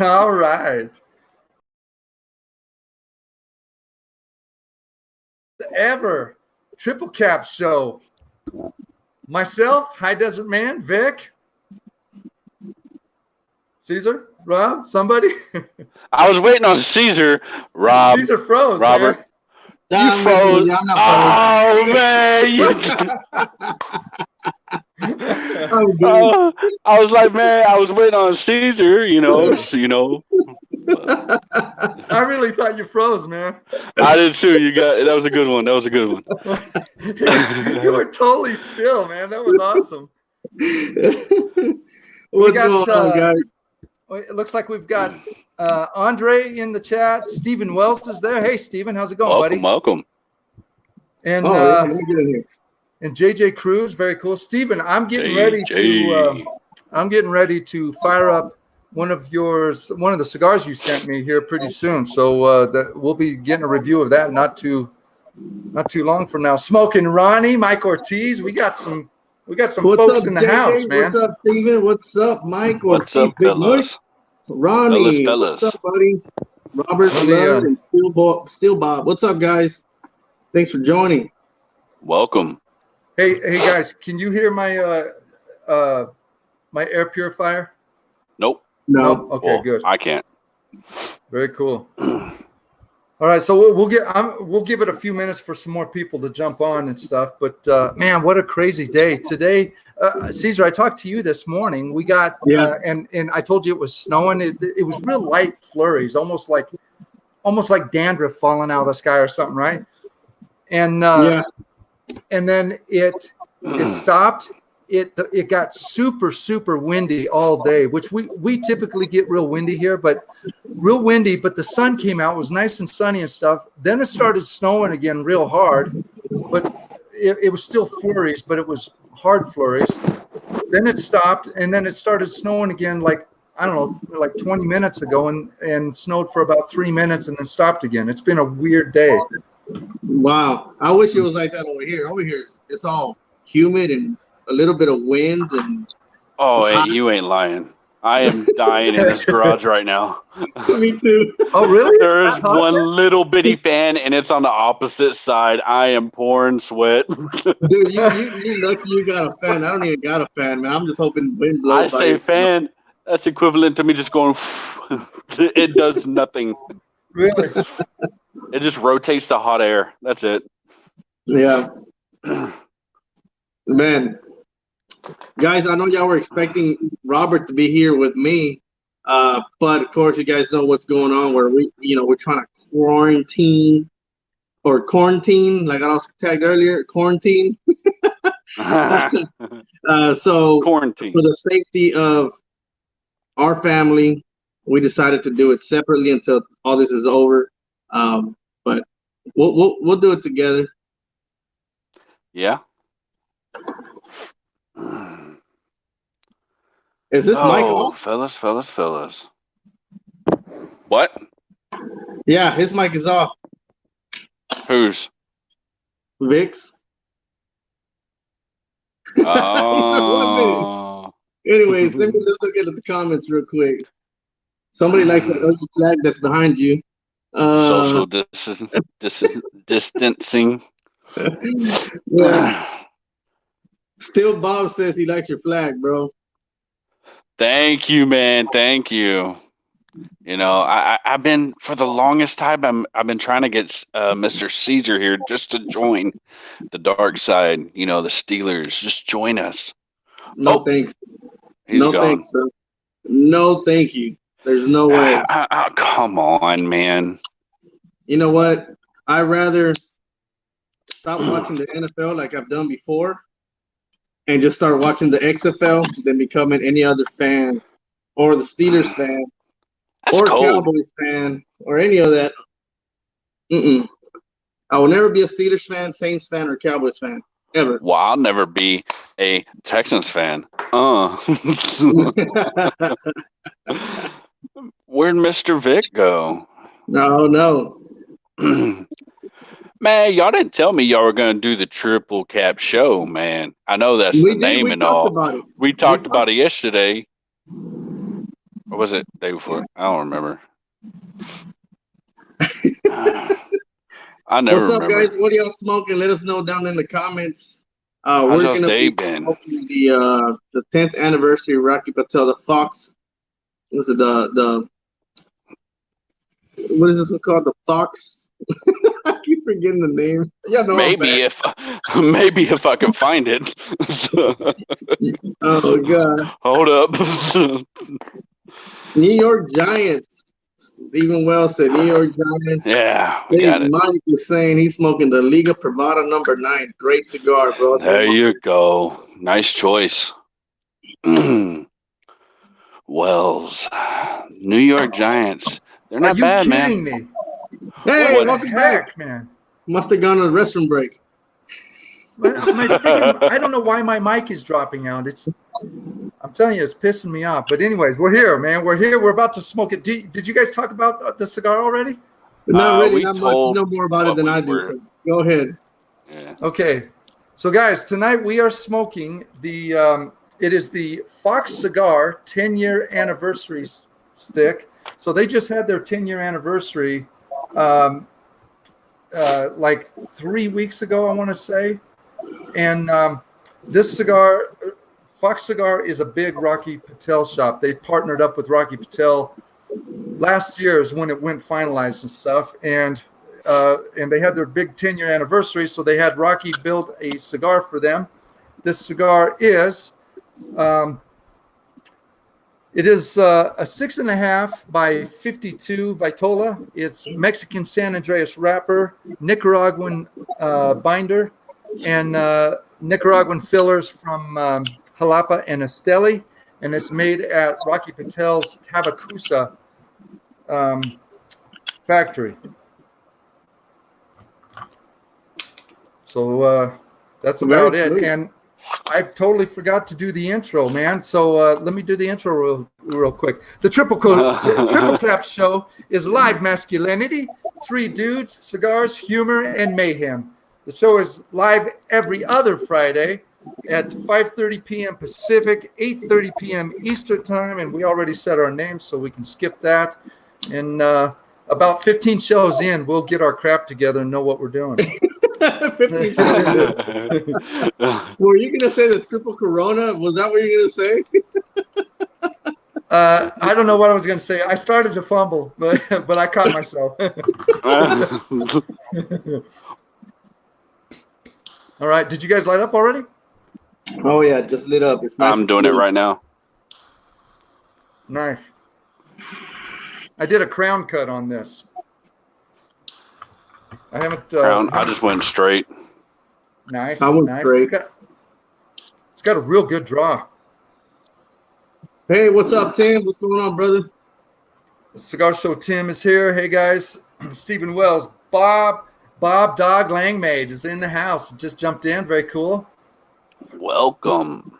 All right. Ever Triple Cap show. Myself, High Desert Man, Vic, Caesar, Rob, somebody. I was waiting on Caesar. Rob. Caesar froze, Robert. man. You froze. I'm not Oh man! I was like, man, I was waiting on Caesar. I really thought you froze, man. I did too. That was a good one. You were totally still, man. That was awesome. What's going on, guys? It looks like we've got Andre in the chat. Stephen Wells is there. Hey, Stephen, how's it going, buddy? Welcome. And let me get in here. And JJ Cruz, very cool. Stephen, I'm getting ready to fire up one of the cigars you sent me here pretty soon. So we'll be getting a review of that not too long from now. Smoking Ronnie, Mike Ortiz. We got some folks in the house, man. What's up, Steven? What's up, Mike? What's up, fellas? Ronnie. Fellas. What's up, buddy? Robert and Steel Bob. What's up, guys? Thanks for joining. Welcome. Hey guys, can you hear my my air purifier? Nope. No. Okay, good. I can't. Very cool. All right, so we'll give it a few minutes for some more people to jump on and stuff. But man, what a crazy day today, Caesar. I talked to you this morning. We got and I told you it was snowing. It was real light flurries, almost like dandruff falling out of the sky or something, right? And and then it stopped. It got super windy all day, which we typically get real windy here, but the sun came out, it was nice and sunny and stuff. Then it started snowing again real hard, but it was still flurries, but it was hard flurries. Then it stopped, and then it started snowing again, like 20 minutes ago, and snowed for about 3 minutes and then stopped again. It's been a weird day. Wow. I wish it was like that over here. Over here, it's all humid and a little bit of wind and. Oh, hey, you ain't lying. I am dying in this garage right now. Me too. Oh, really? There's one little bitty fan, and it's on the opposite side. I am pouring sweat. Dude, you lucky you got a fan. I don't even got a fan, man. I'm just hoping wind blows. I say fan. That's equivalent to me just going. It does nothing. Really? It just rotates the hot air. That's it. Yeah. Man. Guys, I know y'all were expecting Robert to be here with me, but of course you guys know what's going on where we're trying to quarantine, like I was tagged earlier, quarantine. So quarantine. For the safety of our family, we decided to do it separately until all this is over. But we'll do it together. Yeah. Is this mic off? Fellas. What? Yeah, his mic is off. Whose? Vic's. Oh. Anyways, let's look at the comments real quick. Somebody likes an ugly flag that's behind you. Social distancing. Yeah. Still Bob says he likes your flag, bro. Thank you, man. Thank you. I've been for the longest time. I've been trying to get Mr. Caesar here just to join the dark side. The Steelers. Just join us. No thanks. No thanks, bro. No, thank you. There's no way. Come on, man. You know what? I'd rather stop watching the NFL like I've done before and just start watching the XFL than becoming any other fan or the Steelers fan or Cowboys fan or any of that. I will never be a Steelers fan, Saints fan, or Cowboys fan, ever. Well, I'll never be a Texans fan. Where'd Mr. Vic go? No. Man, y'all didn't tell me y'all were going to do the Triple Cap show, man. I know that's the name and all. We talked about it yesterday. Or was it day before? I don't remember. I never What's up, remember. guys? What are y'all smoking? Let us know down in the comments. How's We're y'all's gonna day be been? smoking the 10th anniversary of Rocky Patel, the Fox. Was it the what is this one called? The Fox. I keep forgetting the name. Yeah, no, Maybe if I can find it. Oh god. Hold up. New York Giants. Stephen Wells said New York Giants. Yeah, we Big got it. Mike is saying he's smoking the Liga Privada number 9. Great cigar, bro. There you go. Nice choice. Wells, New York Giants. They're Are not you bad, kidding man. me? Hey, What welcome the back. heck, man? Must have gone on a restroom break. I don't know why my mic is dropping out. I'm telling you, it's pissing me off. But anyways, we're here, man. We're here. We're about to smoke it. Did you guys talk about the cigar already? Not really, We not much. You told know more about it what than we I do. were- So go ahead. Yeah. Okay. So guys, tonight we are smoking it is the Fox Cigar 10-year anniversary stick. So they just had their 10-year anniversary like 3 weeks ago, I want to say. And this cigar, Fox Cigar, is a big Rocky Patel shop. They partnered up with Rocky Patel last year is when it went finalized and stuff. And they had their big 10-year anniversary, so they had Rocky build a cigar for them. This cigar is it is a 6.5 by 52 Vitola. It's Mexican San Andreas wrapper, Nicaraguan binder, and Nicaraguan fillers from Jalapa and Esteli. And it's made at Rocky Patel's Tabacusa factory. So that's about it. And I totally forgot to do the intro, man. So let me do the intro real quick. The Triple Cap Show is live masculinity, 3 dudes, cigars, humor, and mayhem. The show is live every other Friday at 5:30 p.m. Pacific, 8:30 p.m. Eastern Time, and we already said our names, so we can skip that. And about 15 shows in, we'll get our crap together and know what we're doing. 15 shows. Were you gonna say the triple Corona? Was that what you were gonna say? I don't know what I was going to say. I started to fumble, but I caught myself. All right. Did you guys light up already? Oh yeah, just lit up. It's nice. I'm doing it right now. Nice. I did a crown cut on this. I haven't. Crown. I just went straight. Nice. I went straight. It's got a real good draw. Hey, what's up, Tim? What's going on, brother? The Cigar Show Tim is here. Hey guys, Stephen Wells, Bob Dog Langmaid is in the house. Just jumped in. Very cool. Welcome.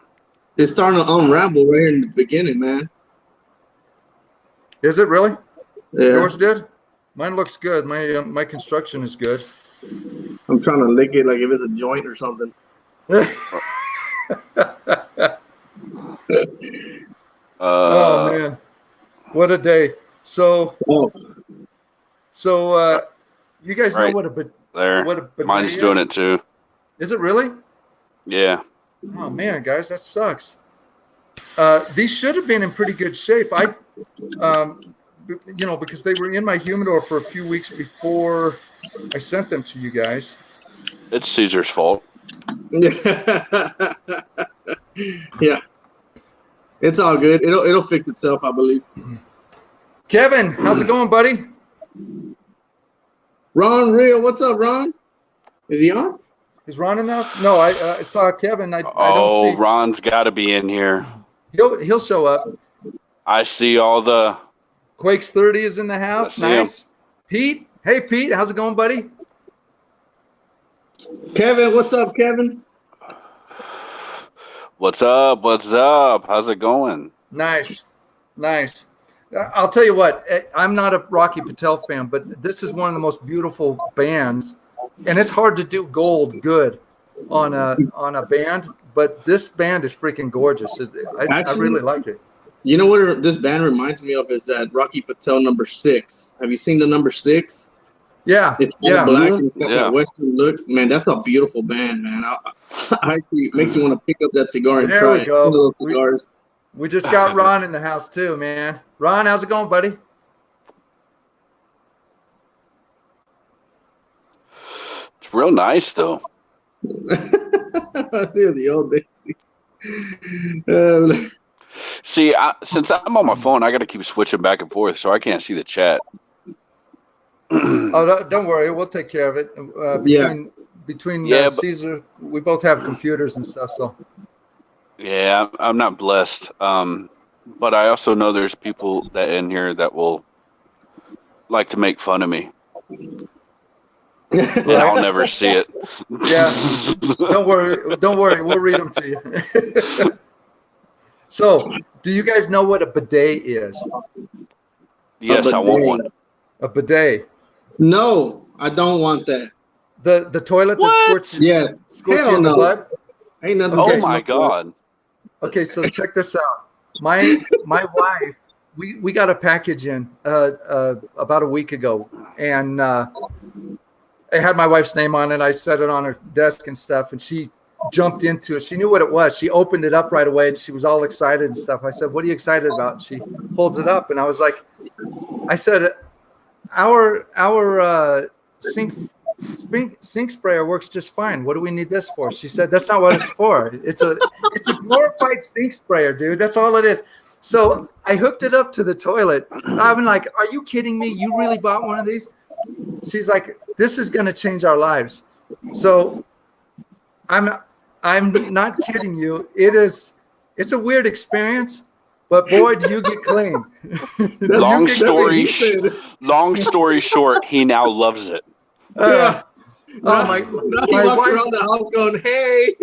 It's starting to unravel right in the beginning, man. Is it really? Yeah. Yours did? Mine looks good. My construction is good. I'm trying to lick it like if it's a joint or something. Oh man, what a day! So you guys know Right. what a There. bidet Mine's is? doing it too. Is it really? Yeah. Oh man, guys, that sucks. These should have been in pretty good shape. Because they were in my humidor for a few weeks before I sent them to you guys. It's Caesar's fault. Yeah. It's all good. It'll fix itself, I believe. Kevin, how's it going, buddy? Ron Real, what's up, Ron? Is he on? Is Ron in the house? No, I saw Kevin. I don't see. Ron's got to be in here. He'll show up. I see all the. Quakes 30 is in the house. I see him. Nice. Pete, hey Pete, how's it going, buddy? Kevin, what's up, Kevin? What's up? What's up? How's it going? Nice. I'll tell you what. I'm not a Rocky Patel fan, but this is one of the most beautiful bands, and it's hard to do gold good on a band. But this band is freaking gorgeous. I really like it. You know what this band reminds me of is that Rocky Patel number 6. Have you seen the number 6? Yeah. It's all black and it's got that Western look. Man, that's a beautiful band, man. It makes me want to pick up that cigar and try it. Go. One of those cigars. We just got Ron in the house too, man. Ron, how's it going, buddy? It's real nice, though. The old days. See, since I'm on my phone, I got to keep switching back and forth, so I can't see the chat. Oh, don't worry. We'll take care of it. Between Caesar, we both have computers and stuff, so. Yeah, I'm not blessed. But I also know there's people that in here that will like to make fun of me. And I'll never see it. Yeah. Don't worry. We'll read them to you. So, do you guys know what a bidet is? Yes, I want one. A bidet. No, I don't want that. The toilet that squirts you in the blood? Ain't nothing. Oh my God. Okay, so check this out. My wife, we got a package in about a week ago, and it had my wife's name on it. I set it on her desk and stuff, and she jumped into it. She knew what it was. She opened it up right away, and she was all excited and stuff. I said, "What are you excited about?" She holds it up, and I was like, "I said, our sink sprayer works just fine. What do we need this for?" She said, "That's not what it's for. It's a glorified sink sprayer, dude. That's all it is." So I hooked it up to the toilet. I'm like, "Are you kidding me? You really bought one of these?" She's like, "This is going to change our lives." So I'm not kidding you. It's a weird experience, but boy, do you get clean. Long story short, he now loves it. My wife around the house going, "Hey."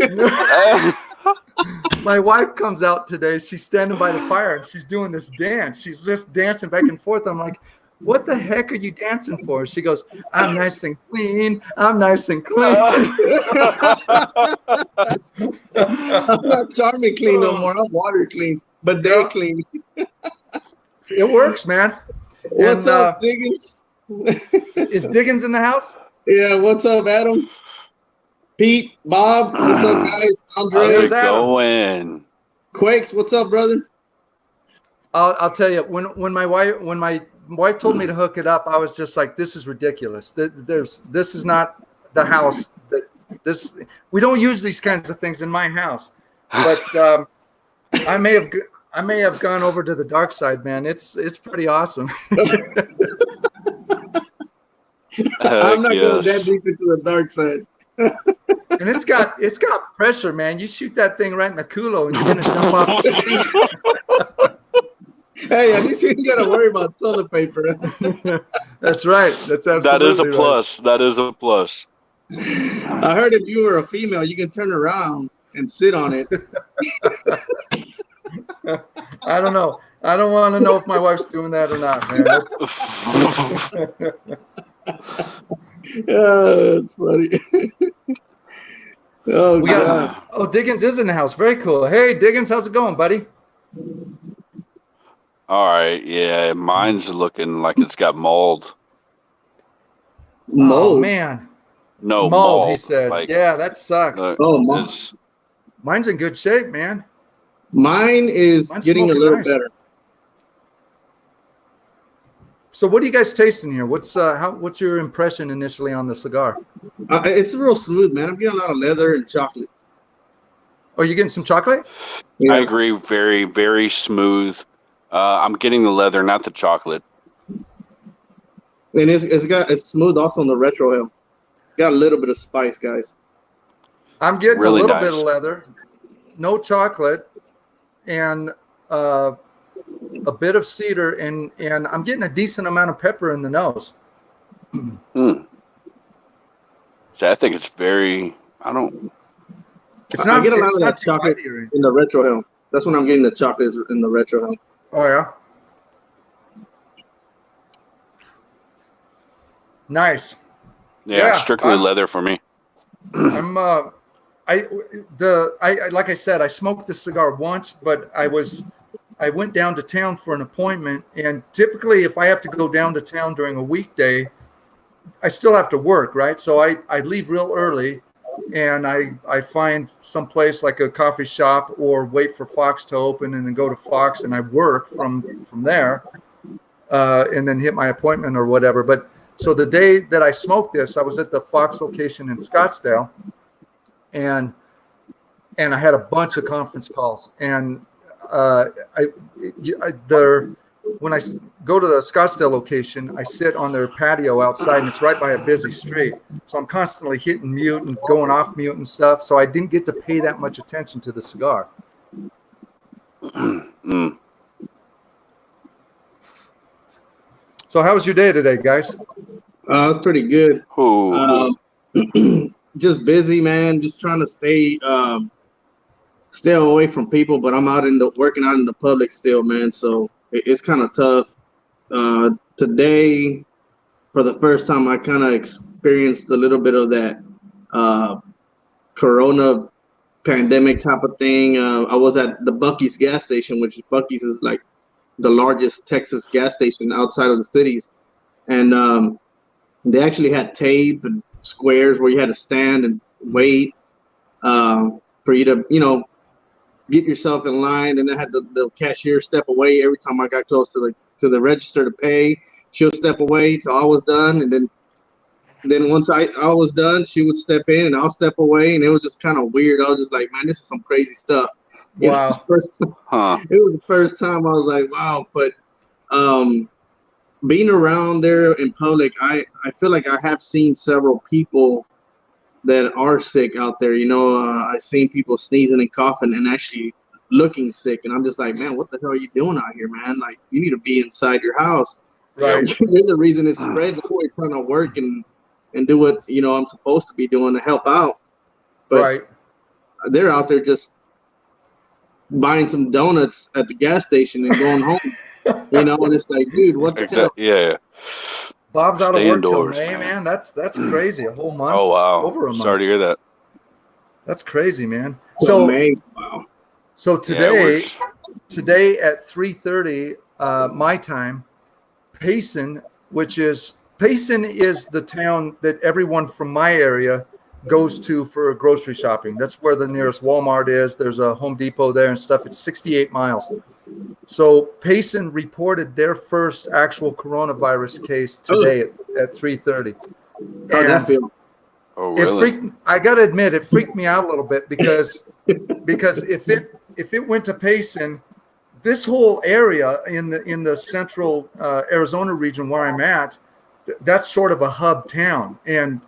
My wife comes out today. She's standing by the fire and she's doing this dance. She's just dancing back and forth. I'm like, "What the heck are you dancing for?" She goes, "I'm nice and clean. I'm nice and clean." I'm not Charmin clean no more. I'm water clean, but they clean. It works, man. What's up, Diggins? Is Diggins in the house? Yeah, what's up, Adam? Pete, Bob, what's up, guys? Andre, how's it going? Quakes, what's up, brother? I'll tell you, when my wife told me to hook it up, I was just like, "This is ridiculous. This is not the house. We don't use these kinds of things in my house." But I may have gone over to the dark side, man. It's pretty awesome. I'm not going that deep into the dark side. And it's got pressure, man. You shoot that thing right in the culo, and you're gonna jump off the seat. Hey, at least you ain't gotta worry about toilet paper. That's right. That's absolutely that is a plus. Right. That is a plus. I heard if you were a female, you can turn around and sit on it. I don't know. I don't want to know if my wife's doing that or not, man. That's funny. Oh, Diggins is in the house. Very cool. Hey, Diggins, how's it going, buddy? All right. Yeah, mine's looking like it's got mold. Mold? Oh, man. No, mold, he said. Yeah, that sucks. Mold. Mine's in good shape, man. Mine's getting a little better. So what are you guys tasting here? What's your impression initially on the cigar? It's real smooth, man. I'm getting a lot of leather and chocolate. Are you getting some chocolate? Yeah. I agree. Very, very smooth. I'm getting the leather, not the chocolate. And it's smooth also on the retro hill. Got a little bit of spice, guys. I'm getting really a little nice. bit of leather, no chocolate, and a bit of cedar, and I'm getting a decent amount of pepper in the nose. So I think it's very. I don't. It's not. I get a lot of that chocolate in the retro hill. That's when I'm getting the chocolate in the retro hill. Oh yeah. Nice. Yeah, strictly leather for me. Like I said, I smoked this cigar once, but I was I went down to town for an appointment, and typically if I have to go down to town during a weekday, I still have to work, right? So I leave real early, and I find some place like a coffee shop or wait for Fox to open and then go to Fox, and I work from there, and then hit my appointment or whatever. But so the day that I smoked this, I was at the Fox location in Scottsdale, and I had a bunch of conference calls, and when I go to the Scottsdale location, I sit on their patio outside, and it's right by a busy street. So I'm constantly hitting mute and going off mute and stuff. So I didn't get to pay that much attention to the cigar. So how was your day today, guys? It's pretty good. Just busy, man. Just trying to stay away from people, but I'm working out in the public still, man. So it's kind of tough. Today, for the first time, I kind of experienced a little bit of that Corona pandemic type of thing. I was at the Buc-ee's gas station, which Buc-ee's is like the largest Texas gas station outside of the cities. And they actually had tape and squares where you had to stand and wait for you to, get yourself in line. And I had the cashier step away every time I got close to the register to pay. She'll step away till I was done, and then once I was done, she would step in and I'll step away, and it was just kind of weird. I was just like, man, this is some crazy stuff. Wow. It was the first time I was like, wow. But being around there in public, I feel like I have seen several people that are sick out there. I've seen people sneezing and coughing and actually looking sick, and I'm just like, man, what the hell are you doing out here, man? Like, you need to be inside your house. Right. You're the reason it's spread. We're trying to work and do what I'm supposed to be doing to help out. But right. They're out there just buying some donuts at the gas station and going home. And it's like, dude, what the hell? Yeah. Bob's out of Stay work till indoors, May, man. That's crazy. A whole month. Oh wow. Over a month. Sorry to hear that. That's crazy, man. So May. Wow. So today at 3:30 my time, Payson is the town that everyone from my area goes to for grocery shopping. That's where the nearest Walmart is. There's a Home Depot there and stuff. It's 68 miles. So Payson reported their first actual coronavirus case today at 3:30. How'd that feel? Oh, really? I got to admit, it freaked me out a little bit because if it went to Payson, this whole area in the central Arizona region where I'm at, that's sort of a hub town, and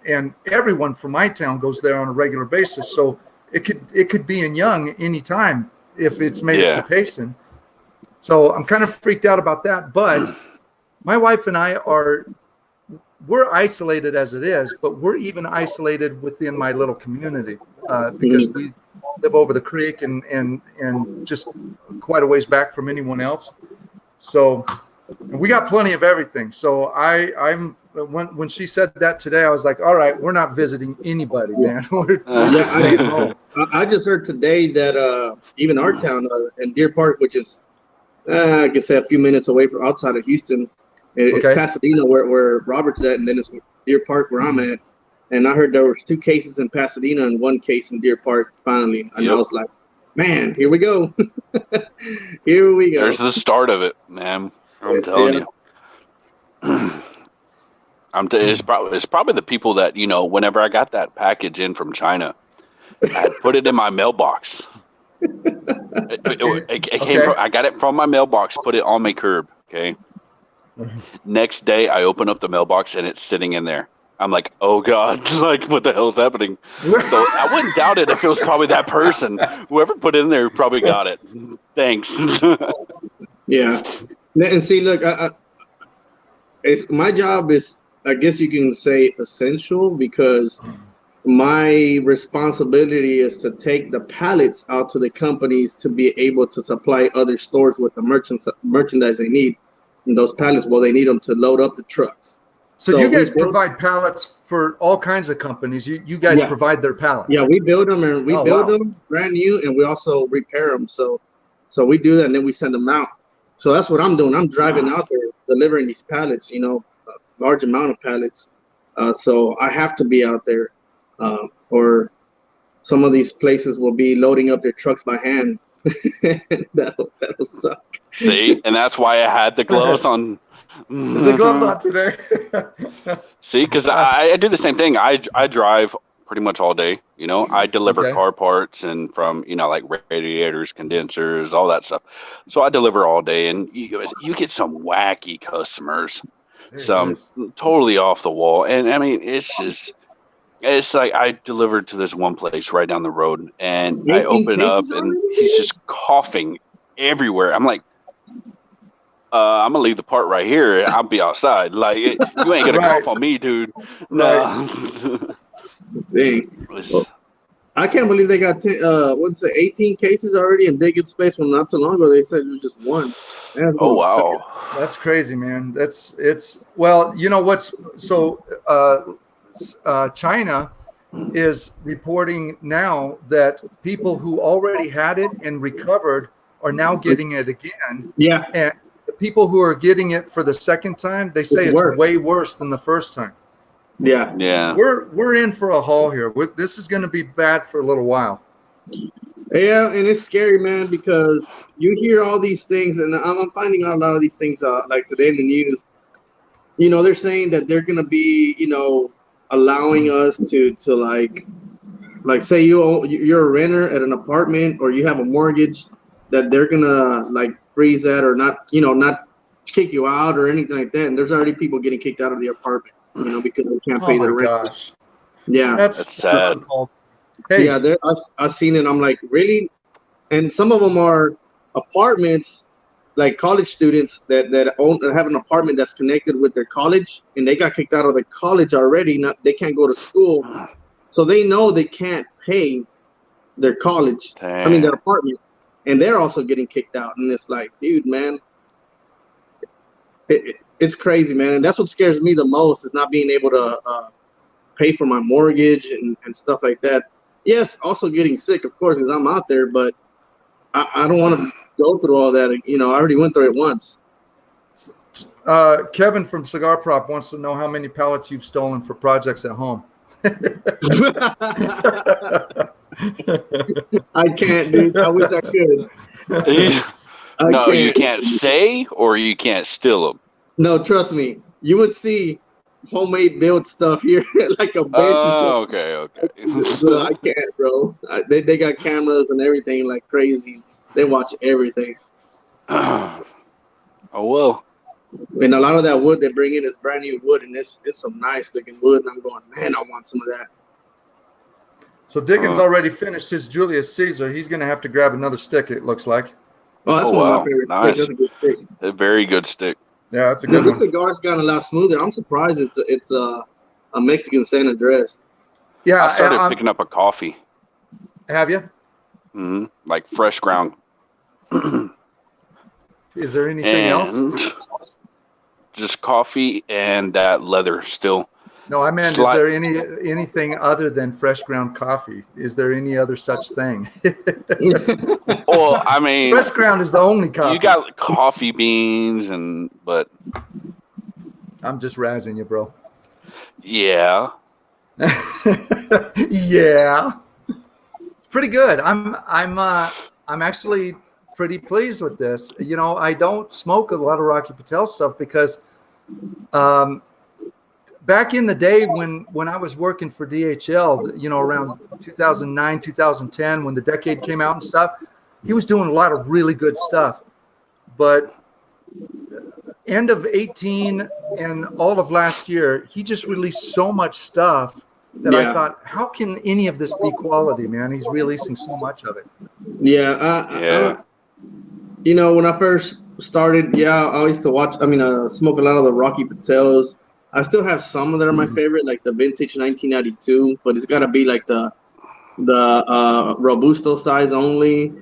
everyone from my town goes there on a regular basis. So it could be in Young anytime if it's made it to Payson. So I'm kind of freaked out about that. But my wife and I we're isolated as it is, but we're even isolated within my little community because we live over the creek and just quite a ways back from anyone else. So we got plenty of everything. So when she said that today, I was like, all right, we're not visiting anybody, man. We're just staying home. I just heard today that even our town in Deer Park, which is I guess a few minutes away from outside of Houston, it's Pasadena where Robert's at, and then it's Deer Park where I'm at. And I heard there was 2 cases in Pasadena and 1 case in Deer Park finally. And I was like, man, here we go. Here we go. There's the start of it, man. I'm telling you. It's probably the people that, whenever I got that package in from China, I had put it in my mailbox. It came from, I got it from my mailbox, put it on my curb. Okay. Next day, I open up the mailbox and it's sitting in there. I'm like, oh God, like what the hell's happening? So I wouldn't doubt it if it was probably that person. Whoever put it in there probably got it. Thanks. Yeah. And see, look, my job is, I guess you can say, essential, because my responsibility is to take the pallets out to the companies to be able to supply other stores with the merchandise they need. And those pallets, they need them to load up the trucks. So you guys provide pallets for all kinds of companies. You guys provide their pallets. Yeah, we build them, and we build them brand new, and we also repair them. So So we do that, and then we send them out. So that's what I'm doing. I'm driving out there, delivering these pallets, a large amount of pallets. So I have to be out there, or some of these places will be loading up their trucks by hand. That'll suck. See, and that's why I had the gloves on. The gloves on today. See, because I do the same thing. I drive pretty much all day. I deliver car parts and from like radiators, condensers, all that stuff. So I deliver all day, and you get some wacky customers, some totally off the wall, and I mean it's like I delivered to this one place right down the road, and I open up, and he's just coughing everywhere. I'm like, I'm gonna leave the part right here. I'll be outside. Like, you ain't gonna cough on me, dude. No. Dang. Well, I can't believe they got 18 cases already in Digging Space. When not too long ago they said it was just one. Man, oh wow, that's crazy, man. Well, you know what's so. China is reporting now that people who already had it and recovered are now getting it again. Yeah. And the people who are getting it for the second time, they say it's way worse than the first time. Yeah. Yeah. We're in for a haul here. This is going to be bad for a little while. Yeah, and it's scary, man, because you hear all these things, and I'm finding out a lot of these things, like today in the news. They're saying that they're going to be, allowing us to like say you're a renter at an apartment or you have a mortgage, that they're gonna like freeze that or not kick you out or anything like that. And there's already people getting kicked out of their apartments, because they can't pay their rent. Gosh. Yeah, that's sad. Hey. Yeah, I've seen it. I'm like, really? And some of them are apartments, like college students that have an apartment that's connected with their college, and they got kicked out of the college already. They can't go to school, so they know they can't pay their college. Damn. I mean, their apartment, and they're also getting kicked out. And it's like, dude, man, it's crazy, man. And that's what scares me the most, is not being able to pay for my mortgage and stuff like that. Yes, also getting sick, of course, because I'm out there, but I don't want to go through all that. I already went through it once. Kevin from Cigar Prop wants to know how many pallets you've stolen for projects at home. I can't, dude. I wish I could. You can't say, or you can't steal them. No, trust me. You would see homemade build stuff here, like a bench. Oh, okay. So I can't, bro. They got cameras and everything like crazy. They watch everything. Oh well. And a lot of that wood they bring in is brand new wood, and it's some nice looking wood. And I'm going, man, I want some of that. So Dickens already finished his Julius Caesar. He's going to have to grab another stick, it looks like. Oh, that's one of my favorite nice. sticks. That's a good stick. A very good stick. Yeah, that's a good one. This cigar's gotten a lot smoother. I'm surprised it's a Mexican San Andres. Yeah, I started picking up a coffee. Have you? Mm-hmm. Like fresh ground. Is there anything else? Just coffee and that leather still. No, I meant, is there anything other than fresh ground coffee? Is there any other such thing? Well, I mean, fresh ground is the only coffee. You got coffee beans, but I'm just razzing you, bro. Yeah. Yeah. Pretty good. I'm actually pretty pleased with this. I don't smoke a lot of Rocky Patel stuff because back in the day when I was working for DHL, around 2009, 2010, when the Decade came out and stuff, he was doing a lot of really good stuff. But end of 18 and all of last year, he just released so much stuff that I thought, how can any of this be quality, man? He's releasing so much of it. Yeah. When I first started, I used to smoke a lot of the Rocky Patels. I still have some that are my favorite, like the vintage 1992, but it's got to be like the Robusto size only,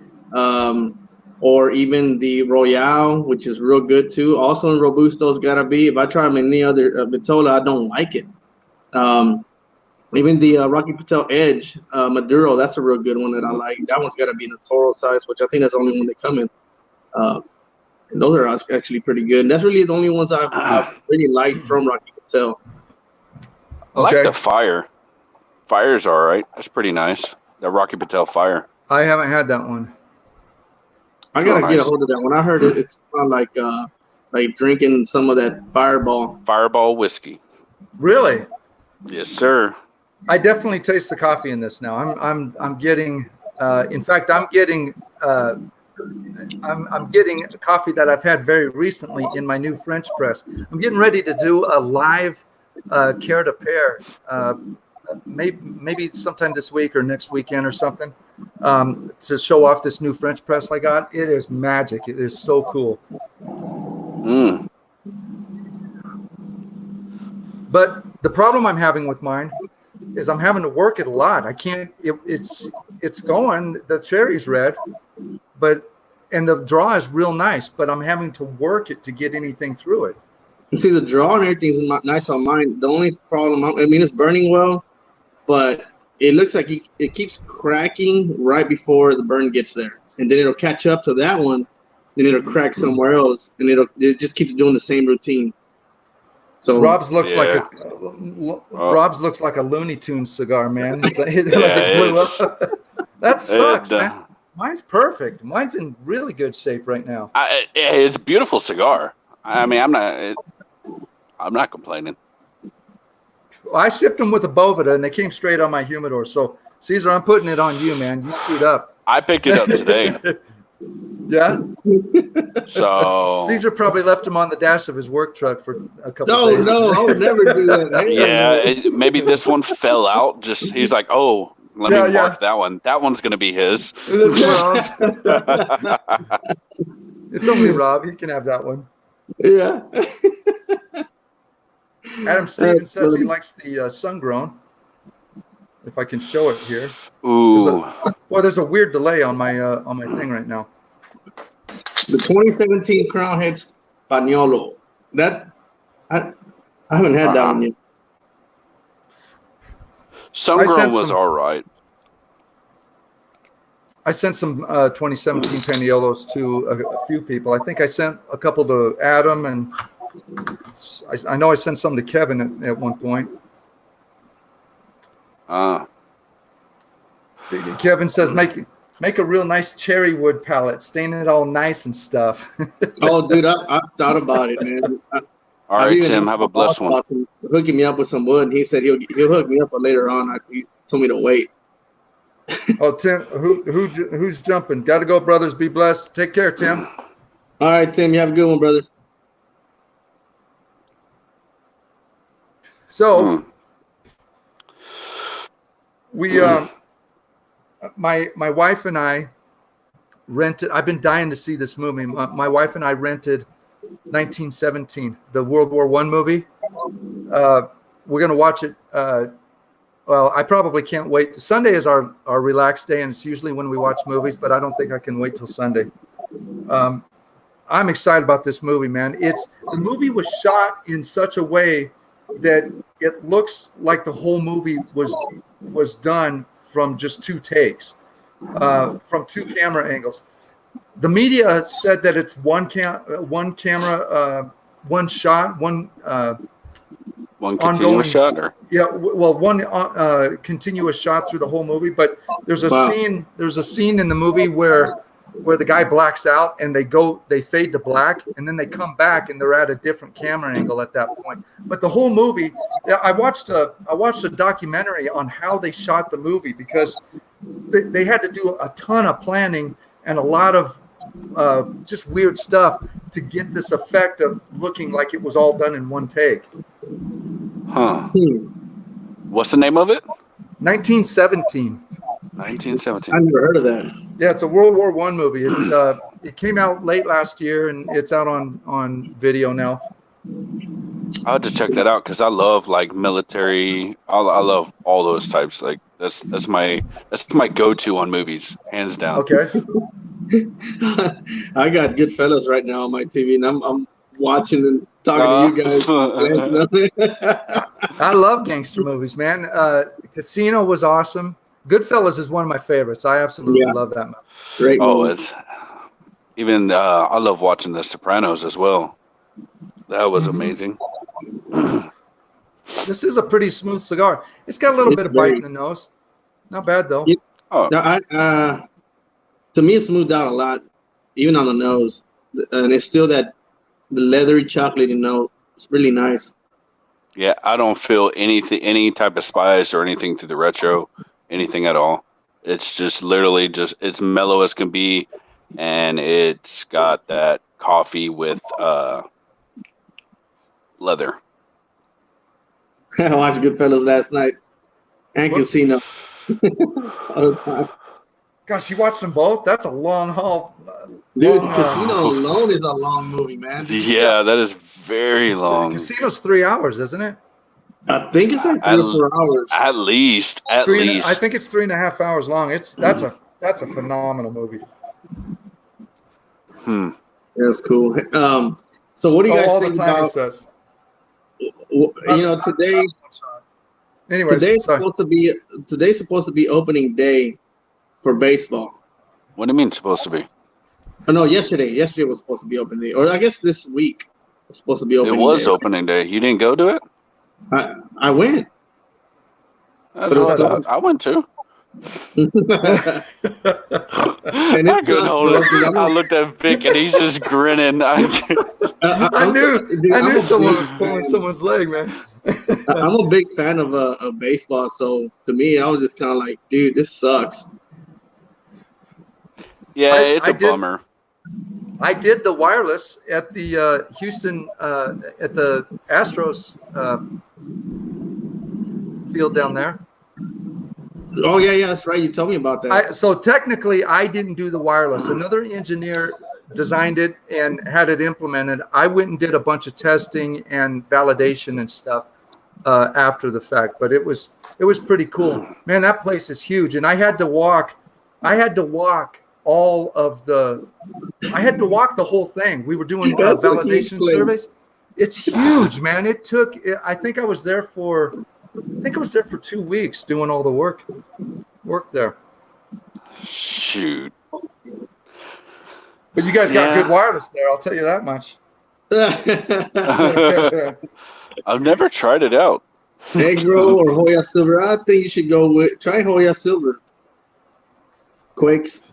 or even the Royale, which is real good too. Also in Robusto's got to be, if I try them in any other Vitola, I don't like it. Even the Rocky Patel Edge Maduro, that's a real good one that I like. That one's got to be in a Toro size, which I think that's the only one they come in. And those are actually pretty good. And that's really the only ones I've really liked from Rocky Patel. I like the fire. Fire's all right. That's pretty nice. The Rocky Patel fire. I haven't had that one. I gotta get a hold of that one. I heard it's kind of like drinking some of that Fireball. Fireball whiskey. Really? Yes, sir. I definitely taste the coffee in this now. I'm getting. In fact, I'm getting a coffee that I've had very recently in my new French press. I'm getting ready to do a live Care de Pair, maybe sometime this week or next weekend or something, to show off this new French press I got. It is magic. It is so cool. But the problem I'm having with mine is I'm having to work it a lot. I can't. It's going. The cherry's red, and the draw is real nice. But I'm having to work it to get anything through it. You see, the draw and everything's nice on mine. The only problem, I mean, it's burning well, but it looks like it keeps cracking right before the burn gets there, and then it'll catch up to that one, then it'll crack somewhere else, and it just keeps doing the same routine. So Rob's looks like a Looney Tunes cigar, man. It blew up. That sucks, man. Mine's perfect. Mine's in really good shape right now. It's a beautiful cigar. I mean, I'm not complaining. Well, I shipped them with a Boveda, and they came straight on my humidor. So, Caesar, I'm putting it on you, man. You screwed up. I picked it up today. Yeah? So Caesar probably left him on the dash of his work truck for a couple days. No, I would never do that. Yeah, maybe this one fell out. He's like, oh, let me mark that one. That one's going to be his. It's only Rob. He can have that one. Yeah. Adam Stevens says he likes the sun-grown. If I can show it here. Ooh. There's a weird delay on my thing right now. The 2017 Crown Head Spagnolo. That I haven't had that one yet. Sun-grown was all right. I sent some 2017 Paniolos to a few people. I think I sent a couple to Adam, and I know I sent some to Kevin at one point. Kevin says, make a real nice cherry wood palette, stain it all nice and stuff. Oh, dude, I thought about it, man. All right, Tim, have a blessed one. Hooking me up with some wood, and he said he'll hook me up, but later on, he told me to wait. Oh, Tim, who's jumping? Got to go, brothers. Be blessed. Take care, Tim. All right, Tim, you have a good one, brother. So we, my wife and I rented. I've been dying to see this movie. My wife and I rented 1917, the World War I movie. We're gonna watch it. Well, I probably can't wait. Sunday is our relaxed day, and it's usually when we watch movies, but I don't think I can wait till Sunday. I'm excited about this movie, man. The movie was shot in such a way that it looks like the whole movie was done from just two takes, from two camera angles. The media said that it's one camera, one shot, one continuous shot, or one continuous shot through the whole movie. But there's a scene. There's a scene in the movie where the guy blacks out and they fade to black, and then they come back and they're at a different camera angle at that point. But the whole movie, I watched a documentary on how they shot the movie, because they had to do a ton of planning and a lot of just weird stuff to get this effect of looking like it was all done in one take. Huh. What's the name of it? 1917. 1917. I never heard of that. Yeah, it's a World War I movie. It came out late last year, and it's out on video now. I'll have to check that out, because I love like military. I love all those types. Like that's my go-to on movies, hands down. Okay. I got Goodfellas right now on my TV, and I'm watching and talking to you guys. I love gangster movies, man. Casino was awesome. Goodfellas is one of my favorites. I absolutely love that movie. Great movie. Even I love watching The Sopranos as well. That was amazing. This is a pretty smooth cigar. It's got a little bit of bite in the nose. Not bad though. To me, it smoothed out a lot, even on the nose, and it's still the leathery chocolatey note. It's really nice. Yeah, I don't feel any type of spice or anything through the retro, anything at all. It's just literally it's mellow as can be, and it's got that coffee with leather. I watched Goodfellas last night and Casino all the time. Gosh, you watched them both? That's a long haul. Dude, Casino alone is a long movie, man. Yeah, that is very long. Casino's 3 hours, isn't it? I think it's like 3 or 4 hours. At least. I think it's 3.5 hours long. That's a phenomenal movie. That's cool. So what do you guys think about? Today. Anyways, today's supposed to be opening day for baseball. What do you mean supposed to be? Oh no, yesterday. Yesterday was supposed to be opening day, or I guess this week was supposed to be opening day. It was opening day. You didn't go to it? I went. I went too. I looked at Vic and he's just grinning. I knew someone was pulling someone's leg, man. I'm a big fan of baseball, so to me, I was just kind of like, dude, this sucks. Yeah, it's a bummer. I did the wireless at the Houston at the Astros field down there. Oh yeah, that's right. You told me about that. So technically, I didn't do the wireless. Another engineer designed it and had it implemented. I went and did a bunch of testing and validation and stuff after the fact. But it was pretty cool, man. That place is huge, and I had to walk all of the. I had to walk the whole thing. We were doing validation surveys. It's huge, man. It took. I think I was there for 2 weeks doing all the work there. Shoot. But you guys got good wireless there, I'll tell you that much. I've never tried it out. Egg roll or Hoya Silver. I think you should try Hoya Silver. Quakes.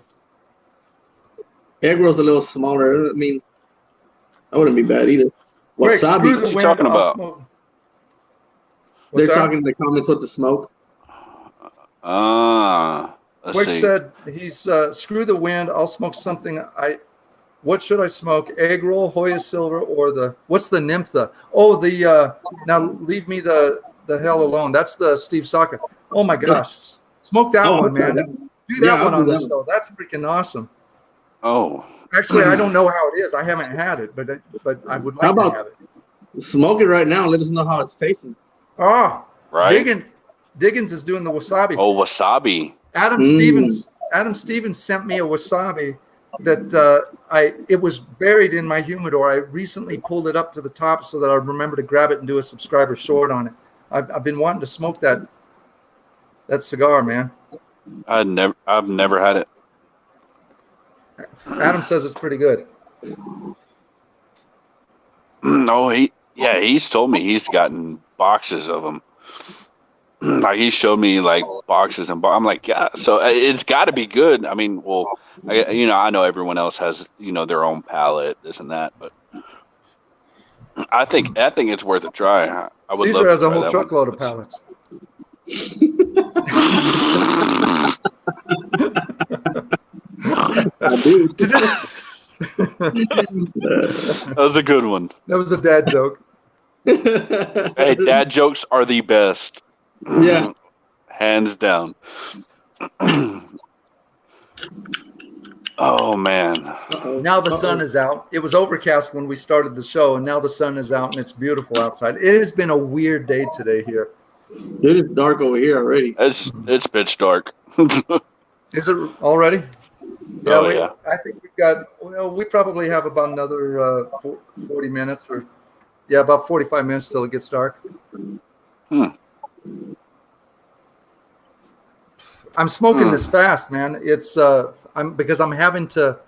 Egg roll's a little smaller. I mean, that wouldn't be bad either. Wasabi. What you talking about? They're talking in the comments what to smoke. Quick said he's screw the wind. I'll smoke something. What should I smoke? Egg roll, Hoya Silver, or what's the Nympha? Oh, now leave me the hell alone. That's the Steve Saka. Oh my gosh, smoke that one, man. Do that one on the show. That's freaking awesome. Oh, actually, I don't know how it is. I haven't had it, but I would like to have it. Smoke it right now. And let us know how it's tasting. Oh, right. Diggins is doing the wasabi. Oh, wasabi. Adam Stevens sent me a wasabi that it was buried in my humidor. I recently pulled it up to the top so that I remember to grab it and do a subscriber short on it. I've been wanting to smoke that cigar, man. I've never had it. Adam says it's pretty good. No, he's told me he's gotten boxes of them. Like he showed me like boxes and I'm like, yeah, so it's got to be good. I mean, well, I know everyone else has their own palate, this and that, but I think it's worth a try. I would Caesar has a whole truckload of pallets. That was a good one. That was a dad joke. Hey, dad jokes are the best. Yeah. Hands down. Oh, man. Now the sun is out. It was overcast when we started the show, and now the sun is out, and it's beautiful outside. It has been a weird day today here. Dude, it's dark over here already. It's pitch dark. Is it already? Yeah, I think we probably have about another 40 minutes about 45 minutes till it gets dark. I'm smoking this fast, man. It's because I'm having to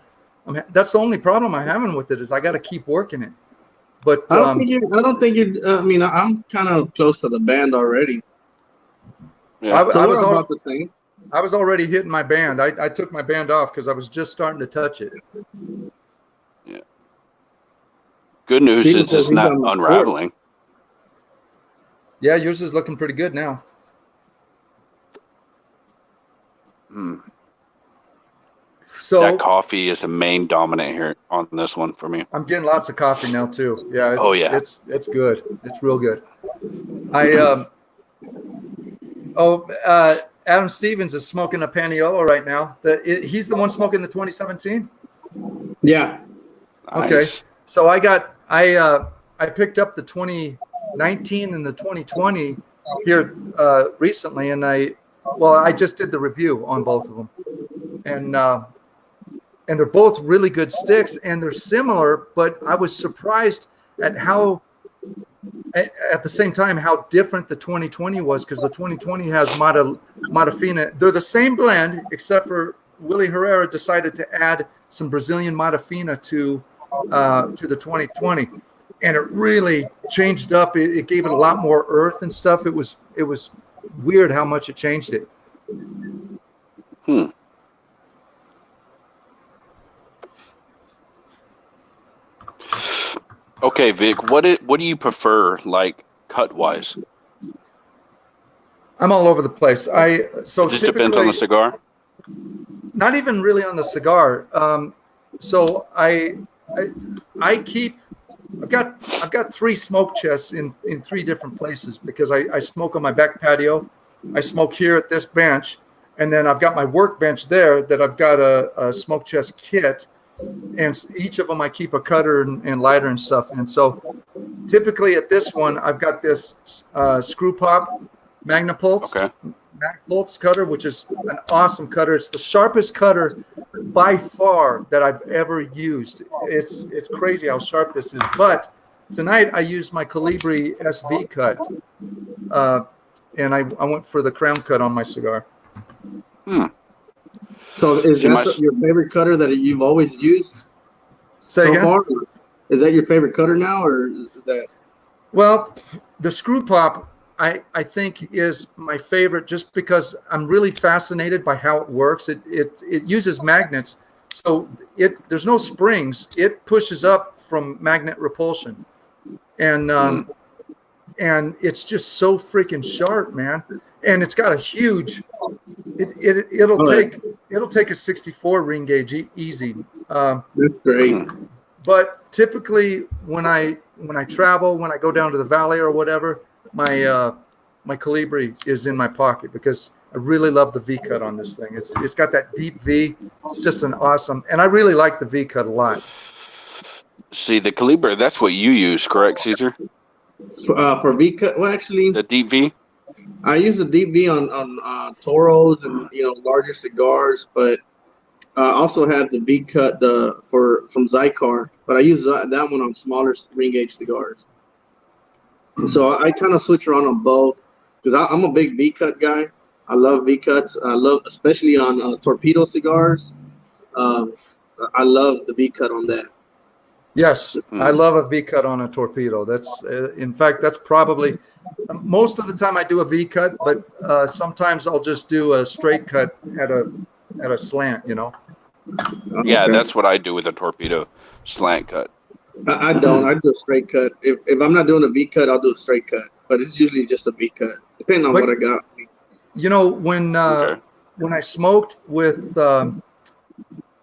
That's the only problem I'm having with it is I got to keep working it. But I don't think you're. I mean, I'm kind of close to the band already. Yeah. So I we're was about the same. I was already hitting my band. I took my band off because I was just starting to touch it. Yeah. Good news Steven is says it's he's not on the unraveling. Yeah, yours is looking pretty good now. So That coffee is the main dominant here on this one for me. I'm getting lots of coffee now too. Yeah, it's good. It's real good. Adam Stevens is smoking a Paniolo right now. He's the one smoking the 2017. Yeah. Okay, Nice. so I picked up the 2019 and the 2020 here recently, and I just did the review on both of them, and they're both really good sticks, and they're similar, but I was surprised at how, at the same time, how different the 2020 was, because the 2020 has Matafina. They're the same blend, except for Willie Herrera decided to add some Brazilian Matafina to the 2020, and it really changed up. It gave it a lot more earth and stuff. It was weird how much it changed it. Okay, Vic, what do you prefer, like, cut wise? I'm all over the place. It just depends on the cigar. Not even really on the cigar. So I've got 3 smoke chests in 3 different places, because I smoke on my back patio, I smoke here at this bench, and then I've got my workbench there that I've got a smoke chest kit, and each of them I keep a cutter and lighter and stuff. And so typically at this one, I've got this screw pop Magnapulse. Okay. Magnapulse cutter, which is an awesome cutter. It's the sharpest cutter by far that I've ever used. It's crazy how sharp this is. But tonight I used my Colibri SV cut, and I went for the crown cut on my cigar. So is that your favorite cutter that you've always used Say again? far? Is that your favorite cutter now, or is that? Well, the screw pop, I think, is my favorite, just because I'm really fascinated by how it works. It uses magnets, so there's no springs. It pushes up from magnet repulsion, and it's just so freaking sharp, man. And it's got a huge. It'll take a 64 ring gauge easy. That's great. But typically when I travel, when I go down to the valley or whatever, my Colibri is in my pocket, because I really love the V cut on this thing. It's got that deep V. It's just an awesome, and I really like the V cut a lot. See, the Colibri, that's what you use, correct, Caesar? For V cut, well, actually, The deep V. I use the deep V on Toros and larger cigars, but I also have the V cut from Zycar, but I use that one on smaller ring gauge cigars. So I kind of switch around on both, because I'm a big V cut guy. I love V cuts. I love, especially on torpedo cigars. I love the V cut on that. Yes, I love a V cut on a torpedo. That's in fact, that's probably most of the time I do a V cut, but sometimes I'll just do a straight cut at a slant. Yeah, Okay. that's what I do with a torpedo slant cut. I don't. I do a straight cut. If I'm not doing a V cut, I'll do a straight cut. But it's usually just a V cut, depending on what I got. When I smoked with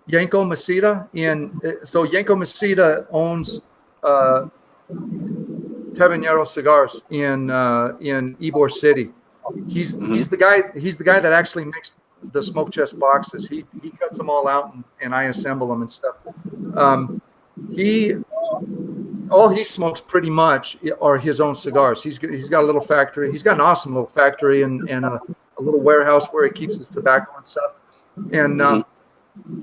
Yanko Masita, so Yanko Masita owns Tabanero Cigars in Ybor City. He's the guy that actually makes the smoke chest boxes. He cuts them all out and I assemble them and stuff. All he smokes pretty much are his own cigars. He's got a little factory. He's got an awesome little factory and a little warehouse where he keeps his tobacco and stuff. And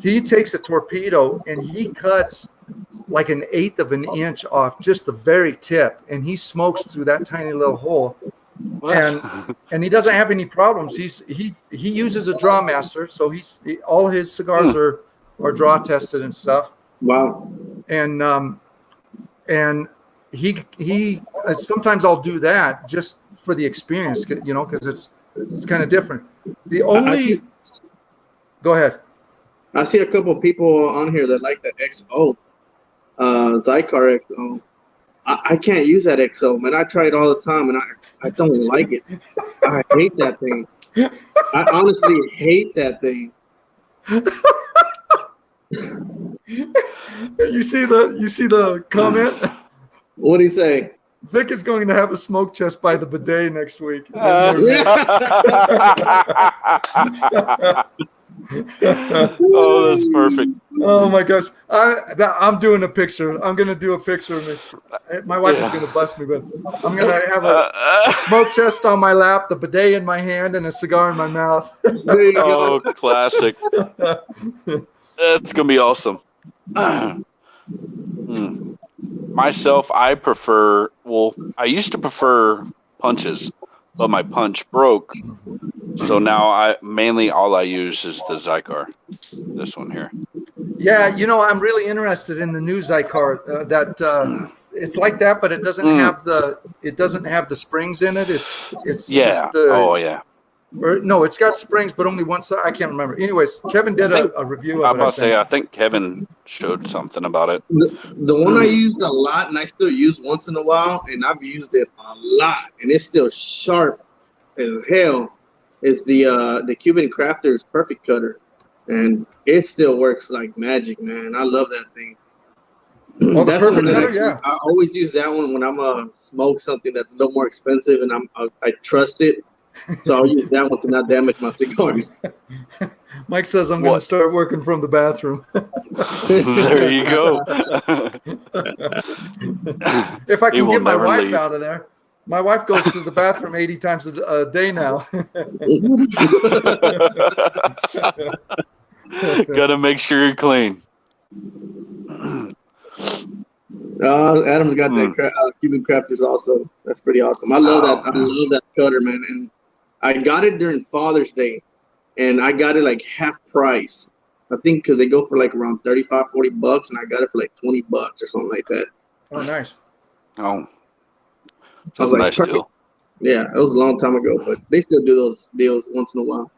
he takes a torpedo and he cuts like 1/8 of an inch off just the very tip, and he smokes through that tiny little hole. And he doesn't have any problems. He uses a draw master, so all his cigars are or draw tested and stuff. Wow. And he sometimes I'll do that just for the experience, because it's kind of different. The only go ahead. I see a couple people on here that like the XO, Zycar XO. I can't use that XO, man. I try it all the time, and I don't like it. I hate that thing. I honestly hate that thing. You see the comment? What do you say? Vic is going to have a smoke chest by the bidet next week. Oh, that's perfect. Oh my gosh, I'm doing a picture. I'm gonna do a picture of me. My wife is gonna bust me, but I'm gonna have a smoke chest on my lap, the bidet in my hand, and a cigar in my mouth. Oh, classic. That's gonna be awesome. Myself, I used to prefer punches, but my punch broke. So now mainly all I use is the Zycar, this one here. Yeah, I'm really interested in the new Zycar. It's like that, but it doesn't have the springs in it. It's just the no, it's got springs, but only one side. I can't remember. Anyways, Kevin did a review of it. I think Kevin showed something about it. The one I used a lot, and I still use once in a while, and I've used it a lot, and it's still sharp as hell, is the Cuban Crafter's Perfect Cutter, and it still works like magic, man. I love that thing. Oh, the Perfect Cutter, yeah. I always use that one when I'm smoke something that's a little more expensive, and I trust it. So I'll use that one to not damage my cigars. Mike says I'm going to start working from the bathroom. There you go. If I can get my wife out of there. My wife goes to the bathroom 80 times a day now. Got to make sure you're clean. Adam's got that Cuban Crafters also. That's pretty awesome. I love that. I love that cutter, man. And I got it during Father's Day, and I got it like half price. I think because they go for like around $35, $40, and I got it for like $20 or something like that. Oh, nice. Oh, that's a nice deal. Yeah, it was a long time ago, but they still do those deals once in a while.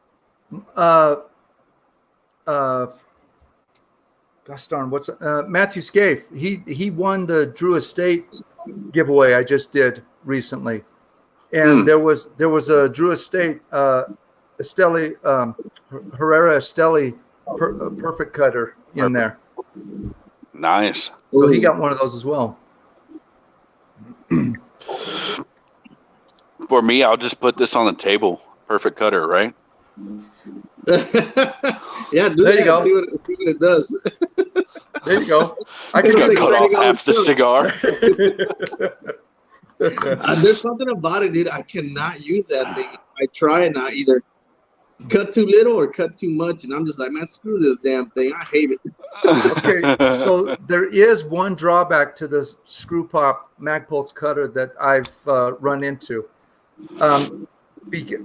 Gosh darn, what's Matthew Scaife? He won the Drew Estate giveaway I just did recently, and there was a Drew Estate Esteli Herrera Esteli Perfect Cutter in there. Nice. So he got one of those as well. For me, I'll just put this on the table. Perfect Cutter, right? Yeah, there you go. See what it does. There you go. I can cut off half the cigar. There's something about it, dude. I cannot use that thing. I try it now, either cut too little or cut too much, and I'm just like, man, screw this damn thing. I hate it. Okay, so there is one drawback to this screw pop Magpulse cutter that I've run into.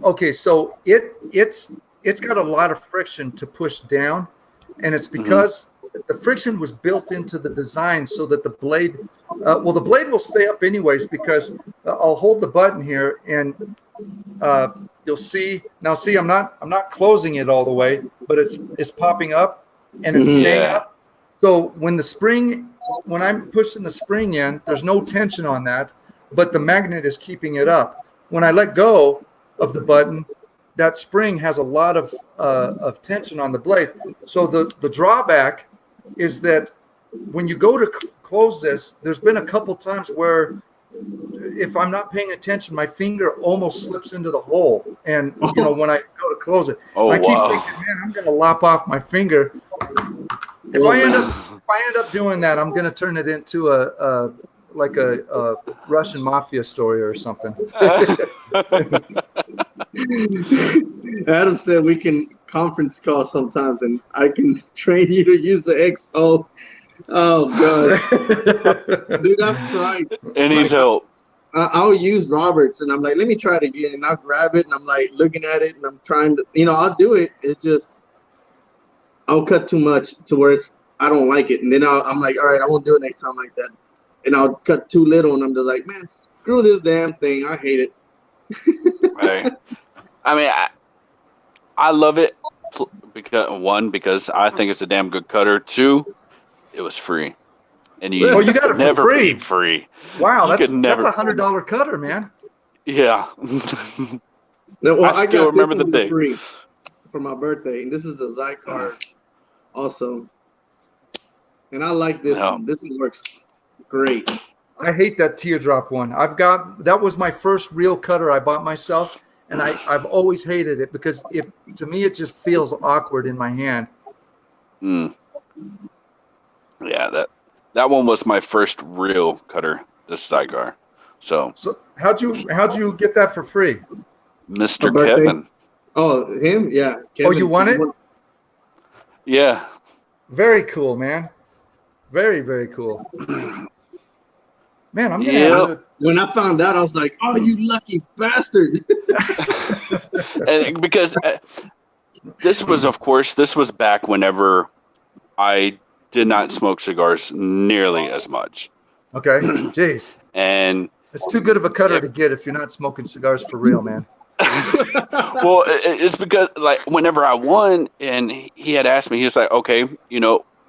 Okay, so it's got a lot of friction to push down, and it's because the friction was built into the design so that the blade, the blade will stay up anyways, because I'll hold the button here and you'll see now. See, I'm not closing it all the way, but it's popping up and it's staying up. So when I'm pushing the spring in, there's no tension on that, but the magnet is keeping it up. When I let go of the button, that spring has a lot of tension on the blade. So the drawback is that when you go to close this, there's been a couple times where if I'm not paying attention, my finger almost slips into the hole. And when I go to close it, I keep thinking, man, I'm going to lop off my finger. If I end up doing that, I'm going to turn it into a Russian mafia story or something. Adam said we can conference call sometimes, and I can train you to use the XO. Oh god, dude, I've tried. It needs help. I'll use Roberts, and I'm like, let me try it again. And I'll grab it, and I'm like looking at it, and I'm trying to, I'll do it. It's just, I'll cut too much to where I don't like it, and then I'm like, all right, I won't do it next time like that. And I'll cut too little, and I'm just like, man, screw this damn thing. I hate it. Right. I mean, I love it because I think it's a damn good cutter. 2, it was free, and you Oh, you got it for never free. paid free. Wow, You that's could never- a $100 cutter, man. Yeah. Well, I still got remember this the one for day. free for my birthday, and this is the Zycar also. And I like this Yeah. one. This one works great. I hate that teardrop one. That was my first real cutter I bought myself, and I've always hated it because to me it just feels awkward in my hand. Mm. Yeah, that one was my first real cutter, this cigar. So how'd you get that for free? Mr. birthday? Kevin. Oh, him? Yeah. Oh, Kevin, you won it? Yeah. Very cool, man. Very, very cool. Man, I'm gonna Yeah. have to. When I found out, I was like, "Oh, you lucky bastard!" And because this was back whenever I did not smoke cigars nearly as much. Okay, jeez, And it's too good of a cutter to get if you're not smoking cigars for real, man. well, it's because like whenever I won and he had asked me, he was like, okay,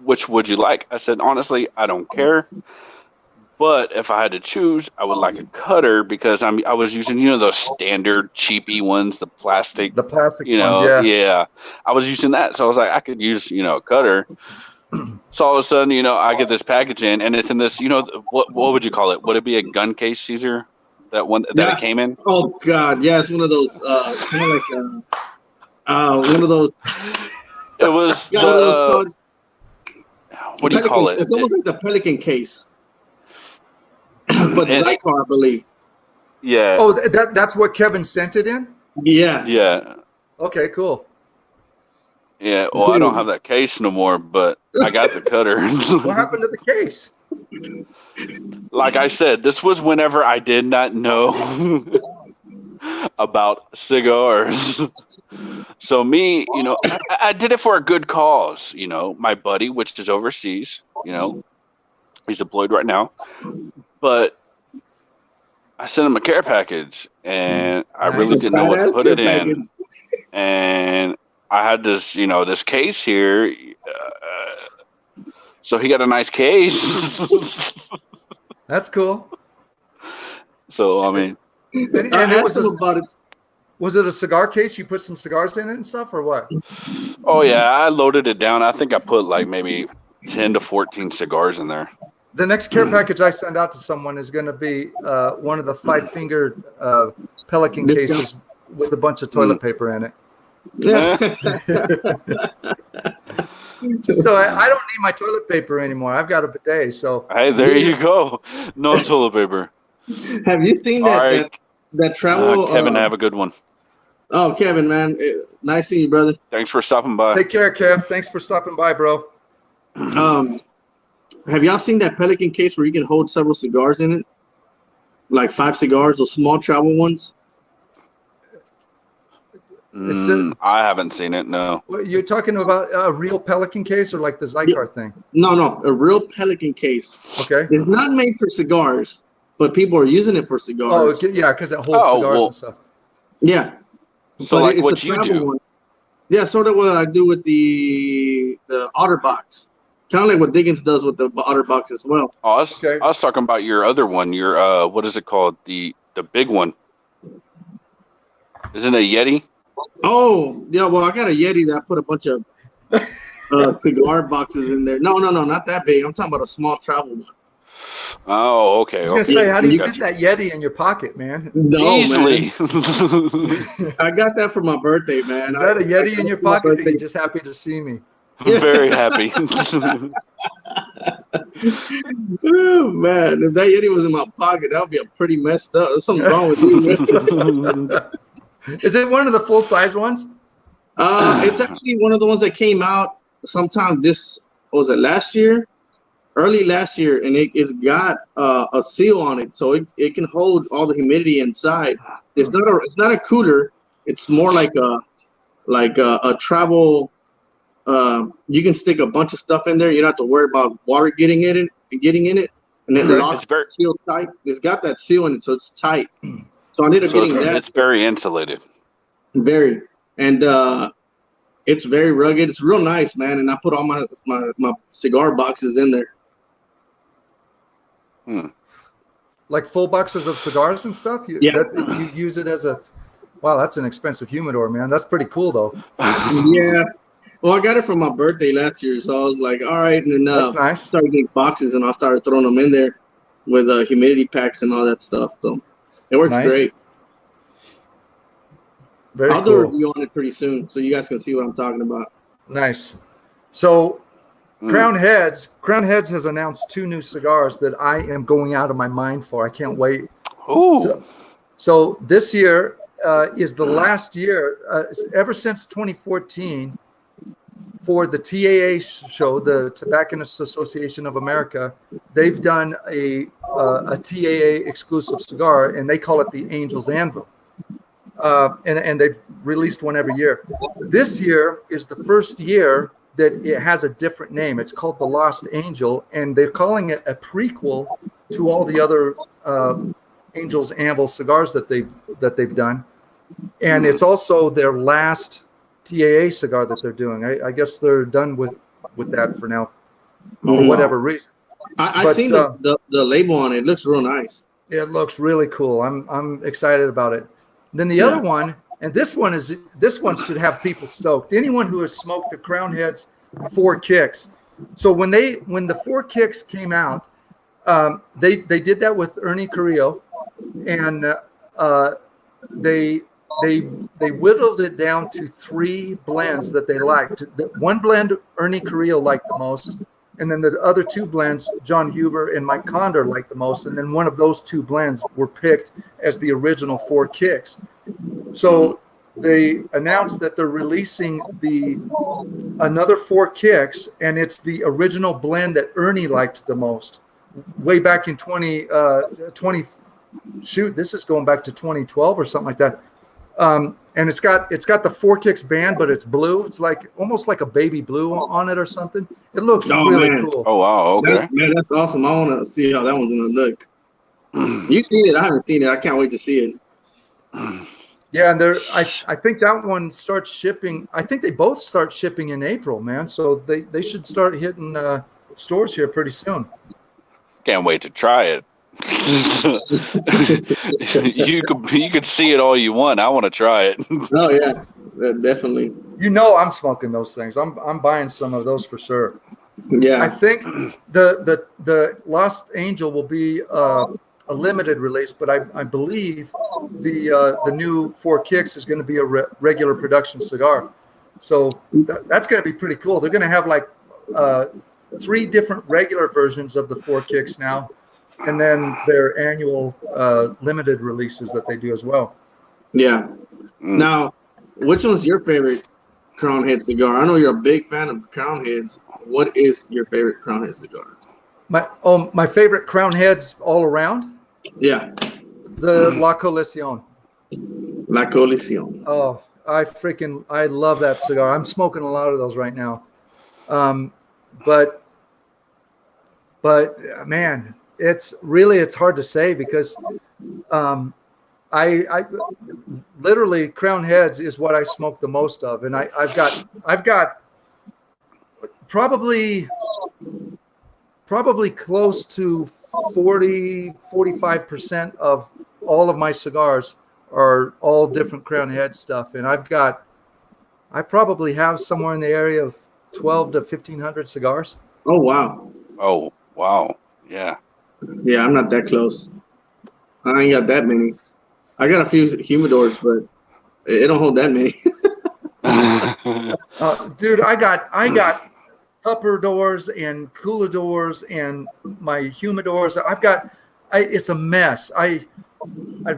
which would you like? I said, honestly, I don't care. But if I had to choose, I would like a cutter because I was using, those standard cheapy ones, the plastic Ones, yeah. Yeah. I was using that. So I was like, I could use, a cutter. So all of a sudden, I get this package in and it's in this, what would you call it? Would it be a gun case, Caesar? That one that it came in? Oh God, yeah, it's one of those kind of like one of those. It was what do you call it? It's almost like the Pelican case. But Zycar, I believe. Yeah. Oh, that's what Kevin sent it in? Yeah. Yeah. Okay, cool. Yeah. Well, I don't have that case no more, but I got the cutter. What happened to the case? Like I said, this was whenever I did not know about cigars. So me, I did it for a good cause. My buddy, which is overseas, he's deployed right now. But I sent him a care package, and I really didn't know what to put it in. And I had this, this case here. So he got a nice case. That's cool. So, I mean. And was it a cigar case? You put some cigars in it and stuff, or what? Oh, yeah. I loaded it down. I think I put like maybe 10 to 14 cigars in there. The next care package I send out to someone is going to be one of the 5-fingered Pelican cases with a bunch of toilet paper in it. Yeah. Just so I don't need my toilet paper anymore. I've got a bidet, so. Hey, there you go. No toilet paper. Have you seen that travel? Kevin, have a good one. Oh, Kevin, man, nice seeing you, brother. Thanks for stopping by. Take care, Kev. Thanks for stopping by, bro. Have y'all seen that Pelican case where you can hold several cigars in it? Like 5 cigars, those small travel ones? I haven't seen it, no. You're talking about a real Pelican case or like the Zycar thing? No, a real Pelican case. Okay. It's not made for cigars, but people are using it for cigars. Oh, yeah, because it holds cigars and stuff. Yeah. So but like what you do? One. Yeah, sort of what I do with the OtterBox. Kind of like what Diggins does with the OtterBox as well. Oh, I was talking about your other one. Your what is it called? The big one. Isn't it a Yeti? Oh, yeah. Well, I got a Yeti that I put a bunch of cigar boxes in there. No, not that big. I'm talking about a small travel one. Oh, okay. I was gonna say, how do you fit that Yeti in your pocket, man? No, easily. Man. I got that for my birthday, man. Is that a Yeti in your pocket? Or are you just happy to see me? I'm very happy. Oh, man, if that Yeti was in my pocket, that would be a pretty messed up. There's something wrong with you. Is it one of the full size ones? It's actually one of the ones that came out sometime early last year, and it's got a seal on it, so it can hold all the humidity inside. It's not a cooler. It's more like a travel You can stick a bunch of stuff in there. You don't have to worry about water getting in it, and it locks seal tight. It's got that seal in it, so it's tight. So I ended up getting that. It's very insulated. Very, and it's very rugged. It's real nice, man. And I put all my cigar boxes in there. Like full boxes of cigars and stuff. You use it as a. Wow, that's an expensive humidor, man. That's pretty cool, though. Yeah. Well, I got it for my birthday last year, so I was like, all right. And then that's nice. Started getting boxes, and I started throwing them in there with humidity packs and all that stuff. So it works great. I'll do a review on it pretty soon, so you guys can see what I'm talking about. Nice. So Crown Heads has announced 2 new cigars that I am going out of my mind for. I can't wait. So this year is the last year, ever since 2014, for the TAA show, the Tobacconists Association of America. They've done a TAA exclusive cigar, and they call it the Angel's Anvil. And they've released one every year. This year is the first year that it has a different name. It's called the Lost Angel, and they're calling it a prequel to all the other Angel's Anvil cigars that they've done. And it's also their last TAA cigar that they're doing. I guess they're done with that for now, for whatever reason. I seen the label on it. It looks real nice. It looks really cool. I'm excited about it. Then the other one, and this one should have people stoked. Anyone who has smoked the Crown Heads 4 Kicks. So when the 4 Kicks came out, they did that with Ernie Carrillo, and they whittled it down to 3 blends that they liked. One blend Ernie Carrillo liked the most, and then the other 2 blends John Huber and Mike Condor liked the most, and then one of those 2 blends were picked as the original 4 Kicks. So they announced that they're releasing another 4 Kicks, and it's the original blend that Ernie liked the most, way back in 20. This is going back to 2012 or something like that. And it's got the 4 Kicks band, but it's blue. It's like almost like a baby blue on it or something. It looks really cool. Oh wow, okay. Man, that's awesome. I want to see how that one's gonna look. You've seen it. I haven't seen it. I can't wait to see it. Yeah, and I think that one starts shipping. I think they both start shipping in April, man. So they should start hitting stores here pretty soon. Can't wait to try it. you could see it all you want. I want to try it. Oh yeah, definitely. I'm smoking those things. I'm buying some of those for sure. Yeah, I think the Lost Angel will be a limited release, but I believe the new 4 Kicks is going to be a regular production cigar. So that's going to be pretty cool. They're going to have like 3 different regular versions of the 4 Kicks now, and then their annual limited releases that they do as well. Yeah. Now, which one's your favorite Crown Head cigar? I know you're a big fan of Crown Heads. What is your favorite Crown Head cigar? My favorite Crown Heads all around? Yeah. The La Coalición. La Coalición. Oh, I love that cigar. I'm smoking a lot of those right now. But man, it's hard to say because I literally Crown Heads is what I smoke the most of, and I've got probably close to 45% of all of my cigars are all different Crown Head stuff, and I probably have somewhere in the area of 12 to 1,500 cigars. Oh wow! Oh wow! Yeah. Yeah, I'm not that close. I ain't got that many. I got a few humidors, but it don't hold that many. Dude, I got upper doors and cooler doors and my humidors. It's a mess. I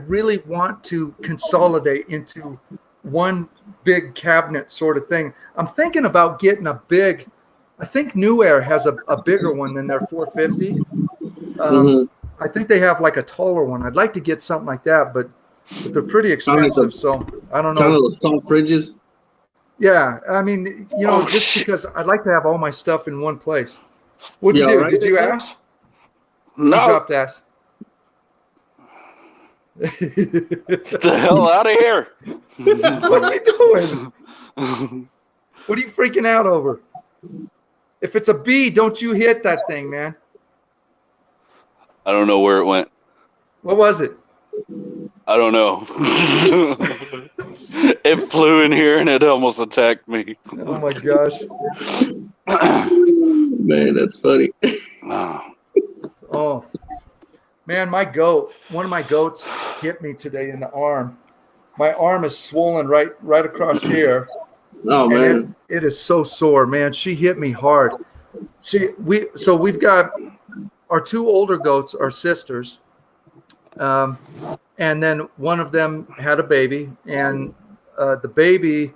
really want to consolidate into one big cabinet sort of thing. I'm thinking about getting a big. I think New Air has a bigger one than their 450. I think they have like a taller one. I'd like to get something like that, but they're pretty expensive. So I don't know. Kind of those tall fridges. Yeah, I mean, just because I'd like to have all my stuff in one place. What'd you do? Right? Did you ash? No, You dropped ash. get the hell out of here. What's he doing? What are you freaking out over? If it's a bee, don't you hit that thing, man. I don't know where it went. What was it? I don't know. It flew in here and it almost attacked me. Oh my gosh. Man, that's funny. Oh, man, one of my goats hit me today in the arm. My arm is swollen right across here. Oh, man. It is so sore, man. She hit me hard. We've got our two older goats are sisters. And then one of them had a baby, and the baby,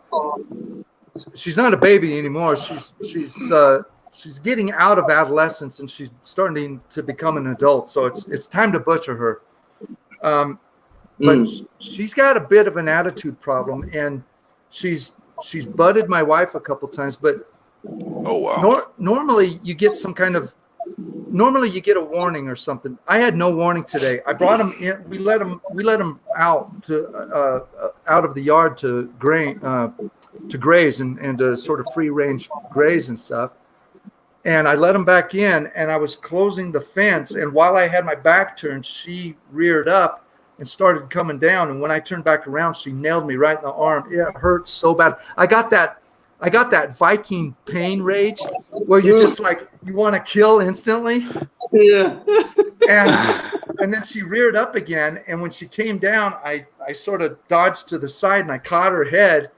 she's not a baby anymore. She's getting out of adolescence, and she's starting to become an adult. So it's time to butcher her. But she's got a bit of an attitude problem, and she's butted my wife a couple times. But oh wow! Normally you get you get a warning or something. I had no warning today. I brought him in. We let him out to out of the yard to graze and to sort of free range graze and stuff. And I let him back in, and I was closing the fence. And while I had my back turned, she reared up and started coming down. And when I turned back around, she nailed me right in the arm. It hurt so bad. I got that Viking pain rage where you're just like, you want to kill instantly. Yeah. And then she reared up again. And when she came down, I sort of dodged to the side and I caught her head.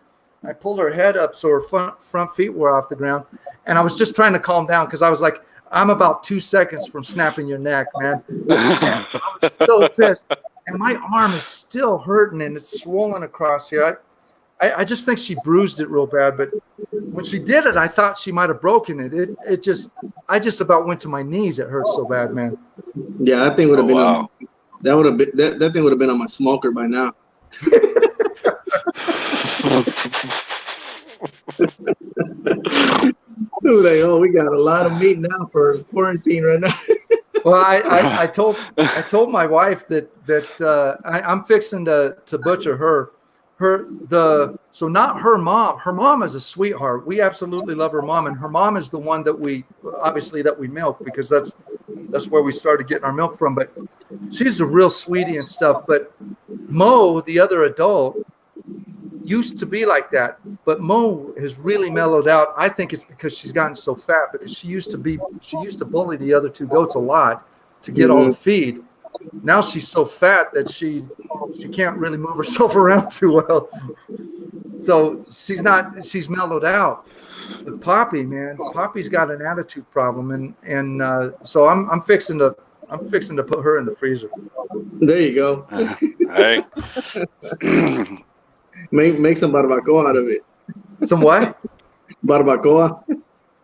I pulled her head up so her front feet were off the ground. And I was just trying to calm down because I was like, I'm about 2 seconds from snapping your neck, man. And I was so pissed. And my arm is still hurting and it's swollen across here. I just think she bruised it real bad, but when she did it, I thought she might have broken it. I just about went to my knees. It hurt so bad, man. Yeah, that thing would have been wow. that thing would have been on my smoker by now. Like, oh, we got a lot of meat now for quarantine right now. Well, I told my wife that I'm fixing to butcher her. So not her mom. Her mom is a sweetheart. We absolutely love her mom, and her mom is the one that we milk because that's where we started getting our milk from. But she's a real sweetie and stuff. But Mo, the other adult, used to be like that. But Mo has really mellowed out. I think it's because she's gotten so fat. Because she used to bully the other two goats a lot to get all the feed. Now she's so fat that she can't really move herself around too well. So she's mellowed out. But Poppy's got an attitude problem, and so I'm fixing to put her in the freezer. There you go. Hey, make some barbacoa out of it. Some what? Barbacoa.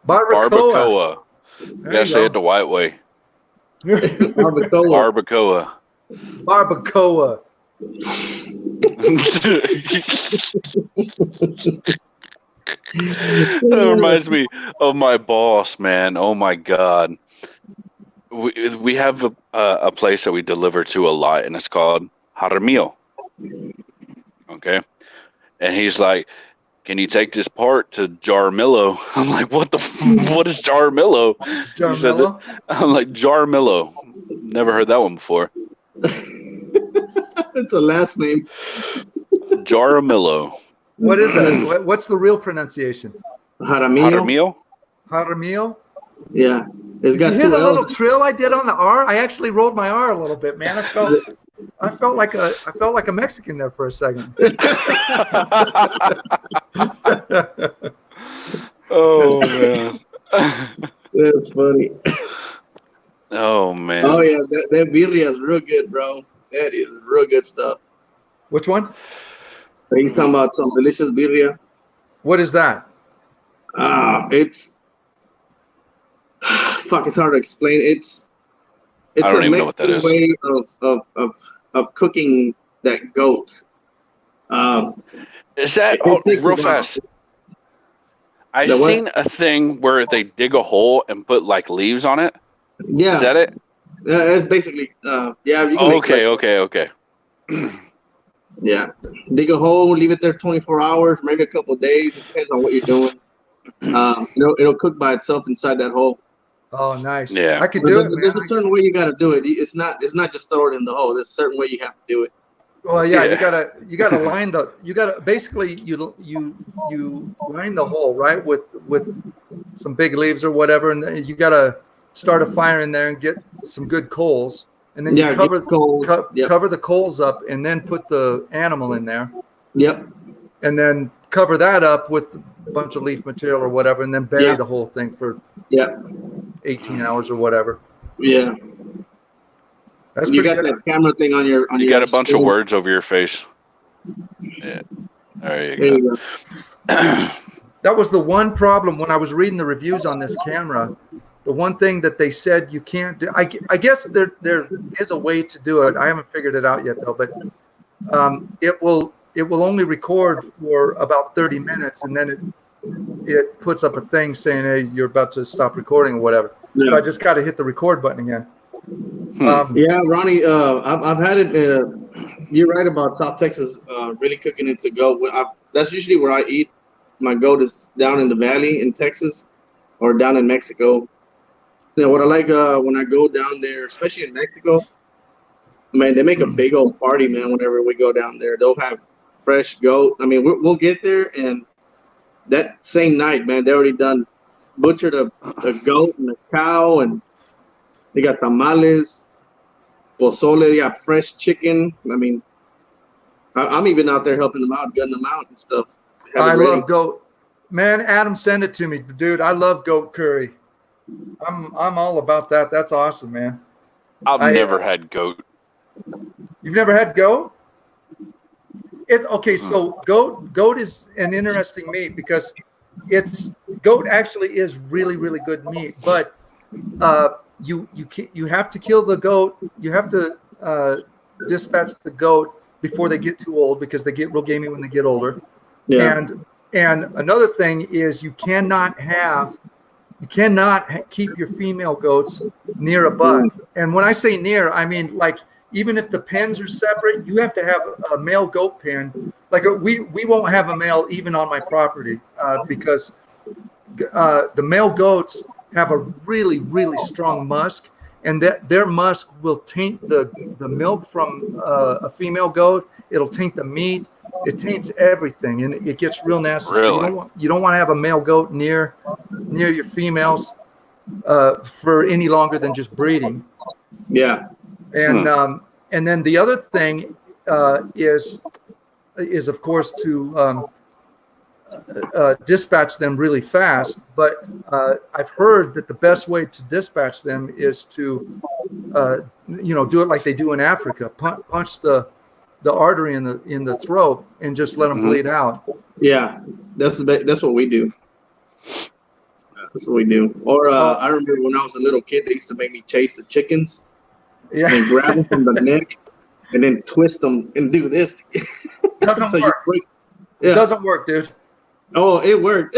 barbacoa. You gotta say it the white way. Barbacoa. Barbacoa. That reminds me of my boss, man. Oh my God. We have a place that we deliver to a lot, and it's called Jaramillo. Okay. And he's like, can you take this part to Jaramillo? I'm like, what is Jaramillo? Jaramillo? I'm like, Jaramillo. Never heard that one before. It's a last name. Jaramillo. What is that? What's the real pronunciation? Jaramillo. Jaramillo? Yeah. It's got Did you hear the two L's. little trill I did on the R? I actually rolled my R a little bit, man. I felt like a Mexican there for a second. Oh man. That's funny. Oh man. Oh yeah, that birria is real good, bro. That is real good stuff. Which one? He's talking about some delicious birria. What is that? It's it's hard to explain. It's I don't a even know what that Mexican is. way of cooking that goat. Is that it takes real a while. fast? I The what? seen a thing where they dig a hole and put like leaves on it. Yeah, Is that it? it's basically yeah. You can Oh, make okay. yeah. Dig a hole, leave it there 24 hours, maybe a couple of days. It depends on what you're doing. It'll cook by itself inside that hole. Oh, nice. Yeah. I could So do it, there's man. a certain way you got to do it. It's not just throw it in the hole. There's a certain way you have to do it. Well, yeah, Yeah. you gotta line basically you line the hole, right, with some big leaves or whatever, and then you gotta start a fire in there and get some good coals, and then you Yeah, get coals. Yep. cover the coals up, and then put the animal in there, Yep. and then cover that up with a bunch of leaf material or whatever, and then bury Yeah. the whole thing for Yep. 18 hours or whatever. Yeah. That's You pretty got good. that camera thing on your. You got a bunch of words over your face. Yeah. There There you you go. That was the one problem when I was reading the reviews on this camera. The one thing that they said you can't do, I guess there is a way to do it. I haven't figured it out yet though, but it will only record for about 30 minutes, and then it puts up a thing saying, hey, you're about to stop recording or whatever. Yeah. So I just got to hit the record button again. Yeah, Ronnie, I've had it. You're right about South Texas really cooking it to go. That's usually where I eat. My goat is down in the valley in Texas or down in Mexico. You know, what I like when I go down there, especially in Mexico, man, they make a big old party, man, whenever we go down there. They'll have fresh goat. I mean, we'll get there, and that same night, man, they already done butchered a goat and a cow, and they got tamales, pozole, they got fresh chicken. I mean, I'm even out there helping them out, gutting them out and stuff. I love goat. Man, Adam, send it to me, dude. I love goat curry. I'm all about that. That's awesome, man. I've never had goat. You've never had goat? It's okay. So goat is an interesting meat because goat actually is really, really good meat, but you have to kill the goat. You have to dispatch the goat before they get too old because they get real gamey when they get older. Yeah. And another thing is you cannot keep your female goats near a buck. And when I say near, I mean like even if the pens are separate, you have to have a male goat pen. Like we won't have a male even on my property because the male goats have a really, really strong musk, and that their musk will taint the milk from a female goat. It'll taint the meat. It taints everything, and it gets real nasty. Really? So you don't want to have a male goat near your females for any longer than just breeding. Yeah. And then the other thing is of course to dispatch them really fast. But I've heard that the best way to dispatch them is to do it like they do in Africa, punch the artery in the throat and just let them bleed out. Yeah, that's what we do. That's what we do. Or I remember when I was a little kid, they used to make me chase the chickens. Yeah. And grab them from the neck and then twist them and do this. Doesn't So work. Yeah. It doesn't work, dude. Oh, it worked.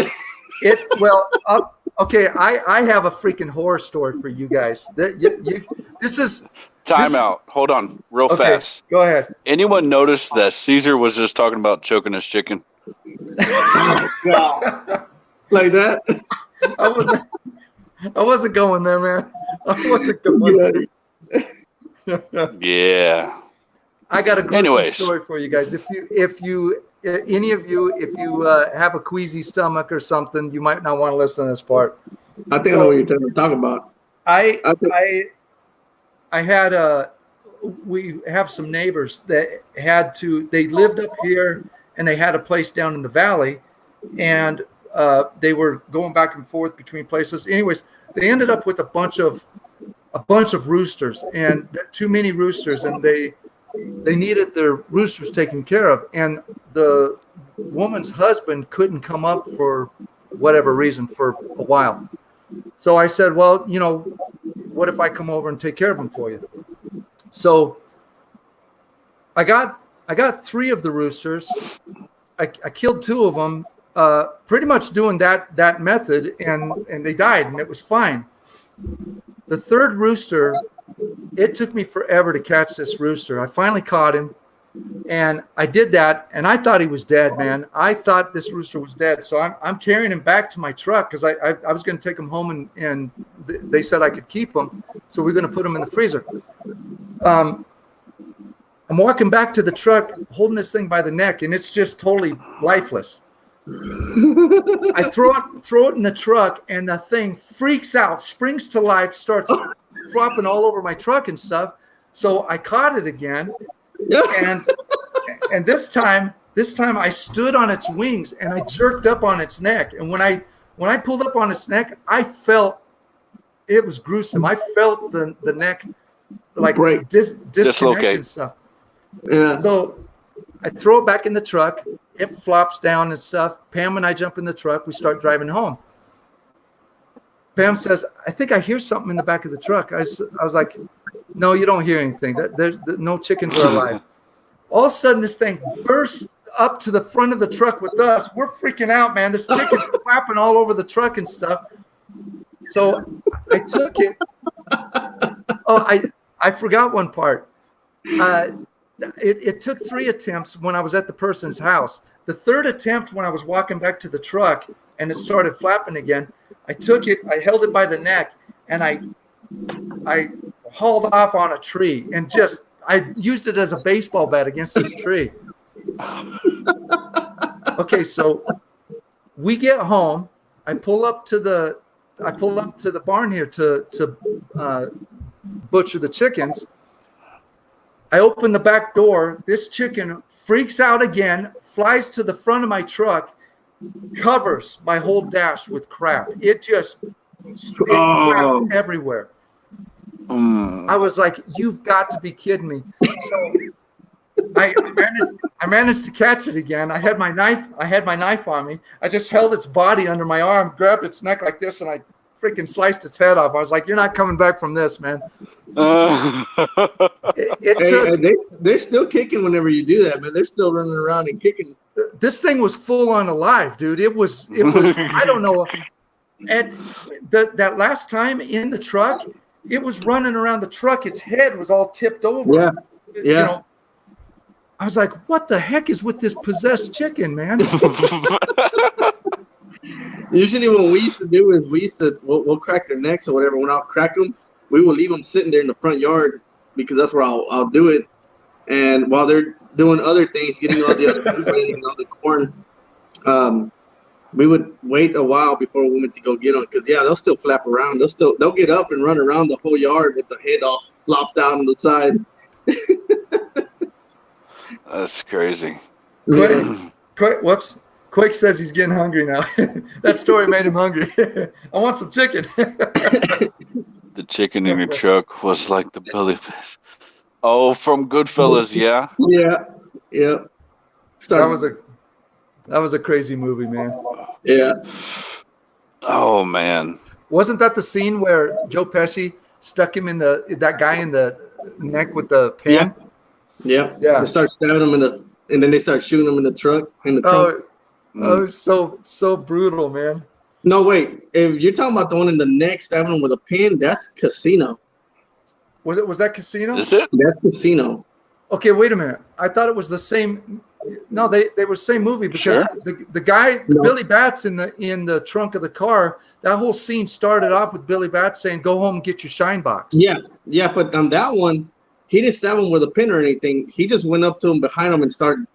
Okay. I have a freaking horror story for you guys. This is Time out. Hold on, real fast. Go ahead. Anyone notice that Caesar was just talking about choking his chicken? Like that? I wasn't going there, man. I wasn't going. Yeah. I got a gruesome Anyways. story for you guys. If you have a queasy stomach or something, you might not want to listen to this part. I think I know what you're trying to talk about. We have some neighbors that they lived up here and they had a place down in the valley, and they were going back and forth between places. Anyways, they ended up with a bunch of roosters, and too many roosters, and they needed their roosters taken care of, and the woman's husband couldn't come up for whatever reason for a while. So I said, well, what if I come over and take care of them for you? So I got 3 of the roosters. I killed 2 of them pretty much doing that method, and they died, and it was fine. The third rooster, it took me forever to catch this rooster. I finally caught him, and I did that, and I thought he was dead, man. I thought this rooster was dead, so I'm carrying him back to my truck because I was going to take him home, and they said I could keep him, so we're going to put him in the freezer. I'm walking back to the truck, holding this thing by the neck, and it's just totally lifeless. I throw it in the truck, and the thing freaks out, springs to life, starts flopping all over my truck and stuff. So I caught it again, and this time I stood on its wings and I jerked up on its neck. And when I pulled up on its neck, I felt it was gruesome. I felt the neck like disconnect and stuff. Yeah. So I throw it back in the truck. It flops down and stuff. Pam and I jump in the truck. We start driving home. Pam says, "I think I hear something in the back of the truck." I was like, "No, you don't hear anything. There's no chickens are alive." All of a sudden, this thing bursts up to the front of the truck with us. We're freaking out, man. This chicken's flapping all over the truck and stuff. So I took it. Oh, I forgot one part. It took 3 attempts when I was at the person's house. The third attempt, when I was walking back to the truck and it started flapping again, I took it, I held it by the neck, and I hauled off on a tree and I used it as a baseball bat against this tree. Okay, so we get home. I pull up to the barn here to butcher the chickens. I open the back door. This chicken freaks out again, flies to the front of my truck, covers my whole dash with crap. It crap everywhere. I was like, "You've got to be kidding me!" So I managed to catch it again. I had my knife on me. I just held its body under my arm, grabbed its neck like this, and I freaking sliced its head off. I was like, "You're not coming back from this, man." They're still kicking whenever you do that, man. They're still running around and kicking. This thing was full on alive, dude. It was I don't know. And that last time in the truck, it was running around the truck. Its head was all tipped over. Yeah. You know, I was like, "What the heck is with this possessed chicken, man?" Usually what we used to do is we'll crack their necks or whatever. When I'll crack them, we will leave them sitting there in the front yard because that's where I'll do it. And while they're doing other things, getting all the other food and all the corn, we would wait a while before we went to go get them because they'll still flap around. They'll get up and run around the whole yard with the head all flopped out on the side. That's crazy. Whoops. Quake says he's getting hungry now. That story made him hungry. I want some chicken. The chicken in your truck was like the belly fish. Oh, from Goodfellas, yeah. Yeah. That was a crazy movie, man. Yeah. Oh man. Wasn't that the scene where Joe Pesci stuck him that guy in the neck with the pen? Yeah. They start stabbing him and then they start shooting him in the trunk trunk. Oh, so brutal, man. No, wait. If you're talking about the one in the neck stabbing him with a pin, that's Casino. Was that Casino? Is it? That's Casino. Okay, wait a minute. I thought it was the same. No, they were the same movie because Sure. the guy, Billy Bats in the trunk of the car. That whole scene started off with Billy Bats saying, "Go home and get your shine box." Yeah, but on that one, he didn't stab him with a pin or anything. He just went up to him behind him and started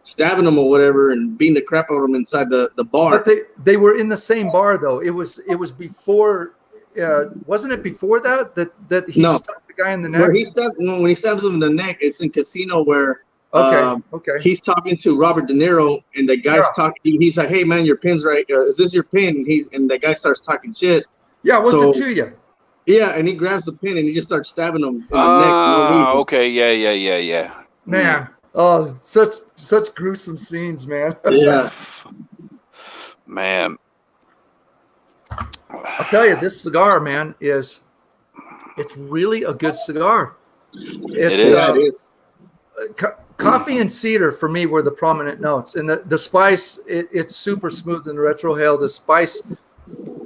stabbing him or whatever and beating the crap out of him inside the bar. But they were in the same bar though. It was before. Wasn't it before that he stuck the guy in the neck? When he stabs him in the neck, it's in Casino where okay. He's talking to Robert De Niro and the guy's talking. He's like, "Hey man, your pin's right. Is this your pin?" And the guy starts talking shit. Yeah, what's it to you? Yeah, and he grabs the pin and he just starts stabbing him in the neck. Okay, yeah. Man, oh, such gruesome scenes, man. Yeah. Man. I'll tell you, this cigar, man, it's really a good cigar. It is. It is. Coffee and cedar for me were the prominent notes, and the spice. It's super smooth in the retrohale. The spice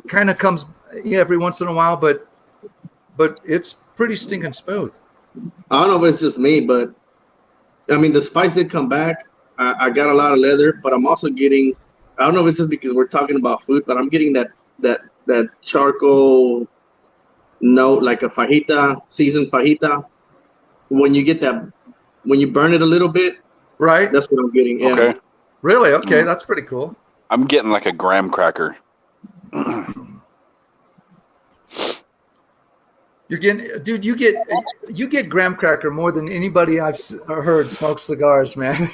kind of comes every once in a while, but it's pretty stinking smooth. I don't know if it's just me, but I mean the spice did come back. I got a lot of leather, but I'm also getting. I don't know if it's just because we're talking about food, but I'm getting that charcoal note, like a fajita, seasoned fajita. When you get that, when you burn it a little bit, right? That's what I'm getting. Yeah. Okay. Really? Okay, that's pretty cool. I'm getting like a graham cracker. You're getting, dude. You get graham cracker more than anybody I've heard smoke cigars, man.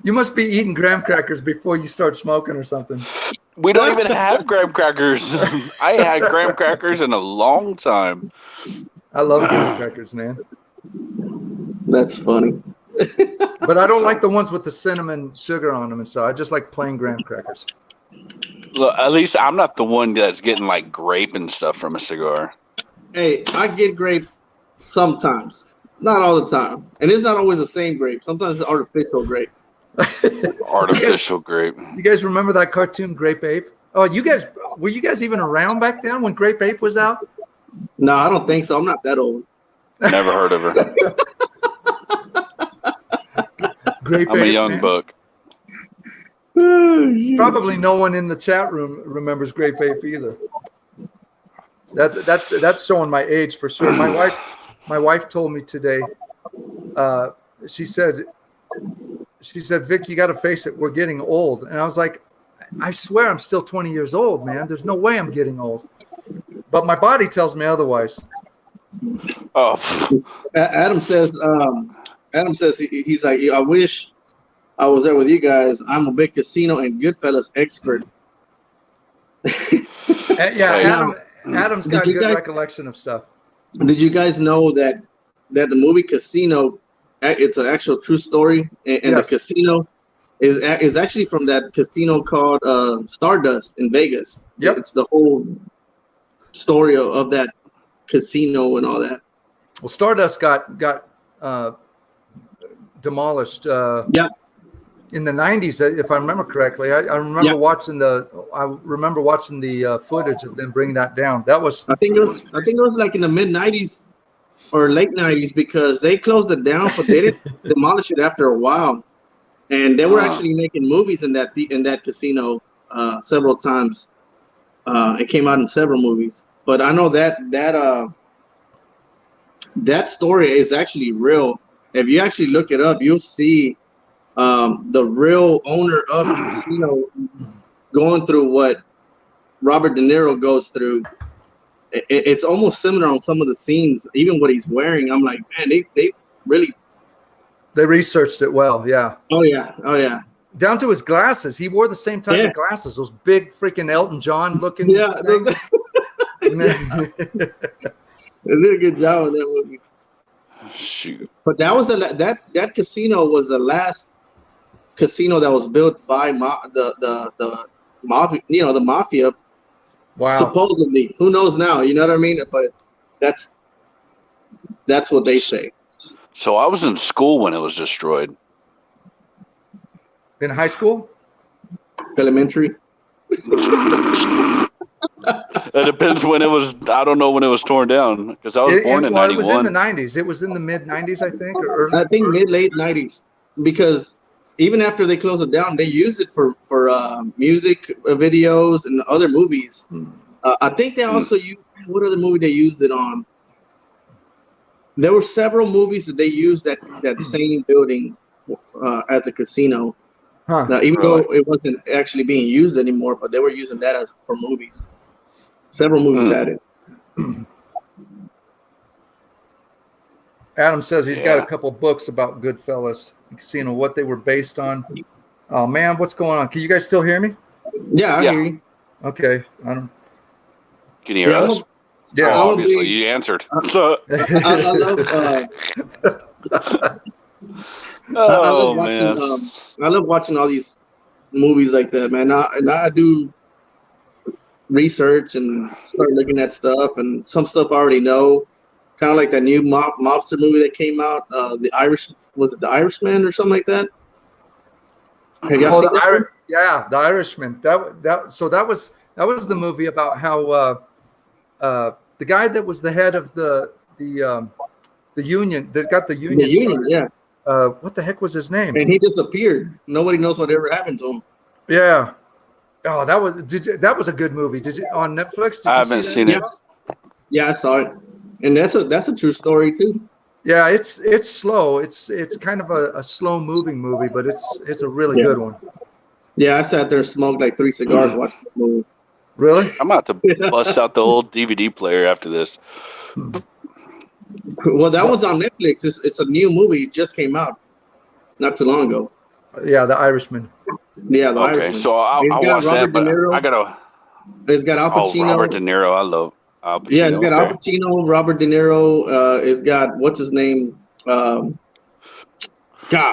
You must be eating graham crackers before you start smoking or something. We don't even have graham crackers. I had graham crackers in a long time. I love graham crackers, man. That's funny. But I don't like the ones with the cinnamon sugar on them, and so I just like plain graham crackers. Look, at least I'm not the one that's getting like grape and stuff from a cigar. Hey, I get grape sometimes, not all the time, and it's not always the same grape. Sometimes it's artificial grape. Artificial grape. You guys remember that cartoon Grape Ape? Oh, were you guys even around back then when Grape Ape was out? No, I don't think so. I'm not that old. Never heard of her. Grape I'm Ape, a young man. buck. Probably no one in the chat room remembers Grape Ape either. That's showing my age for sure. My wife told me today. She said, Vic, you got to face it. We're getting old. And I was like, I swear I'm still 20 years old, man. There's no way I'm getting old. But my body tells me otherwise. Oh, Adam says he's like, I wish I was there with you guys. I'm a big casino and Goodfellas expert. Yeah, Adam's got a good recollection of stuff. Did you guys know that the movie Casino, it's an actual true story, and Yes. the casino is actually from that casino called Stardust in Vegas. Yep. It's the whole story of that casino and all that. Well, Stardust got demolished. Yeah. In the 90s, if I remember correctly. I remember watching the footage of them bringing that down. That was I think it was like in the mid 90s or late 90s, because they closed it down, but they didn't demolish it after a while. And they were actually making movies in that casino several times. It came out in several movies. But I know that story is actually real. If you actually look it up, you'll see the real owner of the casino going through what Robert De Niro goes through. It's almost similar on some of the scenes, even what he's wearing. I'm like, man, they really researched it well. Yeah. Oh yeah. Down to his glasses. He wore the same type of glasses. Those big freaking Elton John looking. Yeah. things. They did a good job with that movie. shoot. But that was that casino was the last casino that was built by the mafia. You know, the mafia. Wow. Supposedly, who knows now? You know what I mean? But that's what they say. So I was in school when it was destroyed. In high school? Elementary. It depends when it was. I don't know when it was torn down because I was born in 91. It was in the 90s. It was in the mid 90s, I think. Or early, I think late 90s, because even after they closed it down, they used it for music videos and other movies. I think they also used, what other movie they used it on? There were several movies that they used that same building as a casino. Huh. Even though it wasn't actually being used anymore, but they were using that for movies. Several movies had it. Adam says he's got a couple books about Goodfellas, Casino, what they were based on. Oh man, what's going on? Can you guys still hear me? Yeah, I hear you. Okay. I don't. Can you hear us? Yeah, oh, obviously you answered. I love watching all these movies like that, man. I do research and start looking at stuff, and some stuff I already know. kind of like that new mobster movie that came out. The Irishman or something like that? Have y'all seen that one? Yeah, The Irishman. So that was the movie about how the guy that was the head of the union that got the union. The union, started, yeah. What the heck was his name? And he disappeared. Nobody knows what ever happened to him. Yeah. Oh, that was a good movie. Did you on Netflix? I haven't seen it. Yeah, I saw it. And that's a true story too. Yeah, it's slow. It's kind of a slow moving movie, but it's a really good one. Yeah, I sat there and smoked like 3 cigars watching the movie. Really? I'm about to bust out the old DVD player after this. Well, that one's on Netflix. It's a new movie. It just came out not too long ago. Yeah, The Irishman. Yeah, The Okay, Irishman. so I'll watch that, but I gotta. It's got Al Pacino. Oh, Robert De Niro. I love Al Pacino. Yeah, it's got Al Pacino, Robert De Niro. It's got what's his name? God.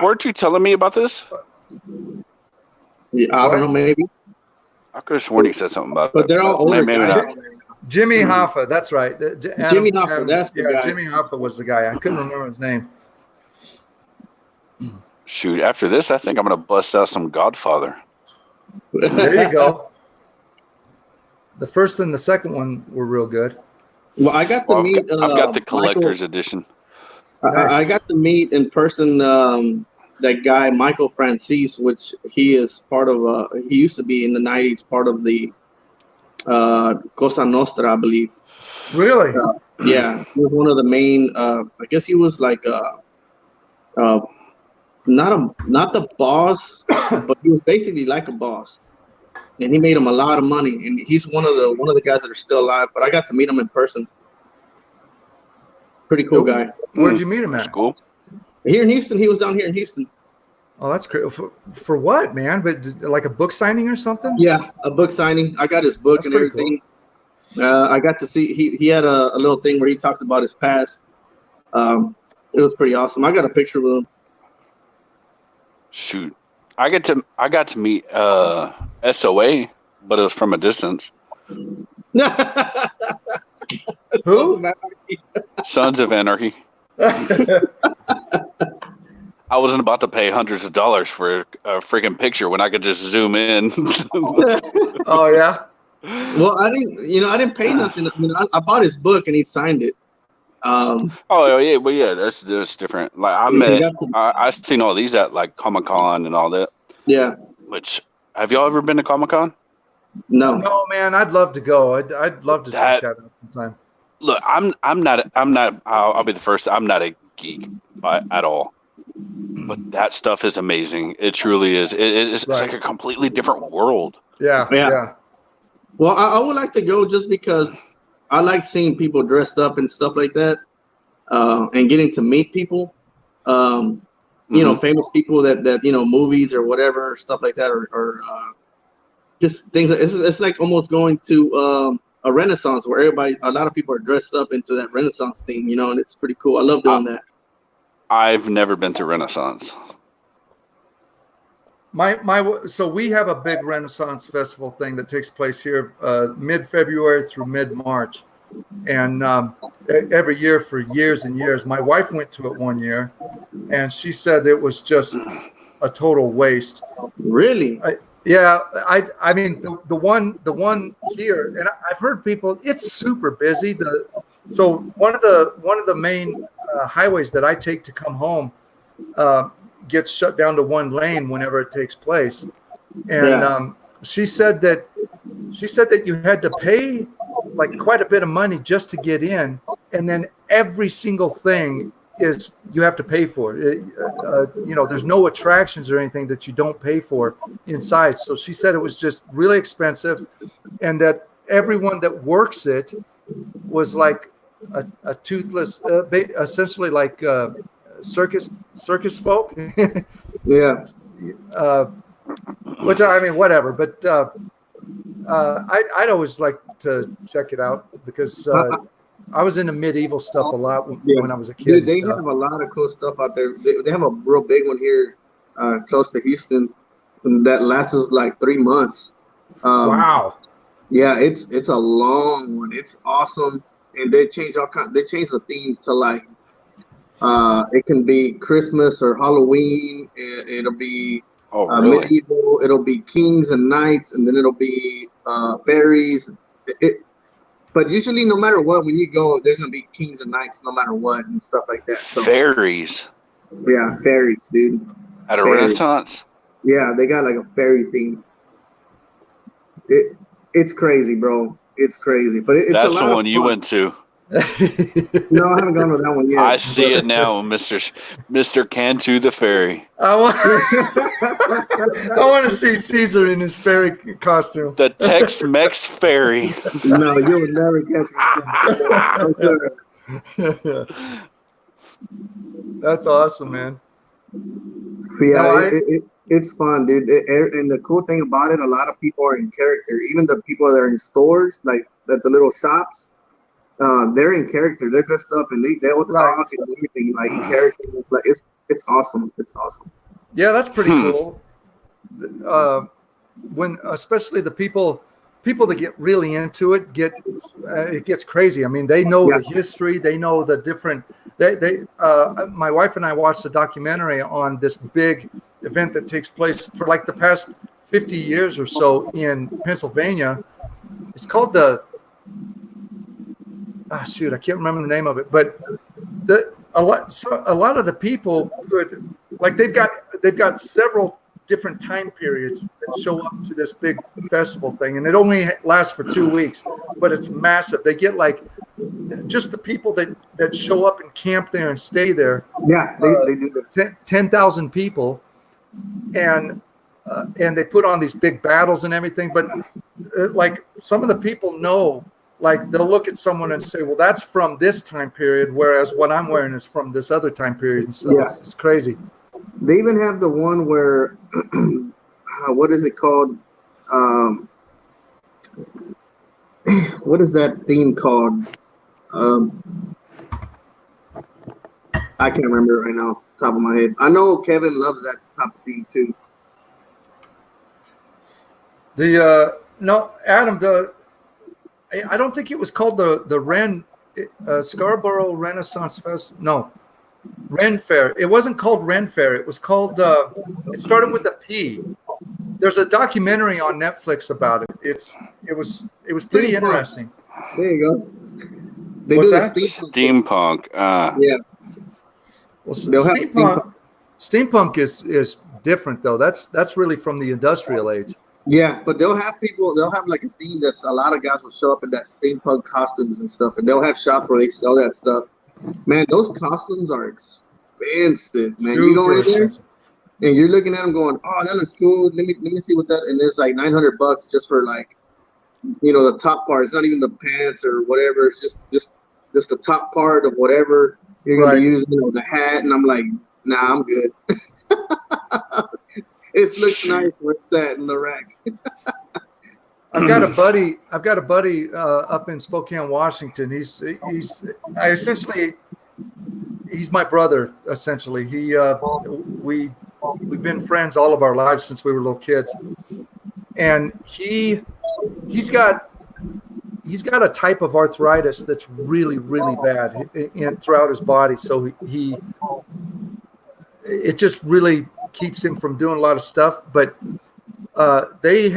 Weren't you telling me about this? Yeah, I don't know, maybe. I could have sworn you said something about it. But they're all older maybe guys. not. Jimmy Hoffa, that's right. Jimmy Hoffa, that's the guy. Jimmy Hoffa was the guy. I couldn't remember his name. Shoot, after this, I think I'm gonna bust out some Godfather. There you go. The first and the second one were real good. Well, I got to meet. I've got the collector's edition. I got to meet in person that guy Michael Francis, which he is part of. He used to be in the '90s part of the Cosa Nostra, I believe. Really? Yeah, he was one of the main. I guess he was like not the boss, but he was basically like a boss, and he made him a lot of money. And he's one of the guys that are still alive. But I got to meet him in person. Pretty cool guy. Where'd you meet him at? School. Here in Houston. He was down here in Houston. Oh, that's great. For what, man? But like a book signing or something? Yeah, a book signing. I got his book That's and pretty everything. I got to see. He had a little thing where he talked about his past. It was pretty awesome. I got a picture with him. Shoot, I got to meet SOA, but it was from a distance. Who? Sons of Anarchy. I wasn't about to pay hundreds of dollars for a freaking picture when I could just zoom in. Oh yeah. Well, I didn't pay nothing. I mean, I bought his book and he signed it. Oh yeah, well yeah, that's different. Like I've seen all these at like Comic-Con and all that. Yeah. Which have y'all ever been to Comic-Con? No. No, man. I'd love to go. I'd love to check that out sometime. Look, I'm not. I'll be the first. I'm not a geek at all. But that stuff is amazing. It truly is. It's like a completely different world. Yeah. Well, I would like to go just because I like seeing people dressed up and stuff like that, and getting to meet people. You know, famous people that movies or whatever stuff like that, or just things. It's like almost going to a Renaissance where a lot of people are dressed up into that Renaissance theme, and it's pretty cool. I love doing that. I've never been to Renaissance. So we have a big Renaissance festival thing that takes place here mid-February through mid-March, and every year for years and years. My wife went to it one year, and she said it was just a total waste. Really? I mean the one here, and I've heard people. It's super busy. So one of the main highways that I take to come home gets shut down to one lane whenever it takes place, and she said that you had to pay like quite a bit of money just to get in, and then every single thing is you have to pay for it. There's no attractions or anything that you don't pay for inside. So she said it was just really expensive, and that everyone that works it was like a toothless, essentially like circus folk. Yeah. Which I mean, whatever. But I'd always like to check it out because I was into medieval stuff a lot when I was a kid. Dude, they have a lot of cool stuff out there. They have a real big one here close to Houston that lasts like 3 months. Wow. Yeah, it's a long one. It's awesome. and they change They change the themes to like, it can be Christmas or Halloween. It'll be really? medieval. It'll be kings and knights, and then it'll be fairies. But usually, no matter what, when you go, there's gonna be kings and knights, no matter what, and stuff like that. So Fairies yeah, fairies, dude. at a Fairies. Renaissance. Yeah, they got like a fairy theme. It's crazy, bro. It's crazy, but it's That's a lot the of one you fun. went to. No, I haven't gone to that one yet. I see it now, Mr. Cantu the Fairy. I want to see Caesar in his fairy costume. The Tex-Mex Fairy. No, you would never catch me. That's awesome, man. Yeah, No, it's fun, dude. And the cool thing about it, a lot of people are in character. Even the people that are in stores, like at the little shops, they're in character. They're dressed up and they'll talk and everything like in character. It's like it's awesome. It's awesome. Yeah, that's pretty cool. When especially the people that get really into it it gets crazy. I mean, they know the history. They know the different. My wife and I watched a documentary on this big event that takes place for like the past 50 years or so in Pennsylvania. It's called I can't remember the name of it, but a lot of the people could, like, they've got several different time periods that show up to this big festival thing, and it only lasts for 2 weeks, but it's massive. They get like just the people that show up and camp there and stay there. Yeah, they do 10,000 people, and they put on these big battles and everything. But like some of the people know. Like they'll look at someone and say, well, that's from this time period, whereas what I'm wearing is from this other time period. And so it's crazy. They even have the one where, what is it called? What is that theme called? I can't remember it right now, top of my head. I know Kevin loves that type of theme too. Adam, I don't think it was called the Scarborough Renaissance Fest. No, Ren Fair. It wasn't called Ren Fair. It was called. It started with a P. There's a documentary on Netflix about it. It was pretty interesting. There you go. What's that? Steampunk. Yeah. Well, steampunk is different though. That's really from the industrial age. Yeah, but they'll have like a theme that's a lot of guys will show up in that steampunk costumes and stuff, and they'll have shop where they sell that stuff. Man, those costumes are expensive, man. You go in there and you're looking at them going, oh, that looks cool. Let me see what that, and it's like $900 just for like, the top part. It's not even the pants or whatever. It's just the top part of whatever you're gonna use, the hat. And I'm like, nah, I'm good. It looks nice where it's at in the rack. I've got a buddy up in Spokane, Washington. He's my brother essentially. We've been friends all of our lives since we were little kids, and he's got a type of arthritis that's really, really bad throughout his body. So it just really keeps him from doing a lot of stuff. But they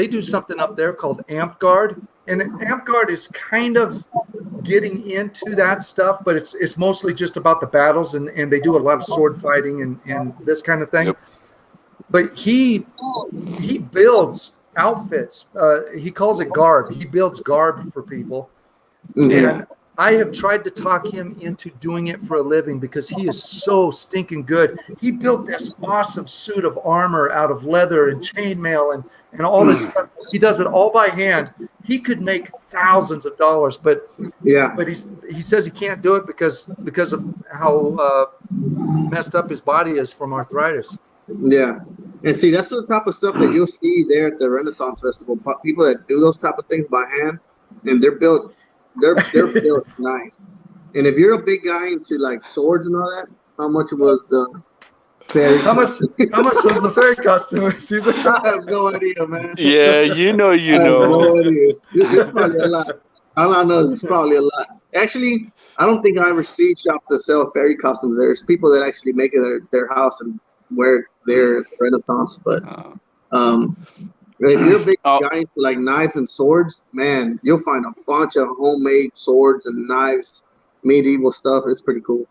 do something up there called Amp Guard, and Amp Guard is kind of getting into that stuff, but it's mostly just about the battles, and they do a lot of sword fighting and this kind of thing. Yep. But he builds outfits. He calls it garb. He builds garb for people. Mm-hmm. And I have tried to talk him into doing it for a living because he is so stinking good. He built this awesome suit of armor out of leather and chainmail and all this stuff. He does it all by hand. He could make thousands of dollars, but he says he can't do it because of how messed up his body is from arthritis. Yeah. And see, that's the type of stuff that you'll see there at the Renaissance Festival. People that do those type of things by hand, and they're built nice. And if you're a big guy into like swords and all that, how much was the fairy? How much was the fairy costume? I have no idea, man. Yeah, you know. No idea. It's probably a lot. All I know is it's probably a lot. Actually, I don't think I ever see shops that sell fairy costumes. There's people that actually make it at their house and wear their Renaissance. But Uh, um, if you're a big oh, guy into like knives and swords, man, you'll find a bunch of homemade swords and knives, medieval stuff. It's pretty cool.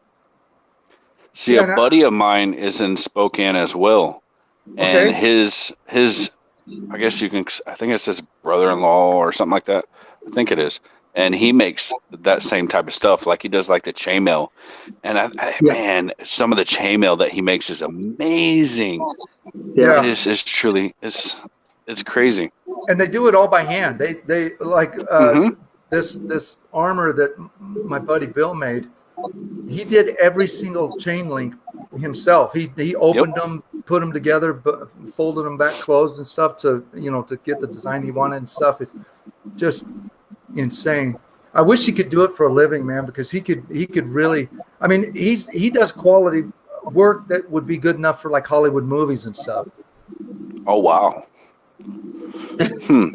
see, Yeah, a buddy of mine is in Spokane as well, and okay. his I guess you can. I think it's his brother-in-law or something like that. I think it is, and he makes that same type of stuff. Like he does, like the chainmail, and Yeah, man, some of the chainmail that he makes is amazing. yeah, It Yeah. is truly it's crazy. And they do it all by hand. They like Mm-hmm. this armor that my buddy Bill made. He did every single chain link himself. He Yep. opened them, put them together, folded them back closed and stuff to to get the design he wanted and stuff. It's just insane. I wish he could do it for a living, man, because he could really. I mean, he does quality work that would be good enough for like Hollywood movies and stuff. Oh wow. Hmm.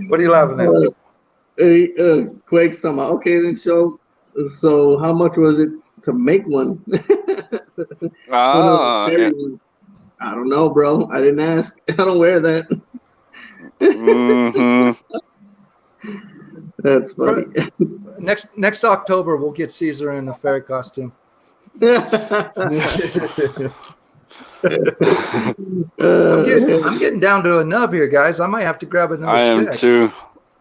What are you laughing at? Quake summer. Okay, then show. So, how much was it to make one? One of those Ah. Yeah. fairy ones. I don't know, bro. I didn't ask. I don't wear that. Mm-hmm. That's funny. Next October, we'll get Caesar in a fairy costume. I'm getting down to a nub here, guys. I might have to grab another I am stick. too.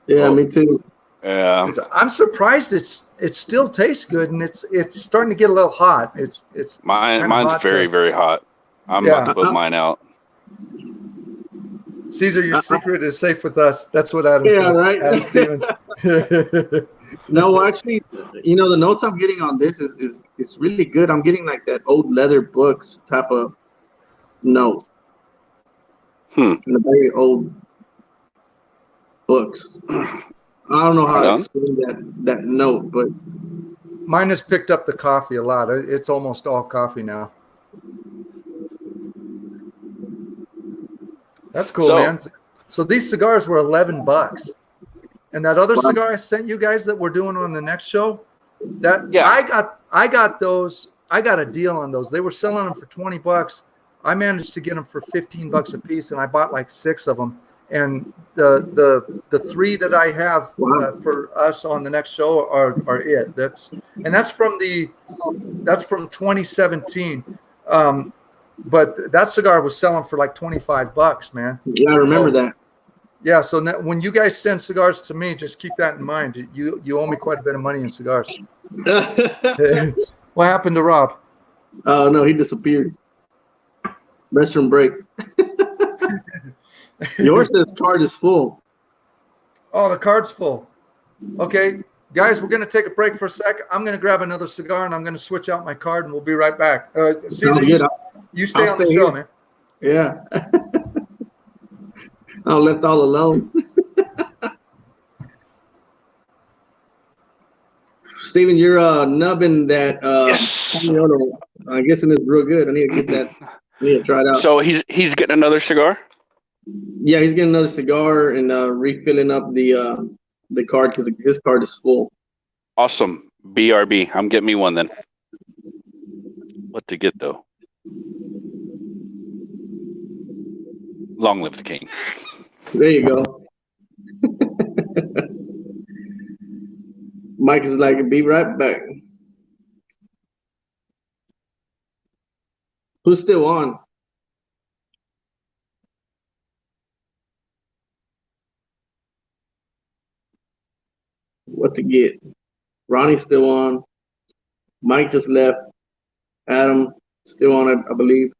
Yeah, Well, me too. Yeah. I'm surprised it still tastes good, and it's starting to get a little hot. It's kind of Mine's hot very, very hot. I'm about to put mine out. Caesar, your secret is safe with us. That's what Adam Yeah, says. right. Adam Stevens. No, actually, the notes I'm getting on this is it's really good. I'm getting like that old leather books type of note. And the very old books. I don't know how to explain that note, but mine has picked up the coffee a lot. It's almost all coffee now. That's cool, man. So these cigars were $11, and that other cigar I sent you guys that we're doing on the next show, I got those. I got a deal on those. They were selling them for $20. I managed to get them for $15 a piece, and I bought like 6 of them. And the 3 that I have for us on the next show are it. That's from 2017. But that cigar was selling for like $25, man. Yeah, I remember that. Yeah, so when you guys send cigars to me, just keep that in mind. You owe me quite a bit of money in cigars. What happened to Rob? Oh no, he disappeared. Restroom break. Yours says card is full. Oh, the card's full. Okay, guys, we're going to take a break for a sec. I'm going to grab another cigar, and I'm going to switch out my card, and we'll be right back. Caesar, you stay on the show, man. Yeah. I'm left all alone. Steven, you're nubbing that. Yes. I'm guessing it's real good. I need to get that. I need to try it out. So he's getting another cigar? Yeah, he's getting another cigar and refilling up the card because his card is full. Awesome. BRB. I'm getting me one then. What to get though? Long live the king. There you go. Mike is like, be right back. Who's still on? What to get? Ronnie's still on. Mike just left. Adam still on, I believe.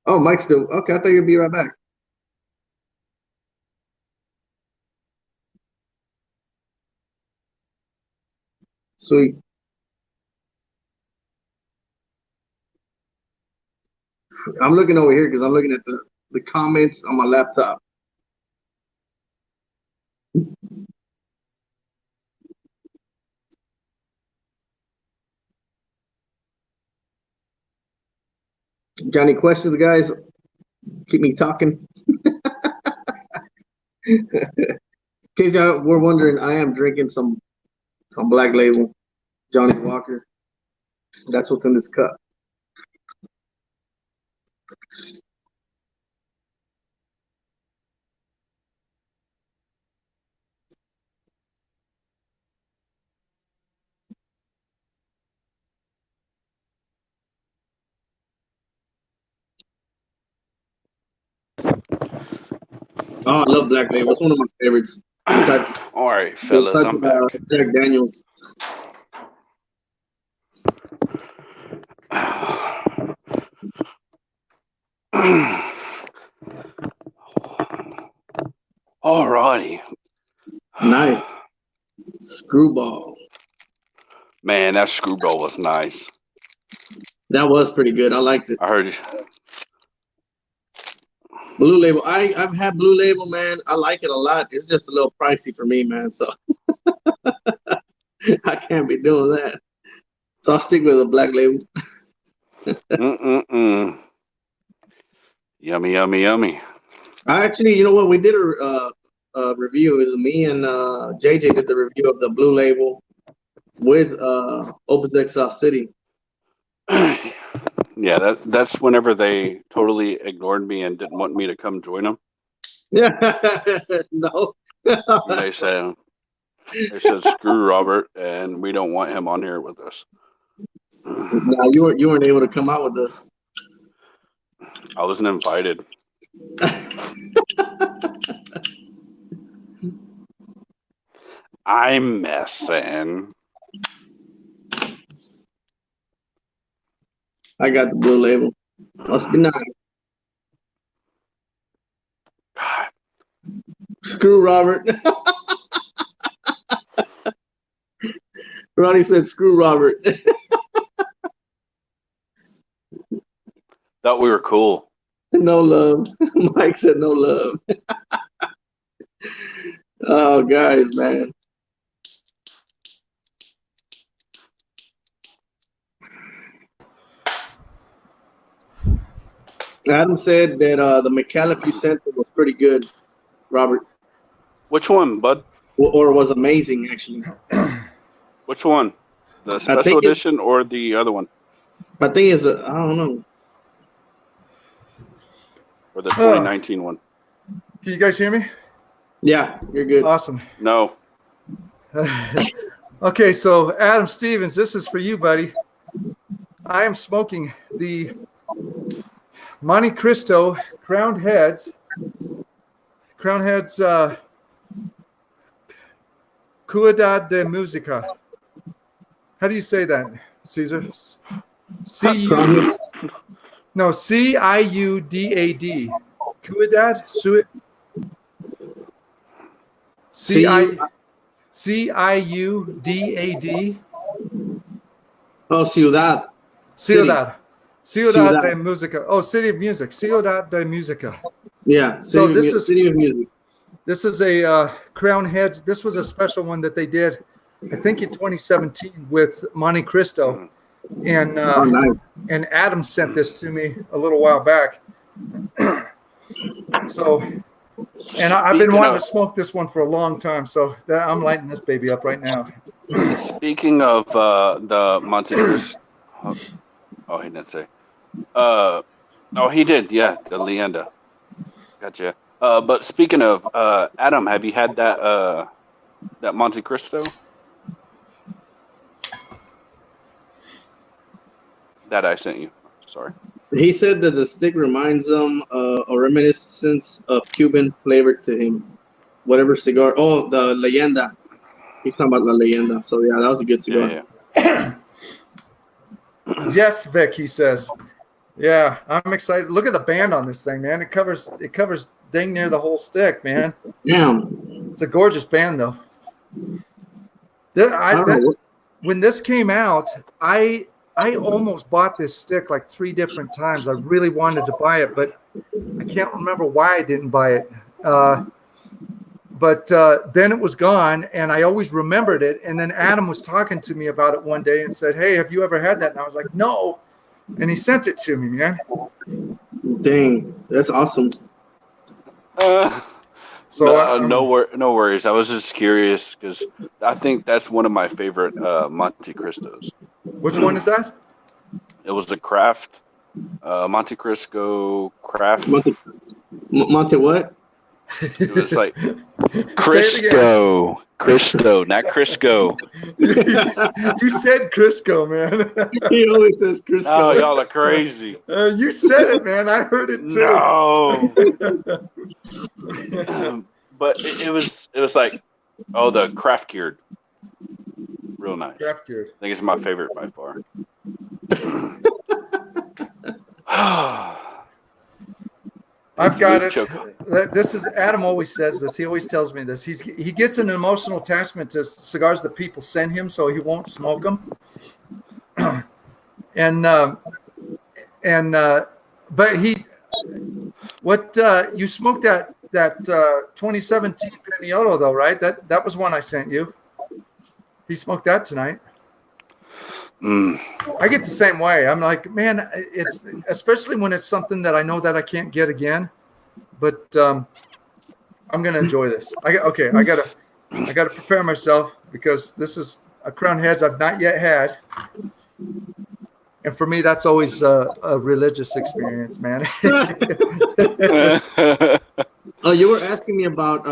Oh, Mike's still okay. I thought you'd be right back. Sweet. I'm looking over here because I'm looking at the comments on my laptop. Got any questions, guys? Keep me talking. In case y'all were wondering, I am drinking some Black Label Johnny Walker. That's what's in this cup. Oh, I love Black Label. It's one of my favorites. Besides, All right, fellas, I'm back. Jack Daniels. Alrighty. Nice. Screwball. Man, that screwball was nice. That was pretty good. I liked it. I heard it. Blue Label. I've had Blue Label, man. I like it a lot. It's just a little pricey for me, man. So I can't be doing that. So I'll stick with a Black Label. Yummy, yummy, yummy. I actually, you know what? We did a review. It was me and JJ did the review of the Blue Label with Opus Exile City. Yeah, that's whenever they totally ignored me and didn't want me to come join them. Yeah, no. They said screw Robert, and we don't want him on here with us. No, you weren't able to come out with us. I wasn't invited. I'm messing. I got the Blue Label. Must be nice. God. Screw Robert. Ronnie said, "Screw Robert." Thought we were cool. No love. Mike said, "No love." Oh, guys, man. Adam said that the McAuliffe you sent was pretty good, Robert. Which one, bud? Or was amazing, actually. Which one? The special edition or the other one? I think it's I don't know. Or the 2019 one? Can you guys hear me? Yeah, you're good. Awesome. No. Okay, so Adam Stevens, this is for you, buddy. I am smoking the Monte Cristo Crowned Heads Cuidad de Musica. How do you say that, Caesar? C-I-U-D-A-D. Cuidad? C-I-U-D-A-D. Oh, Ciudad. Ciudad de Música. Oh, City of Music. Ciudad de Música. Yeah. City of Music. This is a Crown Heads. This was a special one that they did, I think, in 2017 with Monte Cristo. And nice. And Adam sent this to me a little while back. So, and I've been wanting to smoke this one for a long time. So I'm lighting this baby up right now. Speaking of the Monte Cristo. Oh, he didn't say. Oh, he did. Yeah, the Leyenda. Gotcha. But speaking of Adam, have you had that Monte Cristo? That I sent you. Sorry. He said that the stick reminds him a reminiscence of Cuban flavor to him. Whatever cigar. Oh, the Leyenda. He's talking about La Leyenda. So yeah, that was a good cigar. Yeah. Yes, Vic, he says. Yeah, I'm excited. Look at the band on this thing, man. It covers dang near the whole stick, man. Yeah. It's a gorgeous band, though. When this came out, I almost bought this stick like 3 different times. I really wanted to buy it, but I can't remember why I didn't buy it. But then it was gone, and I always remembered it. And then Adam was talking to me about it one day and said, "Hey, have you ever had that?" And I was like, "No." and he sent it to me, man. Dang, that's awesome. So no worries. I was just curious because I think that's one of my favorite Monte Cristos. which one is that? It was a craft Monte Cristo craft. Monte what? It was like Say it Crisco, Cristo, not Crisco. You said Crisco, man. He always says Crisco. Oh, y'all are crazy. You said it, man. I heard it too. No. But it was like, the craft cured. Real nice. Craft cured. I think it's my favorite by far. I've got it. This is Adam always says this. He always tells me this. He gets an emotional attachment to cigars that people send him, so he won't smoke them. But you smoked that 2017 Paniolo though, right? That was one I sent you. He smoked that tonight. I get the same way. I'm like, man, it's especially when it's something that I know that I can't get again. But I'm gonna enjoy this. I gotta prepare myself because this is a Crown Heads I've not yet had, and for me that's always a religious experience, man. Oh, you were asking me about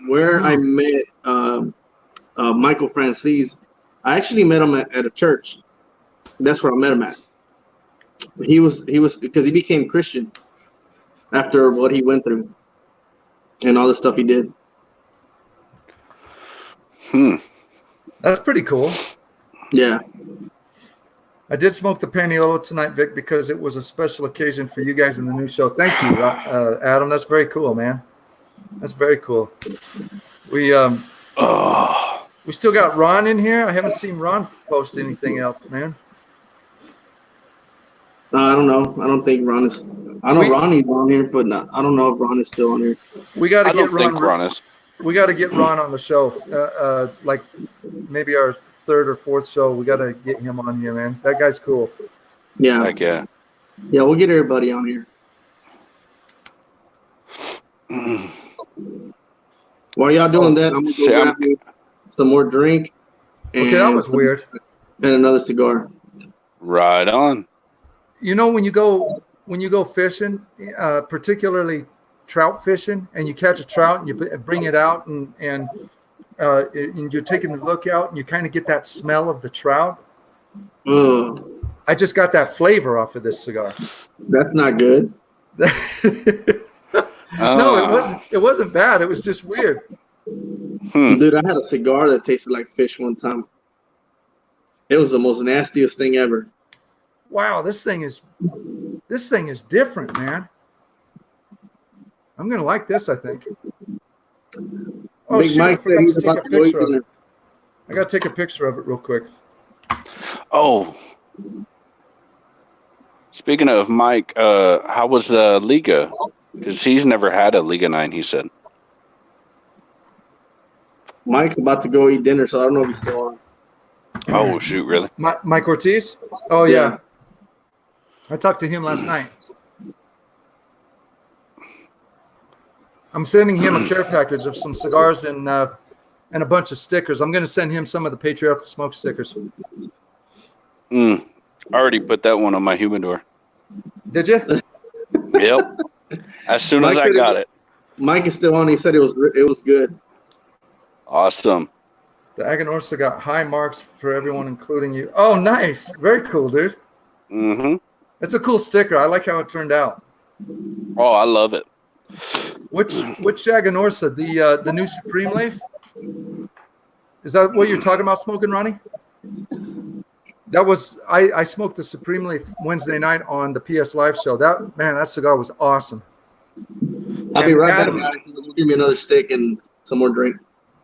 where I met Michael Francis. I actually met him at a church. That's where I met him at. He was because he became Christian after what he went through and all the stuff he did. That's pretty cool. Yeah. I did smoke the Paniolo tonight, Vic, because it was a special occasion for you guys in the new show. Thank you, Adam. That's very cool, man. That's very cool. We still got Ron in here. I haven't seen Ron post anything else, man. I don't know. I don't think Ron is. I know Ronnie's on here, but I don't know if Ron is still on here. We got to get Ron. Ron is. We got to get Ron on the show. Like maybe our third or fourth show. We got to get him on here, man. That guy's cool. Yeah. Heck yeah. Yeah, we'll get everybody on here. While y'all doing that, I'm gonna go grab you some more drink. Okay, that was weird. And another cigar. Right on. You know, when you go fishing, particularly trout fishing, and you catch a trout and you bring it out and you're taking the look out and you kind of get that smell of the trout. I just got that flavor off of this cigar. That's not good. No, it wasn't bad. It was just weird. Dude, I had a cigar that tasted like fish one time. It was the most nastiest thing ever. Wow, this thing is different, man. I'm gonna like this, I think. Oh, Big Mike said he's about to go eat dinner. I gotta take a picture of it real quick. Oh, speaking of Mike, how was the Liga? Because he's never had a Liga 9, he said. Mike's about to go eat dinner, so I don't know if he's still on. Oh, shoot, really? Mike Ortiz? Oh, yeah. I talked to him last night. I'm sending him a care package of some cigars and a bunch of stickers. I'm going to send him some of the Patriarchal Smoke stickers. I already put that one on my humidor. Did you? Yep. As soon as I got it. Mike is still on. He said it was good. Awesome. The Aganorsa got high marks for everyone, including you. Oh, nice. Very cool, dude. Mm-hmm. It's a cool sticker. I like how it turned out. Oh, I love it. Which Aganorsa? The new Supreme Leaf? Is that what you're talking about smoking, Ronnie? That was I smoked the Supreme Leaf Wednesday night on the PS Live show. That cigar was awesome. I'll be right back, guys. Give me another stick and some more drink.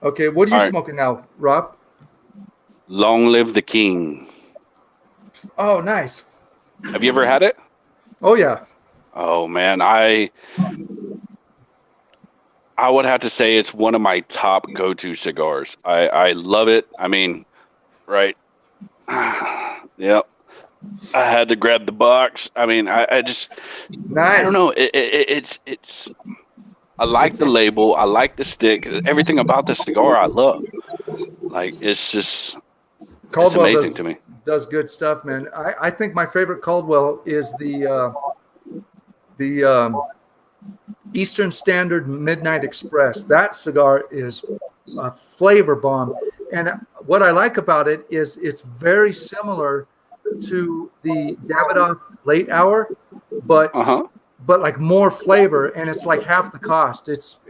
Okay, what are you smoking now, Rob? Long live the king. Oh, nice. Have you ever had it? Oh yeah. Oh man, I would have to say it's one of my top go-to cigars. I love it. I mean, right. Yep. I had to grab the box. I mean, I just, Nice. I don't know. It's. I like the label. I like the stick. Everything about the cigar, I love. Like it's just, Caldwell it's amazing to me. does good stuff, man. I think my favorite Caldwell is the Eastern Standard Midnight Express. That cigar is a flavor bomb. And what I like about it is it's very similar to the Davidoff Late Hour, but like more flavor, and it's like half the cost. It's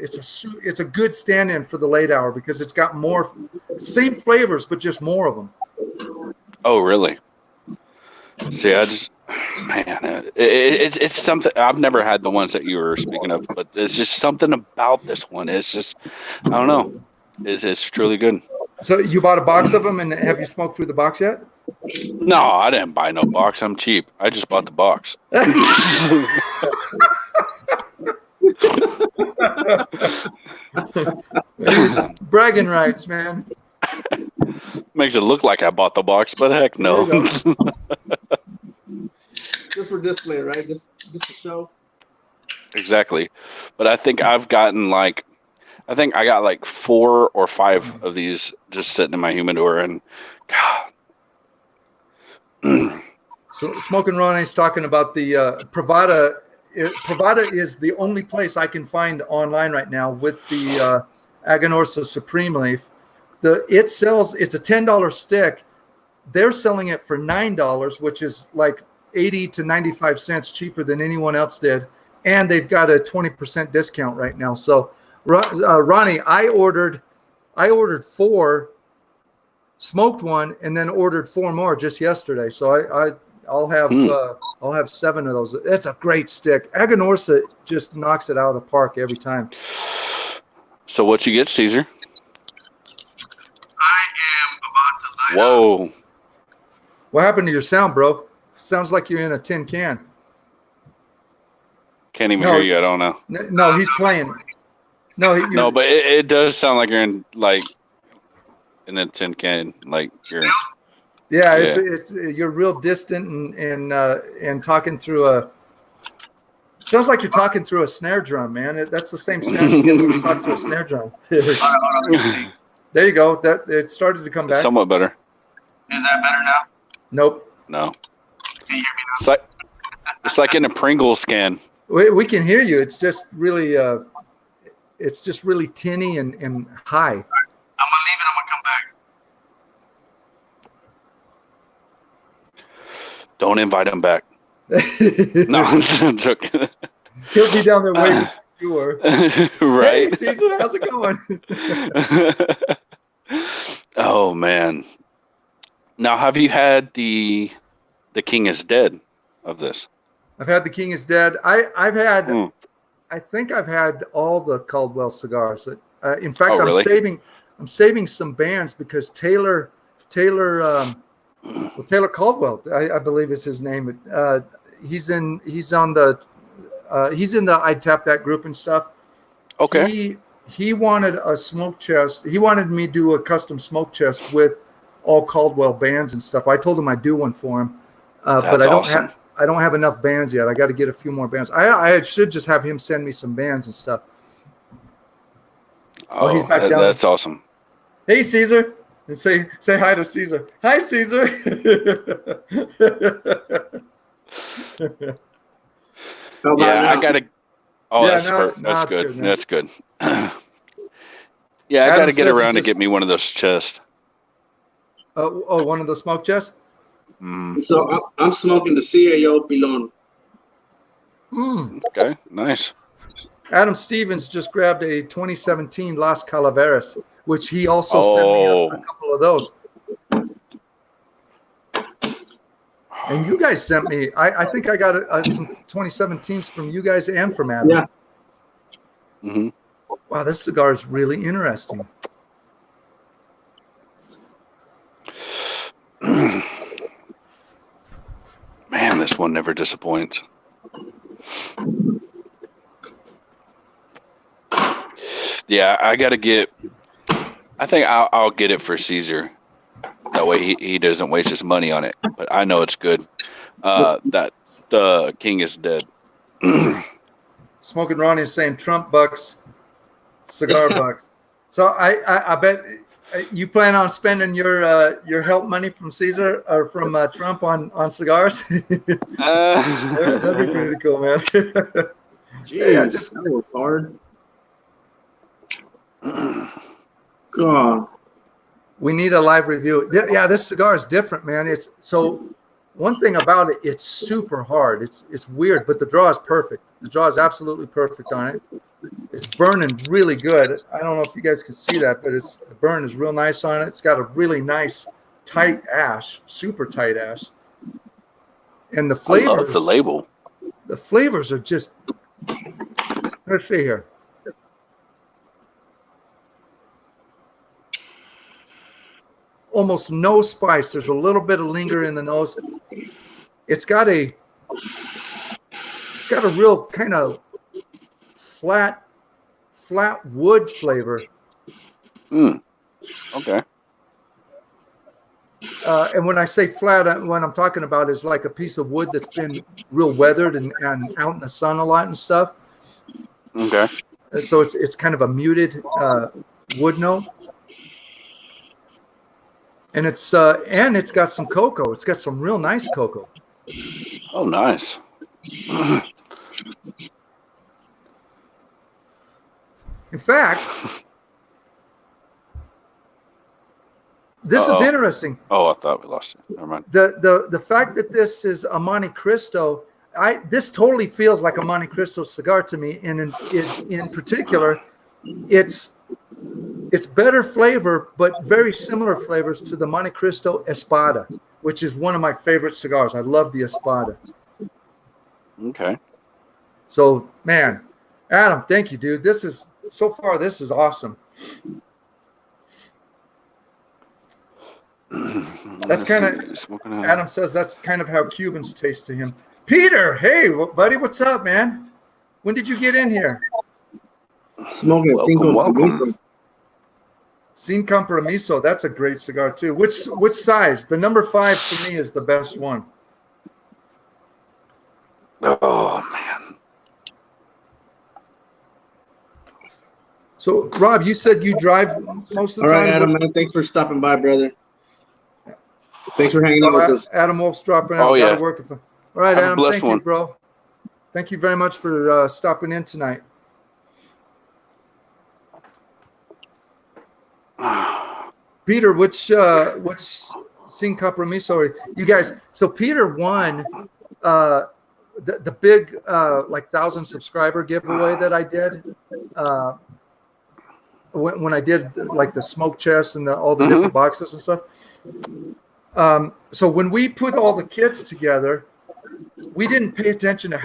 a good stand-in for the Late Hour because it's got more same flavors, but just more of them. Oh, really? See, it's something. I've never had the ones that you were speaking of, but it's just something about this one. It's just, I don't know. It's truly good. So you bought a box of them, and have you smoked through the box yet? No, I didn't buy no box. I'm cheap. I just bought the box. Bragging rights, man. Makes it look like I bought the box, but heck no. Just for display, right? Just to show. Exactly. But I think I got like 4 or 5 of these just sitting in my humidor, and God. So Smoking Ronnie's talking about the Pravada. Pravada is the only place I can find online right now with the Aganorsa Supreme Leaf. It's a $10 stick. They're selling it for $9, which is like 80 to 95 cents cheaper than anyone else did, and they've got a 20% discount right now. So, Ronnie, I ordered 4, smoked one, and then ordered 4 more just yesterday. So I'll have 7 of those. It's a great stick. Aganorsa just knocks it out of the park every time. So what you get, Caesar? I am about to light Whoa. up. What happened to your sound, bro? Sounds like you're in a tin can. Can't even hear you. I don't know. No, he's playing. No, but it does sound like you're in a tin can. Like you're. Yeah, it's you're real distant and talking through a. Sounds like you're talking through a snare drum, man. That's the same sound you get when you talk through a snare drum. There you go. That it started to come back. Somewhat better. Is that better now? Nope. No. Can you hear me now? It's like in a Pringles can. We can hear you. It's just really tinny and high. I'm gonna leave it. I'm gonna come back. Don't invite him back. No, I'm joking. He'll be down there waiting for sure. Right. Hey, Caesar, how's it going? Oh man. Now, have you had the King is Dead of this? I've had the King is Dead. I think I've had all the Caldwell cigars. In fact, really? I'm saving some bands because Taylor Caldwell, I believe is his name. He's in the I'd Tap That group and stuff. Okay. He wanted a smoke chest. He wanted me to do a custom smoke chest with all Caldwell bands and stuff. I told him I'd do one for him, but I don't have enough bands yet. I got to get a few more bands. I should just have him send me some bands and stuff. Oh, he's back down. That's awesome. Hey, Caesar. And say hi to Caesar. Hi, Caesar. I gotta. Oh, yeah, that's good. Good, that's good. Yeah, I gotta get around to get me one of those chests. One of the smoke chests. So I'm smoking the CAO Pilon. Okay, nice. Adam Stevens just grabbed a 2017 Las Calaveras, which he also sent me a couple of those. And you guys sent me, I think I got some 2017s from you guys and from Adam. Yeah. Mm-hmm. Wow, this cigar is really interesting. Man, this one never disappoints. Yeah, I think I'll get it for Caesar. That That way he doesn't waste his money on it. But I know it's good. That the king is dead. Smoking Ronnie is saying Trump bucks, cigar bucks. So I bet you plan on spending your help money from Caesar or from Trump on cigars. That'd be pretty cool, man. Jeez, Yeah, that was hard. God. We need a live review. Yeah, this cigar is different, man. It's so one thing about it, it's super hard. It's weird, but the draw is perfect. The draw is absolutely perfect on it. It's burning really good. I don't know if you guys can see that, but the burn is real nice on it. It's got a really nice tight ash, super tight ash. And the flavors, I love the label. The flavors are just, let's see here. Almost no spice. There's a little bit of linger in the nose. It's got a real kind of flat wood flavor. Okay. And when I say flat, what I'm talking about is like a piece of wood that's been real weathered and out in the sun a lot and stuff. Okay. And so it's kind of a muted wood note. And it's got some cocoa. It's got some real nice cocoa. Oh, nice. In fact, this is interesting. Oh, I thought we lost it. Never mind. The fact that this is a Monte Cristo, this totally feels like a Monte Cristo cigar to me. And in particular, it's better flavor, but very similar flavors to the Monte Cristo Espada, which is one of my favorite cigars. I love the Espada. Okay. So, man, Adam, thank you, dude. This is awesome. That's kind of, Adam says that's kind of how Cubans taste to him. Peter, hey, buddy, what's up, man? When did you get in here? Smoking Cinco Compromiso. Sin Compromiso, that's a great cigar too. Which size? The number 5 for me is the best one. Oh man. So Rob, you said you drive most of the time. All right, Adam, man, thanks for stopping by, brother. Thanks for hanging out with us. Adam Wolf's dropping out. Oh yeah. All right, Adam, thank you, one. bro. Thank you very much for stopping in tonight. Peter, which Sin Compromiso you guys? So Peter won the big like 1,000 subscriber giveaway that I did when I did like the smoke chest and all the different boxes and stuff. So when we put all the kits together, we didn't pay attention to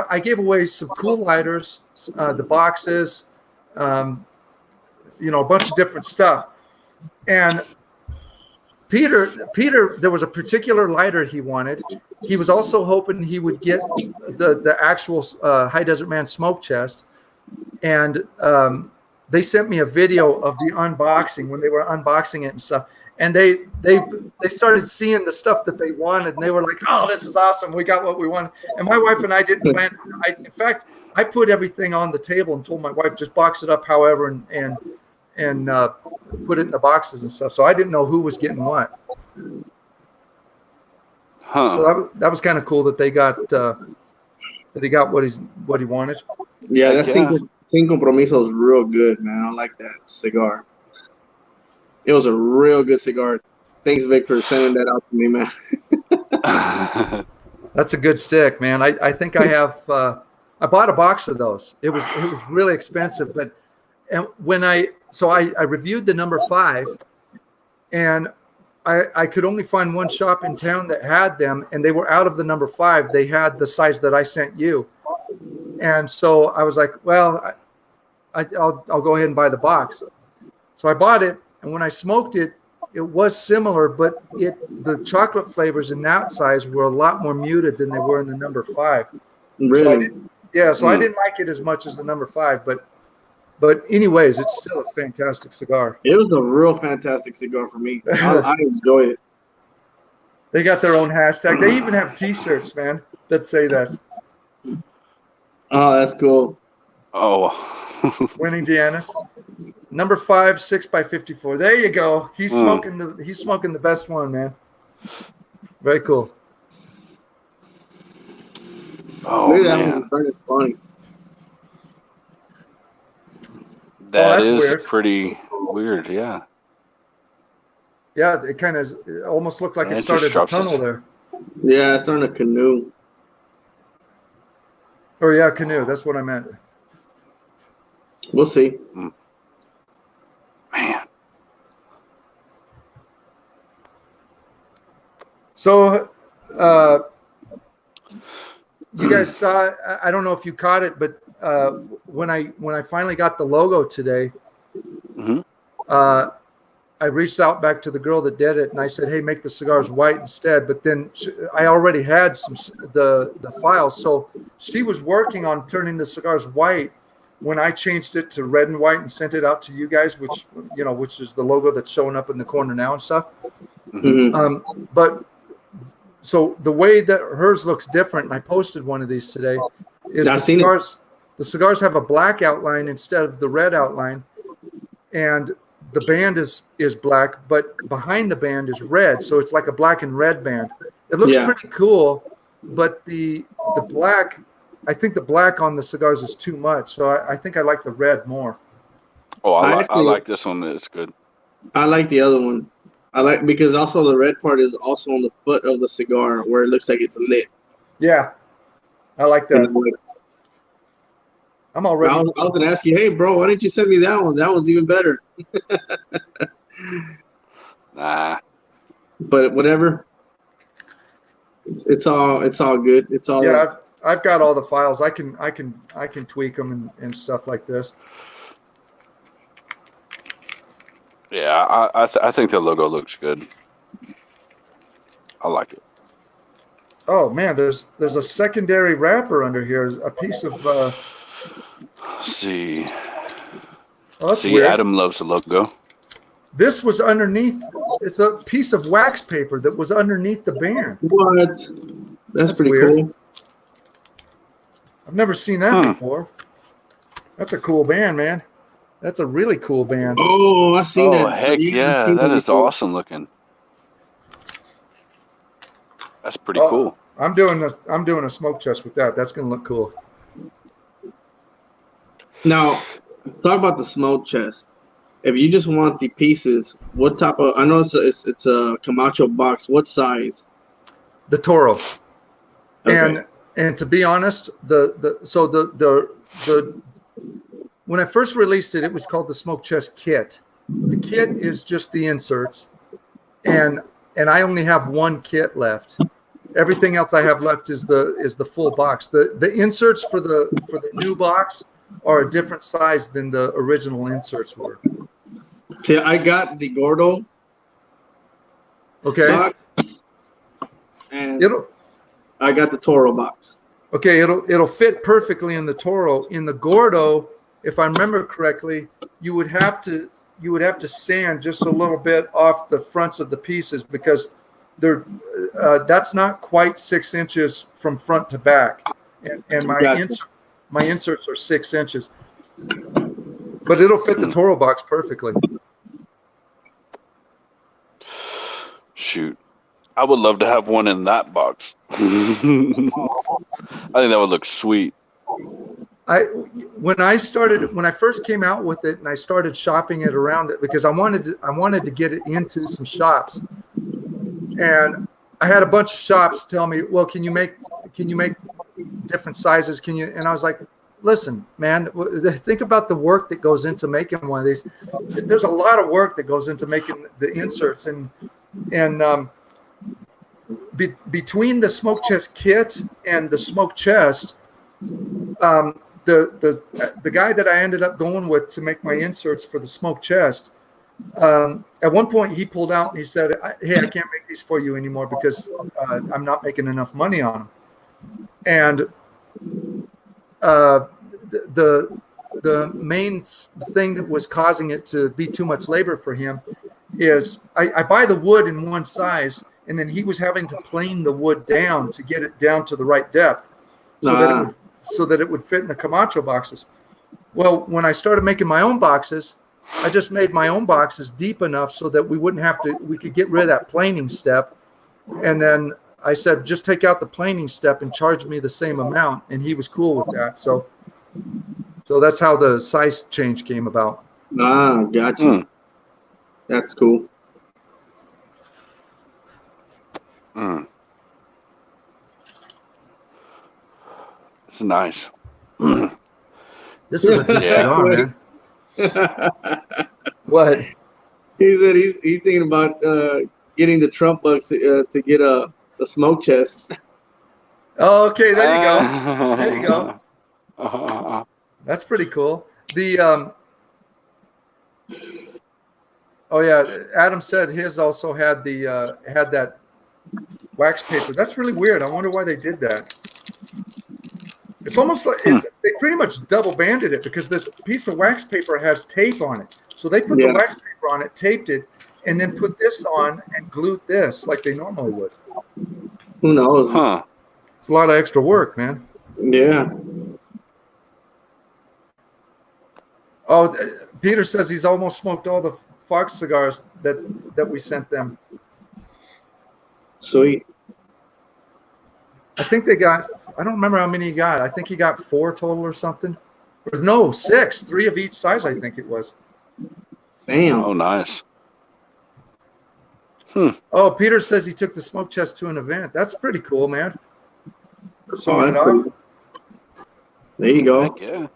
I gave away some cool lighters, the boxes. A bunch of different stuff. And Peter, there was a particular lighter he wanted. He was also hoping he would get the actual High Desert Man smoke chest. And they sent me a video of the unboxing when they were unboxing it and stuff. And they started seeing the stuff that they wanted, and they were like, "Oh, this is awesome! We got what we wanted." And my wife and I didn't plan. In fact, I put everything on the table and told my wife just box it up, however, and put it in the boxes and stuff. So I didn't know who was getting what. So that was kind of cool that they got what he wanted. Yeah, that Sin Compromiso is real good, man. I like that cigar. It was a real good cigar. Thanks, Vic, for sending that out to me, man. That's a good stick, man. I think I have. I bought a box of those. It was really expensive, but when I reviewed the number 5, and I could only find one shop in town that had them, and they were out of the number 5. They had the size that I sent you, and so I was like, well, I'll go ahead and buy the box. So I bought it. And when I smoked it, it was similar, but the chocolate flavors in that size were a lot more muted than they were in the number 5. Really? So I didn't like it as much as the number 5, but But anyways, it's still a fantastic cigar. It was a real fantastic cigar for me. I enjoyed it. They got their own hashtag. They even have T-shirts, man, that say this. Oh, that's cool. Oh, Winning Deannis. Number 5, 6x54. There you go. He's smoking the best one, man. Very cool. oh Look at that man, one. Burning funny. that that's is weird. pretty weird. Yeah. Yeah, it kind of almost looked like Yeah, it it started just the drops tunnel it. there. Yeah, it's starting a canoe. Or yeah, canoe. That's what I meant. We'll see. Man. So, you guys saw. I don't know if you caught it, but when I finally got the logo today, Mhm. I reached out back to the girl that did it, and I said, "Hey, make the cigars white instead." But then I already had the files, so she was working on turning the cigars white when I changed it to red and white and sent it out to you guys, which is the logo that's showing up in the corner now and stuff. Mhm. But so the way that hers looks different, and I posted one of these today, is I've seen it. the cigars have a black outline instead of the red outline, and the band is black, but behind the band is red, so it's like a black and red band. It looks pretty cool, but the black, I think the black on the cigars is too much, so I think I like the red more. Oh, I actually- like this one. It's good. I like the other one. I like because also the red part is also on the foot of the cigar where it looks like it's lit. Yeah, I like that. I'm already. I was gonna ask you, hey, bro, why didn't you send me that one? That one's even better. Nah. But whatever. It's all good. It's all Yeah, I've got all the files. I can tweak them and stuff like this. Yeah, I think the logo looks good. I like it. Oh man, there's a secondary wrapper under here. A piece of. Let's see. Oh, that's See, weird. Adam loves the logo. This was underneath. It's a piece of wax paper that was underneath the band. What? That's pretty weird. cool. I've never seen that before. That's a cool band, man. That's a really cool band. Oh, I seen that. Oh, heck yeah. I've seen That is before. awesome looking. That's pretty Oh, cool. I'm doing a smoke chest with that. That's gonna look cool. Now, talk about the smoke chest. If you just want the pieces, what type of? I know it's a Camacho box. What size? The Toro. Okay. And to be honest, the when I first released it, it was called the Smoke Chest Kit. The kit is just the inserts, and I only have one kit left. Everything else I have left is the full box. The inserts for the new box are a different size than the original inserts were. See, I got the Gordo Okay. box, and It'll I got the Toro box. okay. It'll fit perfectly in the Toro. In the Gordo, if I remember correctly, you would have to sand just a little bit off the fronts of the pieces because they're that's not quite 6 inches from front to back, and my inserts are 6 inches, but it'll fit the Toro box perfectly. Shoot. I would love to have one in that box. I think that would look sweet. When I first came out with it and I started shopping it around it because I wanted to get it into some shops, and I had a bunch of shops tell me, well, can you make different sizes? Can you? And I was like, listen, man, think about the work that goes into making one of these. There's a lot of work that goes into making the inserts, and between the smoke chest kit and the smoke chest, the guy that I ended up going with to make my inserts for the smoke chest, at one point he pulled out and he said, hey, I can't make these for you anymore because I'm not making enough money on them. And the the main thing that was causing it to be too much labor for him is I buy the wood in one size, and then he was having to plane the wood down to get it down to the right depth so that it would fit in the Camacho boxes. Well, when I started making my own boxes, I just made my own boxes deep enough so that we could get rid of that planing step. And then I said, just take out the planing step and charge me the same amount. And he was cool with that. So that's how the size change came about. Gotcha. That's cool. It's nice. This is a good cigar, man. What? He said he's thinking about getting the Trump bucks to get a smoke chest. Oh, okay. There you go. There you go. That's pretty cool. Oh yeah, Adam said his also had had that wax paper. That's really weird. I wonder why they did that. It's almost like they pretty much double banded it because this piece of wax paper has tape on it. So they put the wax paper on it, taped it, and then put this on and glued this like they normally would. Who knows? Huh. It's a lot of extra work, man. Yeah. Oh, Peter says he's almost smoked all the Fox cigars that we sent them. Sweet. I think they got, I don't remember how many he got. I think he got 4 total or something. Or no, 6, 3 of each size, I think it was. Damn. Oh, nice. Oh, Peter says he took the smoke chest to an event. That's pretty cool, man. Oh, that's cool. There you go. Heck yeah.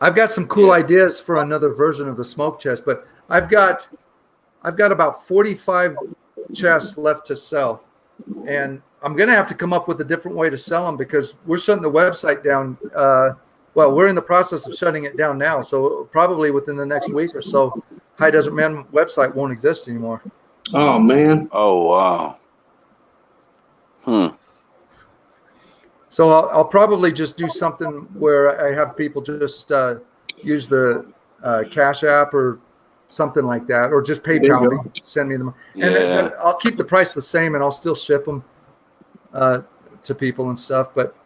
I've got some cool ideas for another version of the smoke chest, but I've got about 45 chests left to sell, and I'm gonna have to come up with a different way to sell them because we're shutting the website down. Well, we're in the process of shutting it down now, so probably within the next week or so, High Desert Man website won't exist anymore. Oh man. Oh wow. So I'll probably just do something where I have people just use the Cash App or something like that, or just PayPal me, send me them, and then I'll keep the price the same, and I'll still ship them to people and stuff. But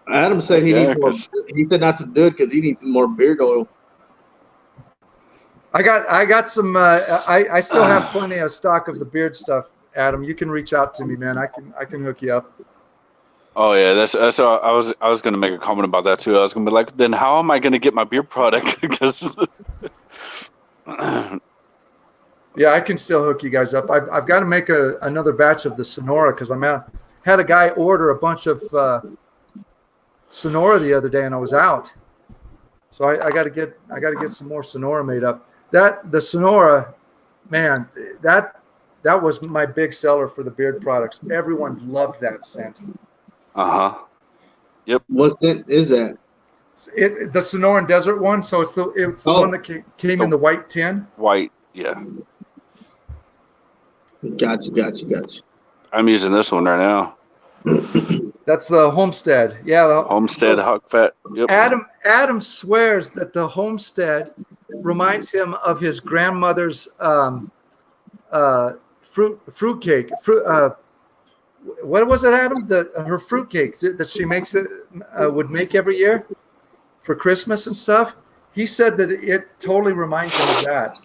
Adam said he needs more. He said not to do it because he needs some more beard oil. I got some. I still have plenty of stock of the beard stuff. Adam, you can reach out to me, man. I can hook you up. Oh yeah, that's I was going to make a comment about that too. I was going to be like, then how am I going to get my beard product? Because yeah, I can still hook you guys up. I've got to make another batch of the Sonora because had a guy order a bunch of Sonora the other day, and I was out. So I got to get some more Sonora made up. The Sonora, man, that was my big seller for the beard products. Everyone loved that scent. Yep. What scent is that? The Sonoran Desert one. So it's the one that came in the white tin. White, yeah. Gotcha. I'm using this one right now. That's the Homestead. Yeah, the Homestead Huck Fat. Yep. Adam swears that the Homestead reminds him of his grandmother's fruit cake. What was it, Adam? Her fruit cake that she makes would make every year for Christmas and stuff. He said that it totally reminds him of that.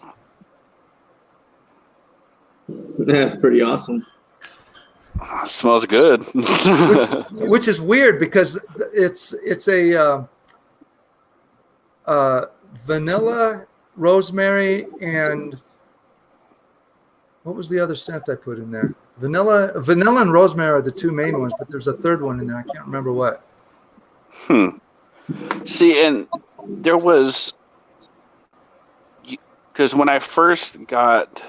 That's pretty awesome. Smells good. which is weird because it's a vanilla, rosemary, and what was the other scent I put in there? Vanilla and rosemary are the 2 main ones, but there's a third one in there. I can't remember what. See, and there was, because when I first got,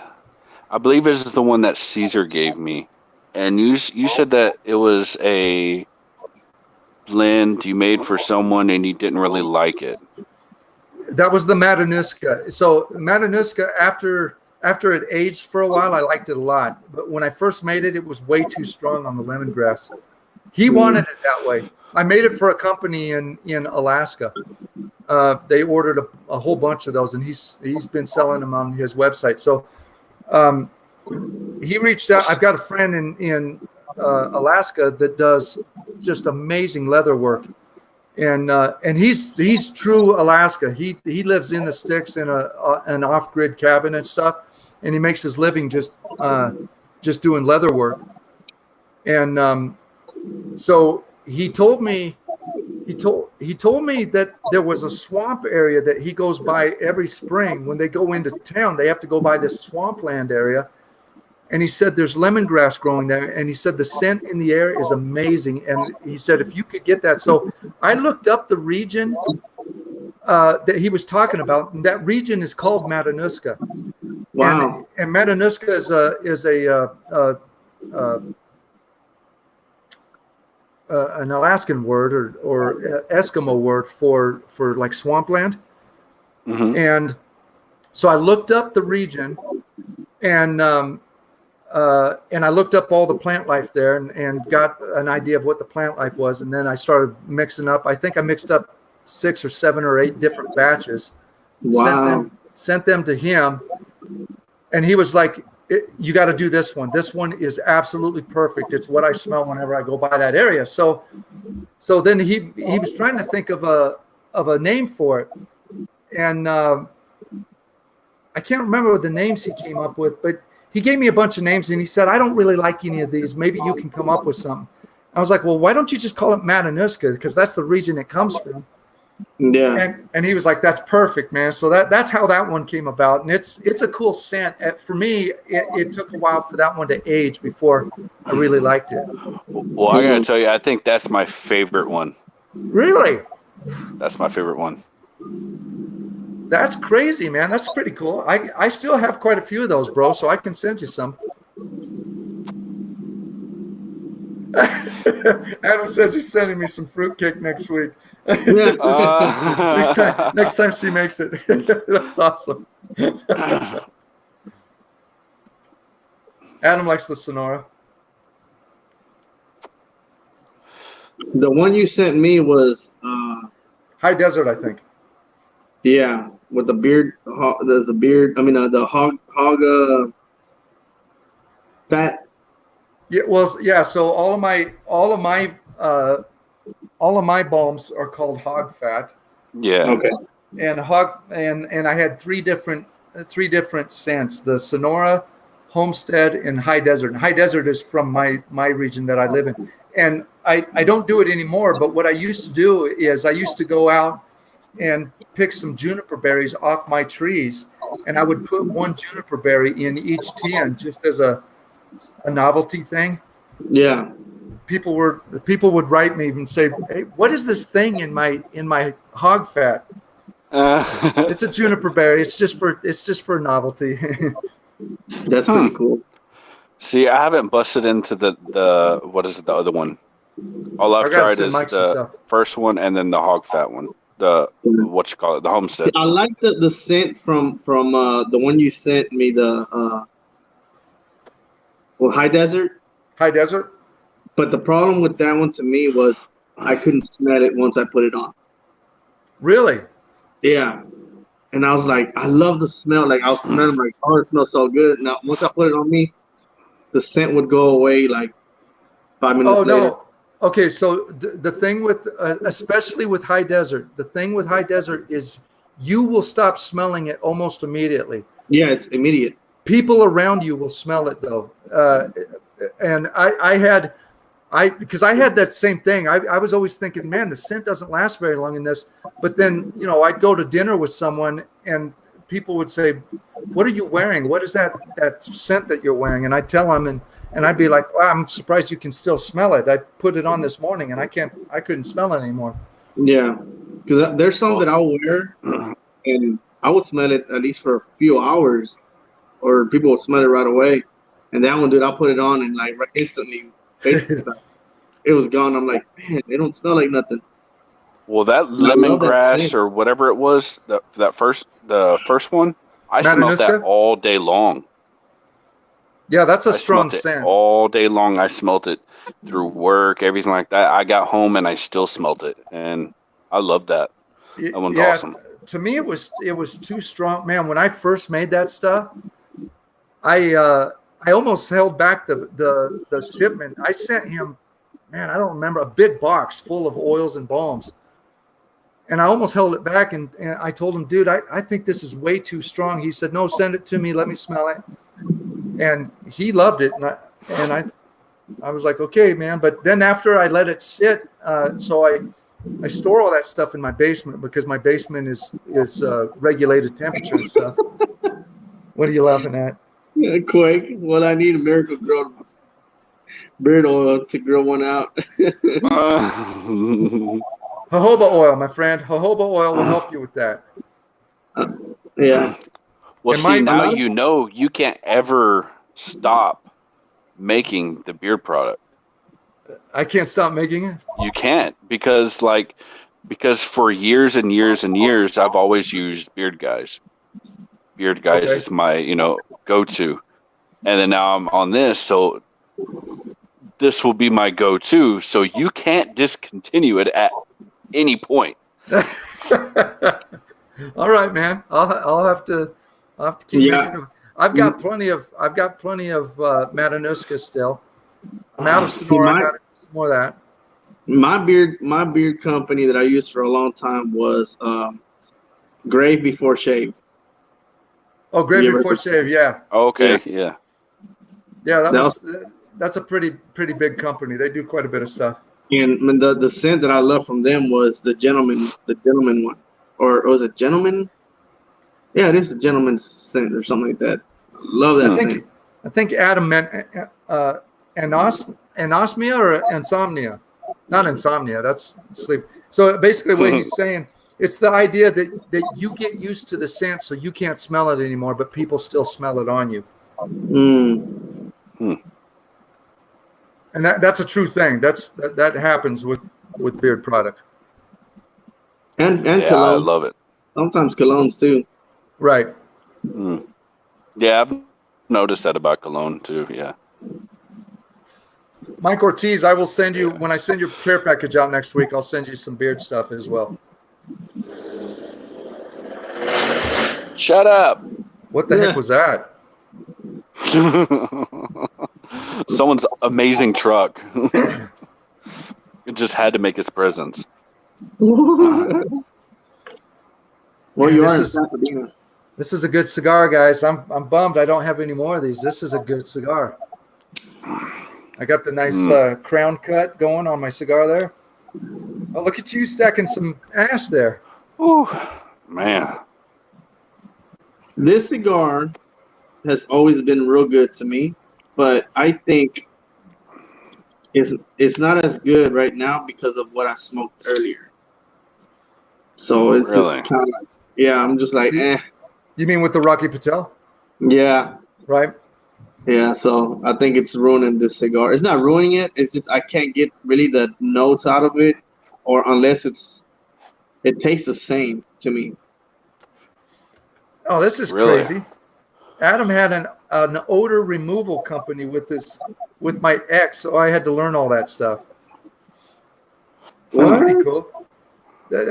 I believe this is the one that Caesar gave me, and you said that it was a blend you made for someone and you didn't really like it. That was the Matanuska. So Matanuska, after it aged for a while, I liked it a lot. But when I first made it, it was way too strong on the lemongrass. He wanted it that way. I made it for a company in Alaska. They ordered a whole bunch of those, and he's been selling them on his website. So he reached out. I've got a friend in Alaska that does just amazing leather work, and he's true Alaska. He lives in the sticks in an off-grid cabin and stuff, and he makes his living just doing leather work. And so he told me that there was a swamp area that he goes by every spring. When they go into town, they have to go by this swampland area. And he said there's lemongrass growing there. And he said the scent in the air is amazing. And he said if you could get that. So I looked up the region that he was talking about. And that region is called Matanuska. Wow. And Matanuska is an Alaskan word or Eskimo word for like swampland. Mm-hmm. And so I looked up the region, and I looked up all the plant life there and got an idea of what the plant life was. And then I started mixing up. I think I mixed up 6 or 7 or 8 different batches. Wow. Sent them to him, and he was like, you got to do this one. This one is absolutely perfect. It's what I smell whenever I go by that area. So then he was trying to think of a name for it, and I can't remember what the names he came up with, but he gave me a bunch of names, and he said, I don't really like any of these. Maybe you can come up with something. I was like, well, why don't you just call it Matanuska? Because that's the region it comes from. Yeah. And he was like, that's perfect, man. So that's how that one came about. And it's a cool scent. For me, it took a while for that one to age before I really liked it. Well, I gotta tell you, I think that's my favorite one. Really? That's my favorite one. That's crazy, man. That's pretty cool. I still have quite a few of those, bro, so I can send you some. Adam says he's sending me some fruitcake next week. Next time she makes it. That's awesome. Adam likes the Sonora. The one you sent me was High Desert, I think. Yeah, with the beard. There's a beard. I mean, the hog fat. Yeah, well, yeah. So all of my balms are called hog fat. Yeah. Okay. And I had three different scents: the Sonora, Homestead, and High Desert. And High Desert is from my region that I live in. And I don't do it anymore. But what I used to do is I used to go out and pick some juniper berries off my trees, and I would put one juniper berry in each tin just as a novelty thing. Yeah. People would write me and say, "Hey, what is this thing in my hog fat?" It's a juniper berry. It's just for novelty. That's pretty cool. See, I haven't busted into the what is it, the other one? All I've tried is the first one and then the hog fat one. The what you call it, the Homestead. See, I like the scent from the one you sent me, the High Desert. High Desert. But the problem with that one to me was I couldn't smell it once I put it on. Really? Yeah. And I was like, I love the smell. Like, I'll smell it, like, oh, it smells so good. Now, once I put it on me, the scent would go away like 5 minutes later. No. Okay, so the thing with, especially with High Desert, the thing with High Desert is you will stop smelling it almost immediately. Yeah, it's immediate. People around you will smell it though. And because I had that same thing. I was always thinking, man, the scent doesn't last very long in this. But then, I'd go to dinner with someone and people would say, what are you wearing? What is that scent that you're wearing? And I'd tell them and I'd be like, wow, I'm surprised you can still smell it. I put it on this morning and I couldn't smell it anymore. Yeah. Because there's some that I'll wear and I would smell it at least for a few hours or people would smell it right away. And that one, dude, I'll put it on and like instantly, it was gone. I'm like, man, they don't smell like nothing. Well, that lemongrass or whatever it was, the first one, I smelled that all day long. Yeah, that's a strong scent. All day long, I smelled it. through work, everything like that. I got home and I still smelled it, and I loved that. That one's awesome. To me, it was too strong, man. When I first made that stuff, I almost held back the shipment. I sent him, man, I don't remember, a big box full of oils and balms. And I almost held it back, and I told him, dude, I think this is way too strong. He said, no, send it to me. Let me smell it. And he loved it. And I was like, okay, man. But then after I let it sit, so I store all that stuff in my basement because my basement is regulated temperature and stuff. What are you laughing at? Yeah, quick. Well, I need a Miracle Grow beard oil to grow one out. Jojoba oil, my friend. Jojoba oil will help you with that. Yeah. Well, see, now you know you can't ever stop making the beard product. I can't stop making it? You can't because for years and years and years, I've always used Beard Guys. Beard Guys is my, go-to. And then now I'm on this, so this will be my go-to. So you can't discontinue it at any point. All right, man. I'll have to keep making them. I've got plenty of Matanuska still. I'm out of Sonora. I got some more of that. My beard company that I used for a long time was Grave Before Shave. Oh, Grave Before Shave, yeah. Okay, yeah. Yeah, that's a pretty big company. They do quite a bit of stuff. And the scent that I love from them was the gentleman one, or was it gentleman? Yeah, it is a gentleman's scent or something like that. Love that scent. I think Adam meant anosmia or insomnia. Not insomnia. That's sleep. So basically, what he's saying, it's the idea that you get used to the scent, so you can't smell it anymore, but people still smell it on you. And that's a true thing. That happens with beard product. And yeah, cologne. I love it. Sometimes colognes too. Right. Yeah, I've noticed that about cologne too. Yeah. Mike Ortiz, I will send you, when I send your care package out next week, I'll send you some beard stuff as well. Shut up. What the heck was that? Someone's amazing truck. It just had to make its presence. Well, Man, you are in Pasadena. This is a good cigar, guys. I'm bummed I don't have any more of these. This is a good cigar. I got the nice crown cut going on my cigar there. Oh, look at you stacking some ash there. Ooh, man. This cigar has always been real good to me, but I think it's not as good right now because of what I smoked earlier. So it's just kind of I'm just like, eh. You mean with the Rocky Patel? Yeah. Right? Yeah, so I think it's ruining this cigar. It's not ruining it. It's just I can't get really the notes out of it, or unless it tastes the same to me. Oh, this is crazy. Adam had an odor removal company with my ex, so I had to learn all that stuff. That's pretty cool.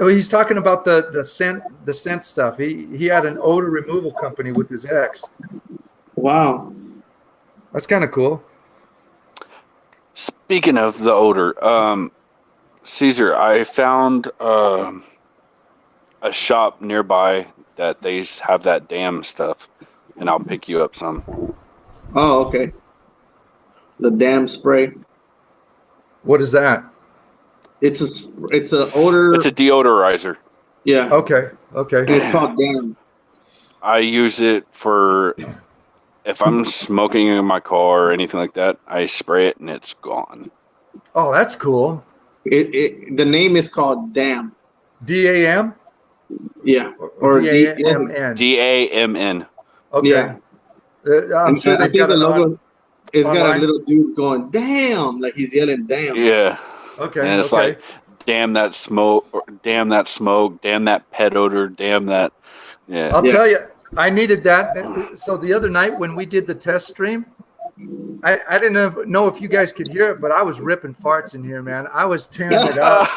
He's talking about the scent stuff. He had an odor removal company with his ex. Wow. That's kind of cool. Speaking of the odor, Caesar, I found a shop nearby that they have that damn stuff, and I'll pick you up some. Oh, okay. The damn spray. What is that? It's a odor. It's a deodorizer. Yeah. Okay. And it's called damn. I use it for if I'm smoking in my car or anything like that. I spray it and it's gone. Oh, that's cool. The name is called Damn. DAM? Yeah. Or DAMN. DAMN. Okay. Yeah. I'm sure they've got the logo. It's online. got a little dude going, damn, like he's yelling, damn. Yeah. Okay. And it's like, damn that smoke, or damn that smoke, damn that pet odor, damn that. Yeah. I'll tell you, I needed that. So the other night when we did the test stream, I didn't know if you guys could hear it, but I was ripping farts in here, man. I was tearing it up,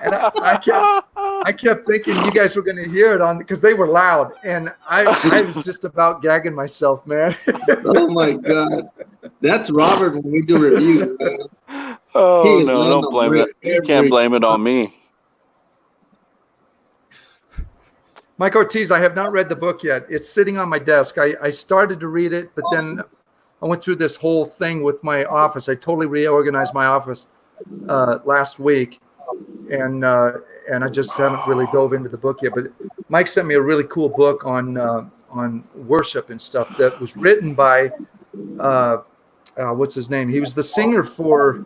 and I kept thinking you guys were going to hear it on because they were loud, and I was just about gagging myself, man. Oh my God, that's Robert when we do reviews, man. Oh no, don't blame it. You can't blame it on me. Mike Ortiz, I have not read the book yet. It's sitting on my desk. I started to read it, but then I went through this whole thing with my office. I totally reorganized my office last week, and I just haven't really dove into the book yet. But Mike sent me a really cool book on worship and stuff that was written by what's his name? He was the singer for.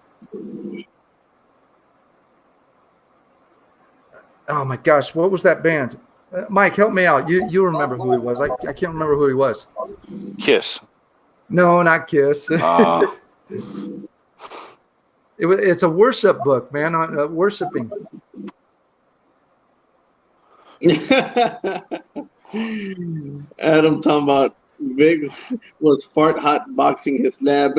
Oh my gosh, what was that band? Mike, help me out. You remember who he was? I can't remember who he was. Kiss. No, not Kiss. It's a worship book, man, on worshiping. Adam talking about Vic was fart hot boxing his lab.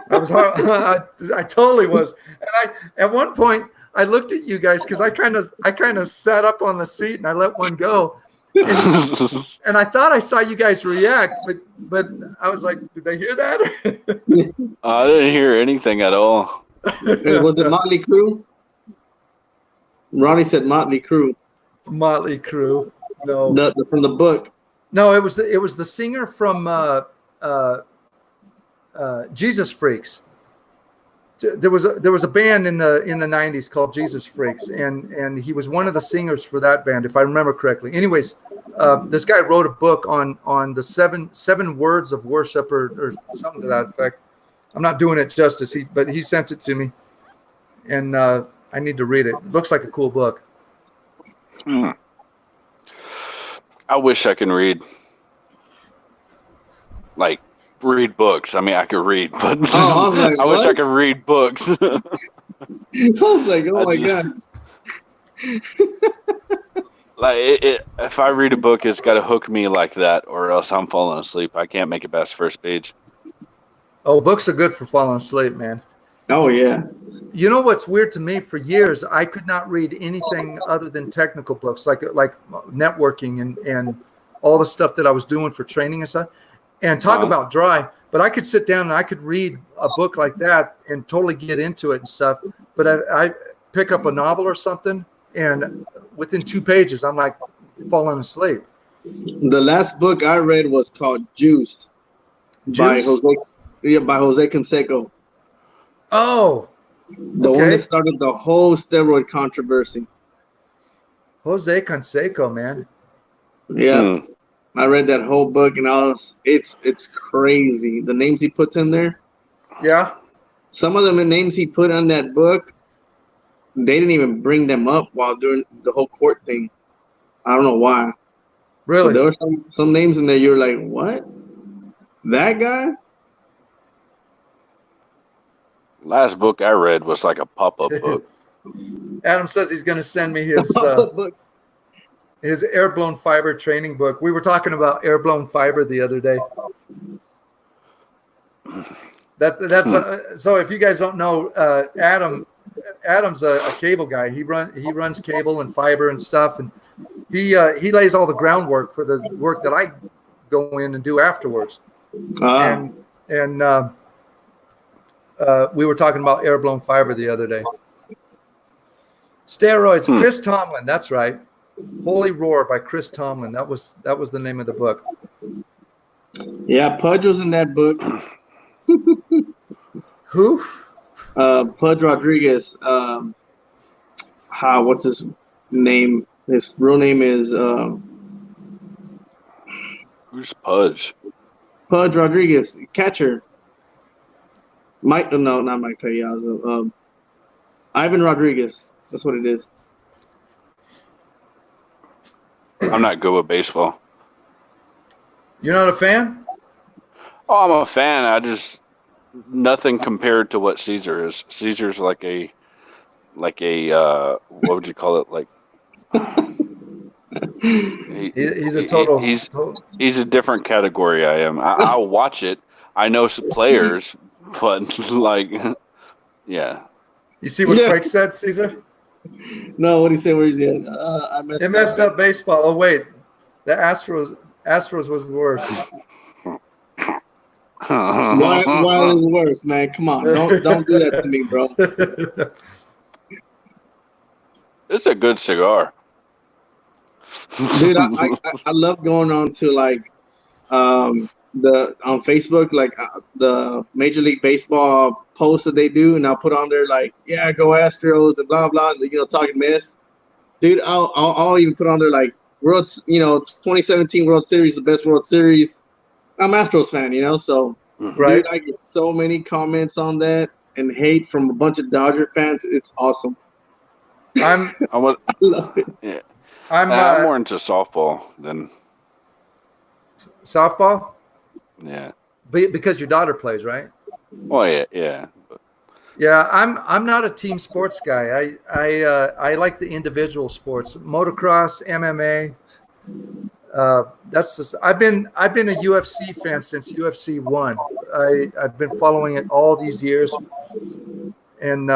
I totally was. And at one point I looked at you guys because I kind of sat up on the seat and I let one go. And I thought I saw you guys react, but I was like, did they hear that? I didn't hear anything at all. Was it Motley Crue? Ronnie said Motley Crue. Motley Crue. No. From the book. No, it was the singer from Jesus Freaks. There was a band in the 90s called Jesus Freaks, and he was one of the singers for that band, if I remember correctly. Anyways, this guy wrote a book on the seven words of worship or something to that effect. I'm not doing it justice, but he sent it to me, and I need to read it. It looks like a cool book. I wish I could read. Like, read books. I mean, I could read, but I wish I could read books. I was like, oh my God. Like, if I read a book, it's got to hook me like that, or else I'm falling asleep. I can't make it past the first page. Oh, books are good for falling asleep, man. Oh, yeah. You know what's weird to me? For years, I could not read anything other than technical books, like networking and all the stuff that I was doing for training and stuff. And talk about dry, but I could sit down and I could read a book like that and totally get into it and stuff. But I pick up a novel or something, and within 2 pages, I'm like falling asleep. The last book I read was called Juiced? By Jose Canseco. Oh, the one that started the whole steroid controversy. Jose Canseco, man. Yeah. I read that whole book and it's crazy. The names he puts in there. Yeah. Some of the names he put on that book, they didn't even bring them up while doing the whole court thing. I don't know why. Really? So there were some names in there you're like, what? That guy? Last book I read was like a pop-up book. Adam says he's going to send me his air-blown fiber training book. We were talking about air-blown fiber the other day. So if you guys don't know, Adam's a cable guy. He runs cable and fiber and stuff, and he lays all the groundwork for the work that I go in and do afterwards. And we were talking about air-blown fiber the other day. Steroids. Chris Tomlin. That's right. Holy Roar by Chris Tomlin. That was the name of the book. Yeah, Pudge was in that book. Who? Pudge Rodriguez. What's his name? His real name is. Who's Pudge? Pudge Rodriguez, catcher. No, not Mike Payazo. Ivan Rodriguez. That's what it is. I'm not good with baseball. You're not a fan? Oh, I'm a fan. I just nothing compared to what Caesar is. Caesar's like a what would you call it? Like he's a total. He's a different category. I am. I'll watch it. I know some players, but like, yeah. You see what Craig said, Caesar? No, what do you say? Where he's at? I It messed up baseball. Oh wait, the Astros was the worst. Why is it worse, man? Come on, don't do that to me, bro. It's a good cigar. Dude, I love going on to like on Facebook, like the Major League Baseball posts that they do, and I'll put on there like, yeah, go Astros and blah blah, and, talking mess. Dude, I'll even put on there like 2017 World Series, the best World Series. I'm Astros fan, so right. Dude, I get so many comments on that and hate from a bunch of Dodger fans. It's awesome. I love it. Yeah. I'm more into softball than softball. Yeah. Because your daughter plays, right? Oh yeah. Yeah, I'm not a team sports guy. I like the individual sports, motocross, MMA. That's just, I've been a UFC fan since UFC 1. I've been following it all these years, and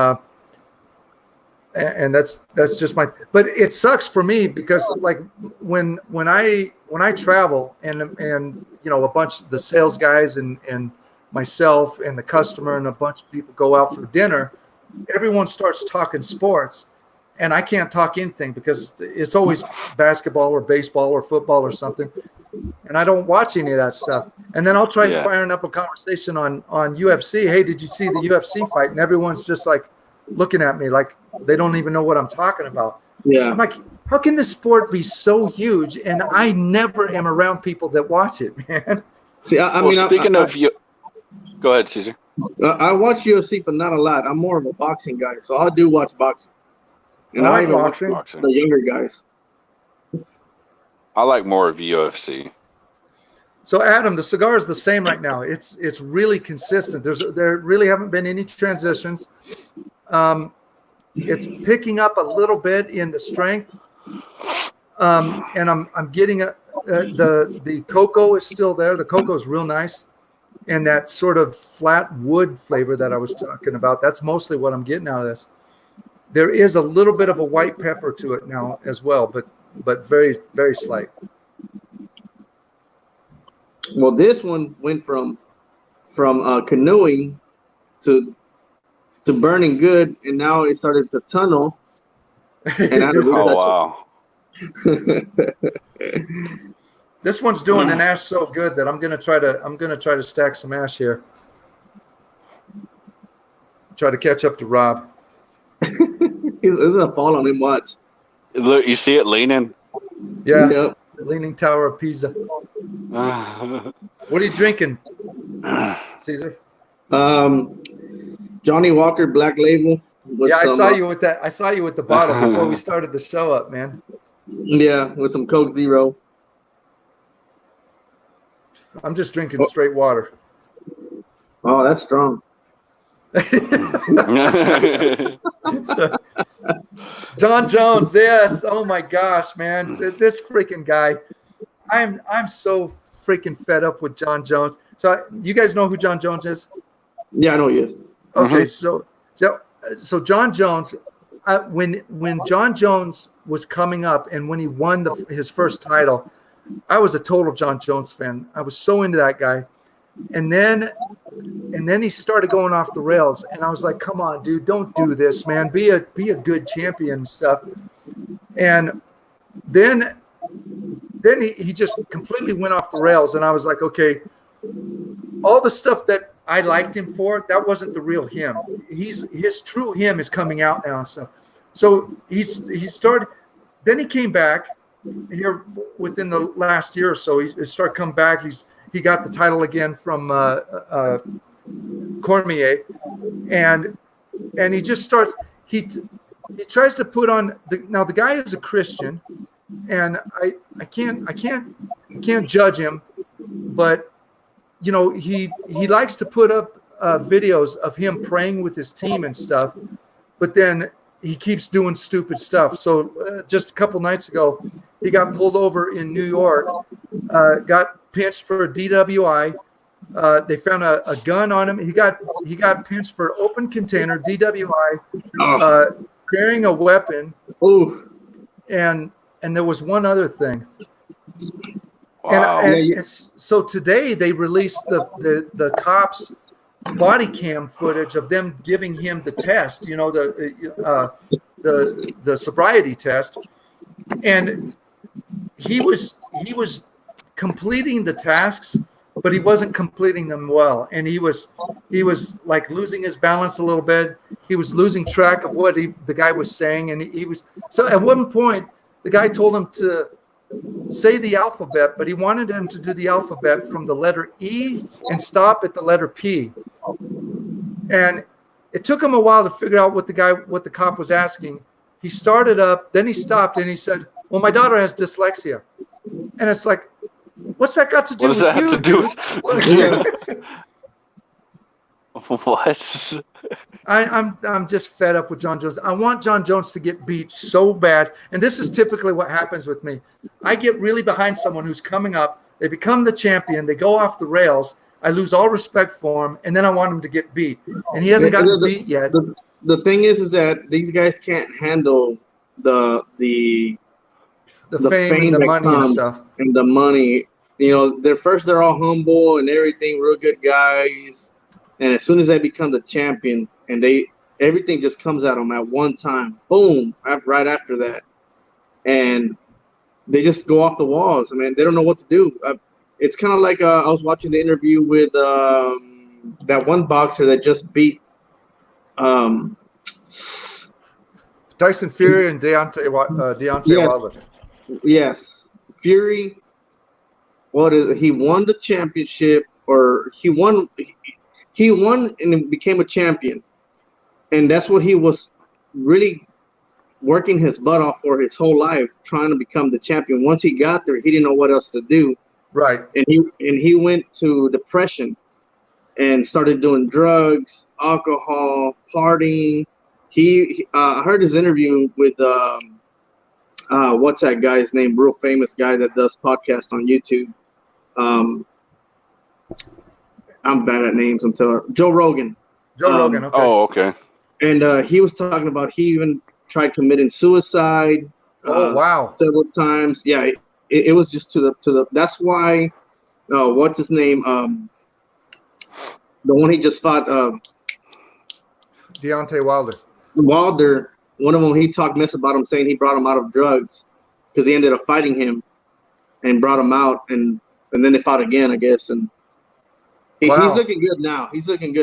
that's just my. But it sucks for me because like when I travel and a bunch of the sales guys and myself and the customer and a bunch of people go out for dinner, everyone starts talking sports. And I can't talk anything because it's always basketball or baseball or football or something. And I don't watch any of that stuff. And then I'll try firing up a conversation on UFC. Hey, did you see the UFC fight? And everyone's just like looking at me like they don't even know what I'm talking about. Yeah. I'm like, how can this sport be so huge? And I never am around people that watch it, man. See, speaking of you, go ahead, Caesar. I watch UFC, but not a lot. I'm more of a boxing guy, so I do watch boxing. And I even watch the younger guys. I like more of UFC. So Adam, the cigar is the same right now. It's really consistent. There really haven't been any transitions. It's picking up a little bit in the strength, and I'm getting the cocoa is still there. The cocoa is real nice, and that sort of flat wood flavor that I was talking about. That's mostly what I'm getting out of this. There is a little bit of a white pepper to it now as well, but very, very slight. Well, this one went from canoeing to burning good, and now it started to tunnel. And wow! This one's doing an ash so good that I'm gonna try to stack some ash here. Try to catch up to Rob. It's gonna fall on him. Watch. Look, you see it leaning. Yeah. Yep. The Leaning Tower of Pisa. What are you drinking, Caesar? Johnny Walker Black Label. Yeah, I saw you with that. I saw you with the bottle before we started the show up, man. Yeah, with some Coke Zero. I'm just drinking straight water. Oh, that's strong. John Jones, yes. Oh my gosh, man, this freaking guy. I'm so freaking fed up with John Jones. So you guys know who John Jones is? Yeah, I know he is. Okay, so John Jones. When John Jones was coming up and when he won his first title, I was a total John Jones fan. I was so into that guy. And then he started going off the rails, and I was like, "Come on, dude, don't do this, man. Be a good champion and stuff." And then he just completely went off the rails, and I was like, "Okay, all the stuff that I liked him for, that wasn't the real him. His true him is coming out now." So he started. Then he came back here within the last year or so. He started coming back. He got the title again from Cormier, and he just starts. He tries to put on now. The guy is a Christian, and I can't judge him, but he likes to put up videos of him praying with his team and stuff, but then he keeps doing stupid stuff. So just a couple nights ago, he got pulled over in New York, got pinched for a DWI, They found a gun on him. He got pinched for open container, DWI, carrying a weapon. Ooh. And there was one other thing. Wow. And so today they released the cops' body cam footage of them giving him the test, the sobriety test, and he was completing the tasks, but he wasn't completing them well, and he was like losing his balance a little bit. He was losing track of what the guy was saying, and he was so at one point the guy told him to say the alphabet, but he wanted him to do the alphabet from the letter E and stop at the letter P. And it took him a while to figure out what the cop was asking. He started up, then he stopped, and he said, "Well, my daughter has dyslexia." And it's like, what's that got to do with you? What does that have to do with what? I'm just fed up with John Jones. I want John Jones to get beat so bad. And this is typically what happens with me. I get really behind someone who's coming up. They become the champion. They go off the rails. I lose all respect for him. And then I want him to get beat. And he hasn't gotten beat yet. The thing is that these guys can't handle the fame and the money and stuff. And the money. They're all humble and everything, real good guys. And as soon as they become the champion, and everything just comes at them at one time, boom, right after that, and they just go off the walls. I mean, they don't know what to do. It's kind of like I was watching the interview with that one boxer that just beat Tyson Fury and Deontay Wilder. Yes, Fury. What is it? He won the championship, or he won and became a champion. And that's what he was really working his butt off for his whole life, trying to become the champion. Once he got there, he didn't know what else to do. Right. And he went to depression and started doing drugs, alcohol, partying. I heard his interview with what's that guy's name? Real famous guy that does podcasts on YouTube. I'm bad at names. Joe Rogan. Rogan. Okay. Oh, okay. And he was talking about he even tried committing suicide. Oh, wow. Several times. Yeah, it was just to the. That's why. What's his name? The one he just fought. Deontay Wilder. Wilder. One of them, he talked mess about him, saying he brought him out of drugs because he ended up fighting him and brought him out, and then they fought again, I guess, and. Wow. He's looking good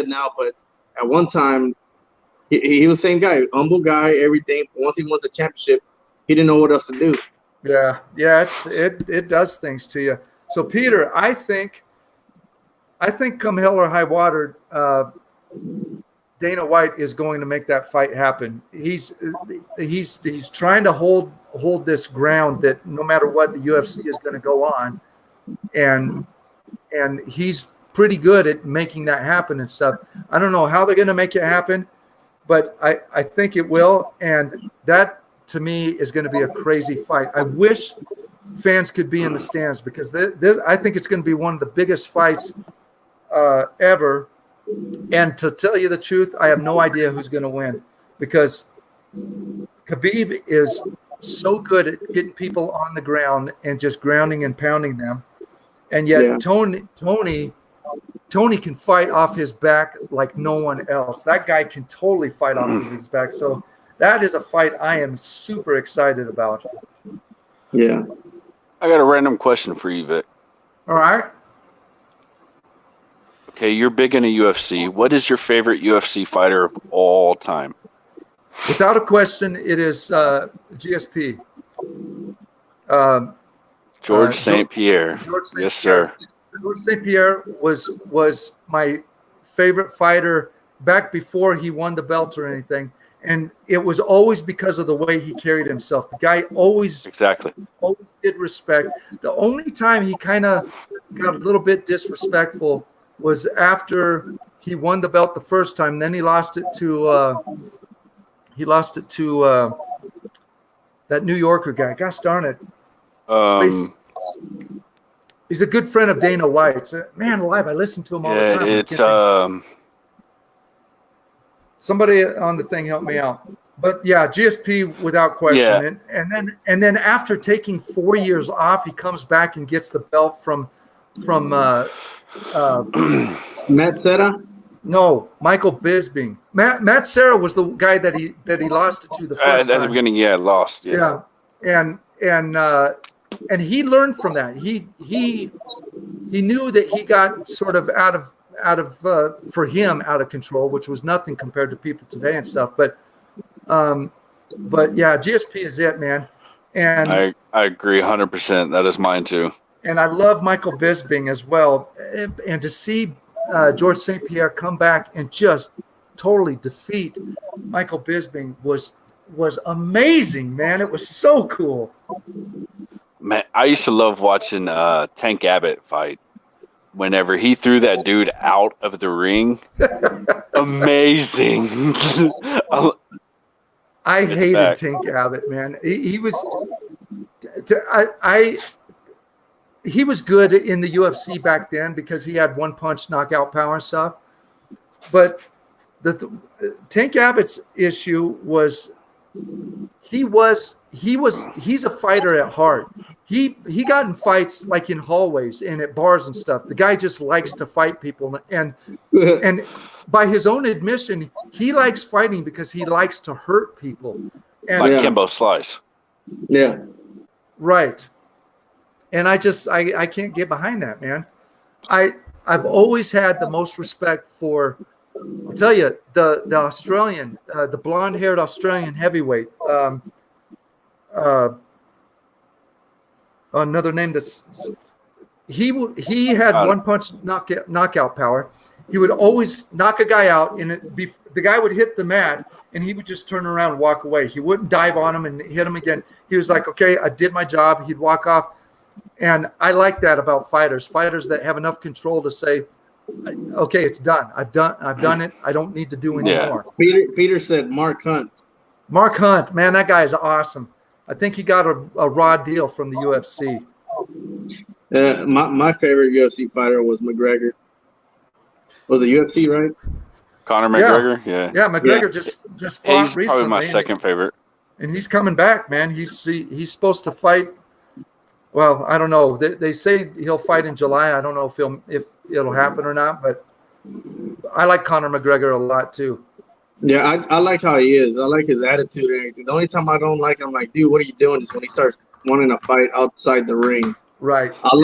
now. But at one time, he was the same guy, humble guy, everything. Once he won the championship, he didn't know what else to do. Yeah, it does things to you. So, Peter, I think come hell or high water, Dana White is going to make that fight happen. He's trying to hold this ground that no matter what, the UFC is going to go on, and he's pretty good at making that happen and stuff. I don't know how they're going to make it happen, but I think it will. And that, to me, is going to be a crazy fight. I wish fans could be in the stands because I think it's going to be one of the biggest fights ever. And to tell you the truth, I have no idea who's going to win because Khabib is so good at getting people on the ground and just grounding and pounding them. And yet Tony can fight off his back like no one else. That guy can totally fight off of his back. So that is a fight I am super excited about. Yeah. I got a random question for you, Vic. All right. Okay, you're big into UFC. What is your favorite UFC fighter of all time? Without a question, it is GSP. George St. Pierre. Yes, sir. George St. Pierre was my favorite fighter back before he won the belt or anything, and it was always because of the way he carried himself. The guy always did respect. The only time he kind of got a little bit disrespectful was after he won the belt the first time. Then he lost it to that New Yorker guy. Gosh darn it. He's a good friend of Dana White's. Man alive, I listen to him all the time. It's somebody on the thing help me out. But yeah, GSP without question. Yeah. And then after taking 4 years off, he comes back and gets the belt from Matt Serra? No, Michael Bisping. Matt Serra was the guy that he lost it to the first time. At the beginning, lost. Yeah. And he learned from that. He knew that he got sort of out of control, which was nothing compared to people today and stuff. But yeah, GSP is it, man. And I agree 100%. That is mine too. And I love Michael Bisping as well. And to see George St. Pierre come back and just totally defeat Michael Bisping was amazing, man. It was so cool. Man, I used to love watching Tank Abbott fight. Whenever he threw that dude out of the ring, amazing. I hated Tank Abbott, man. He was good in the UFC back then because he had one punch knockout power and stuff. But Tank Abbott's issue was he's a fighter at heart. He got in fights like in hallways and at bars and stuff. The guy just likes to fight people, and by his own admission, he likes fighting because he likes to hurt people. And, like Kimbo Slice. Yeah. Right. And I can't get behind that, man. I've always had the most respect for, I'll tell you, the Australian, the blonde-haired Australian heavyweight. Another name he had one punch knockout power. He would always knock a guy out, and the guy would hit the mat, and he would just turn around and walk away. He wouldn't dive on him and hit him again. He was like, okay, I did my job. He'd walk off. And I like that about fighters that have enough control to say, okay, it's done. I've done it. I don't need to do anymore. Peter said Mark Hunt. Mark Hunt, man, that guy is awesome. I think he got a raw deal from the UFC. My favorite UFC fighter was McGregor. Was it UFC, right? Conor McGregor, yeah. McGregor just fought he's recently. Probably my second favorite. And he's coming back, man. He's supposed to fight. Well, I don't know. They say he'll fight in July. I don't know if it'll happen or not. But I like Conor McGregor a lot too. Yeah, I like how he is. I like his attitude and everything. The only time I don't like him, like, dude, what are you doing? Is when he starts wanting to fight outside the ring. Right. I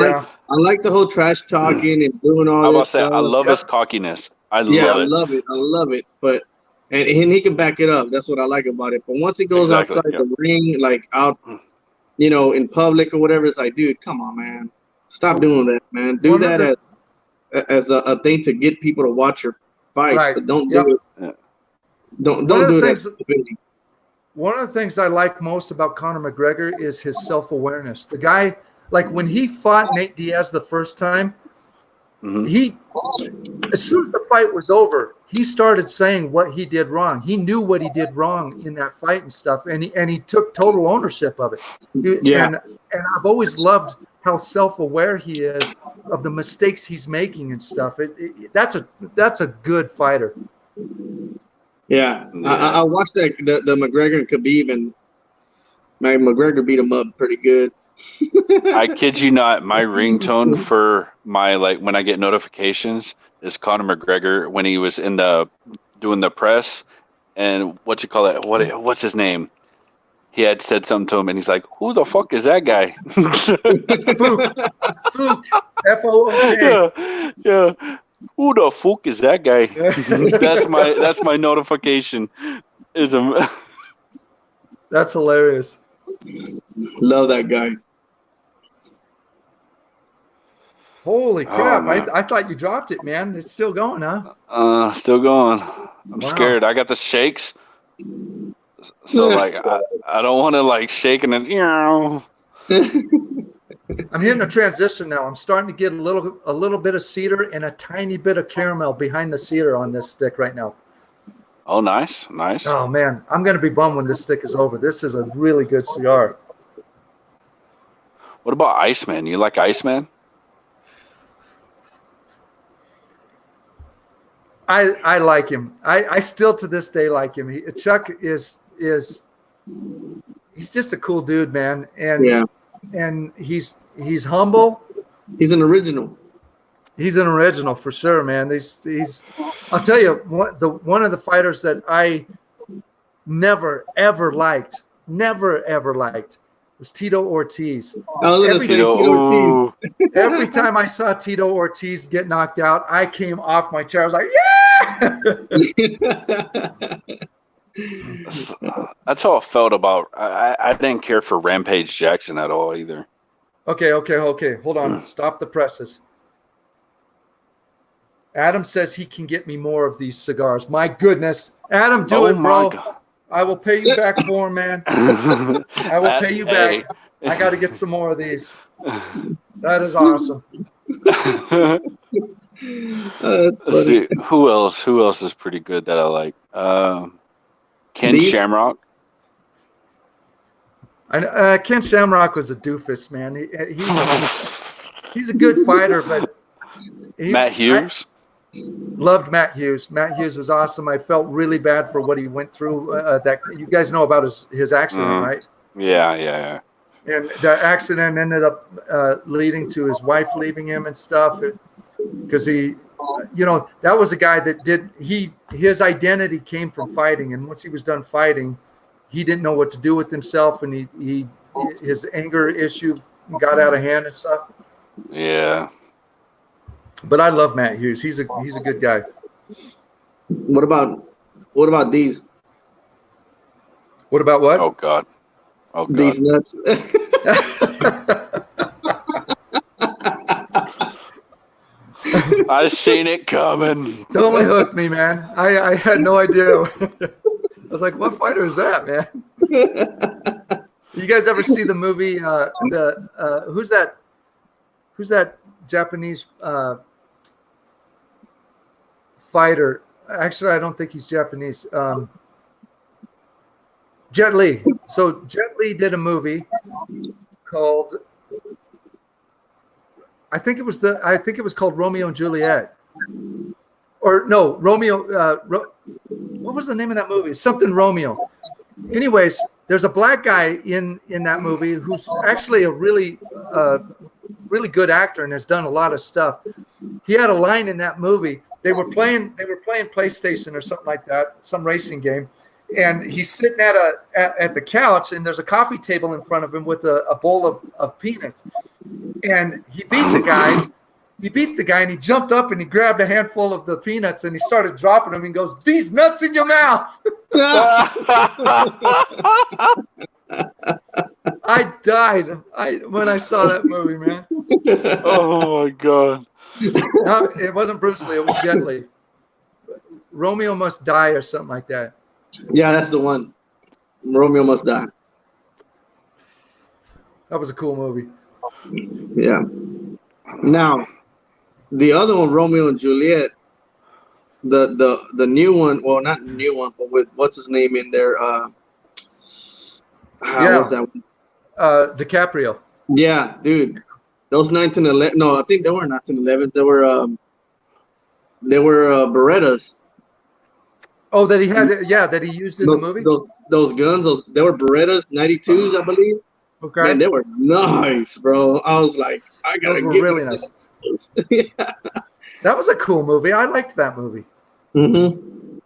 like the whole trash talking and doing all this stuff. I love his cockiness. I love it. But and he can back it up. That's what I like about it. But once he goes outside the ring, like out, in public or whatever, it's like, dude, come on, man, stop doing that, man. Do that as a thing to get people to watch your fights, right. But don't do it. Don't do that. One of the things I like most about Conor McGregor is his self-awareness. The guy, like when he fought Nate Diaz the first time, he, as soon as the fight was over, he started saying what he did wrong. He knew what he did wrong in that fight and stuff, and he took total ownership of it. And I've always loved how self-aware he is of the mistakes he's making and stuff. That's a good fighter. Yeah, I watched the McGregor and Khabib, and McGregor beat him up pretty good. I kid you not, my ringtone for my when I get notifications is Conor McGregor when he was doing the press, and what's his name? He had said something to him, and he's like, "Who the fuck is that guy?" Fook, F-O-O-K. Yeah. Who the fuck is that guy? That's my notification. That's hilarious. Love that guy. Holy crap! I thought you dropped it, man. It's still going, huh? Still going. I'm scared. I got the shakes. So I don't want to shake and then I'm hitting a transition now. I'm starting to get a little bit of cedar and a tiny bit of caramel behind the cedar on this stick right now. Oh, nice. Oh man, I'm gonna be bummed when this stick is over. This is a really good cigar. What about Iceman? You like Iceman? I like him. I still to this day like him. Chuck is he's just a cool dude, man. And he's humble. He's an original. He's an original for sure, man. He's I'll tell you, one of the fighters that I never ever liked was Tito Ortiz. Every time I saw Tito Ortiz get knocked out, I came off my chair. I was like, yeah! That's how I felt about. I didn't care for Rampage Jackson at all either. Okay. Hold on. Stop the presses. Adam says he can get me more of these cigars. My goodness. Adam, do it, bro. God. I will pay you back for them, man. I will pay you back. I got to get some more of these. That is awesome. Let's see. Who else is pretty good that I like? Ken Shamrock. Ken Shamrock was a doofus, man. He's a good fighter, but Matt Hughes. Loved Matt Hughes. Matt Hughes was awesome. I felt really bad for what he went through. That you guys know about his accident, right? Yeah. And the accident ended up leading to his wife leaving him and stuff. Because he, that was a guy that his identity came from fighting, and once he was done fighting, he didn't know what to do with himself, and his anger issue got out of hand and stuff. Yeah. But I love Matt Hughes. He's a good guy. What about these? What about what? Oh God. These nuts. I seen it coming. Totally hooked me, man. I had no idea. I was like, what fighter is that, man? You guys ever see the movie? Who's that Japanese fighter? Actually, I don't think he's Japanese. Jet Li. So Jet Li did a movie called, I think it was called Romeo and Juliet. Or no, Romeo. What was the name of that movie? Something Romeo. Anyways, there's a black guy in that movie who's actually a really good actor and has done a lot of stuff. He had a line in that movie. They were playing PlayStation or something like that, some racing game, and he's sitting at the couch, and there's a coffee table in front of him with a bowl of peanuts, and he beat the guy. He beat the guy, and he jumped up and he grabbed a handful of the peanuts and he started dropping them and goes, "These nuts in your mouth." I died when I saw that movie, man. Oh my God. No, it wasn't Bruce Lee. It was Jet Li. Romeo Must Die or something like that. Yeah, that's the one. Romeo Must Die. That was a cool movie. Yeah. Now, the other one, Romeo and Juliet, the new one, well, not the new one, but with what's his name in there? What's that one? DiCaprio. Yeah, dude. Those 1911. No, I think they were 1911s. They were Berettas. Oh, that he had, that he used in the movie. Those guns, they were Berettas, 92s, I believe. Okay. Man, they were nice, bro. I was like, I gotta those were get really nice. Yeah. That was a cool movie. I liked that movie. Mm-hmm.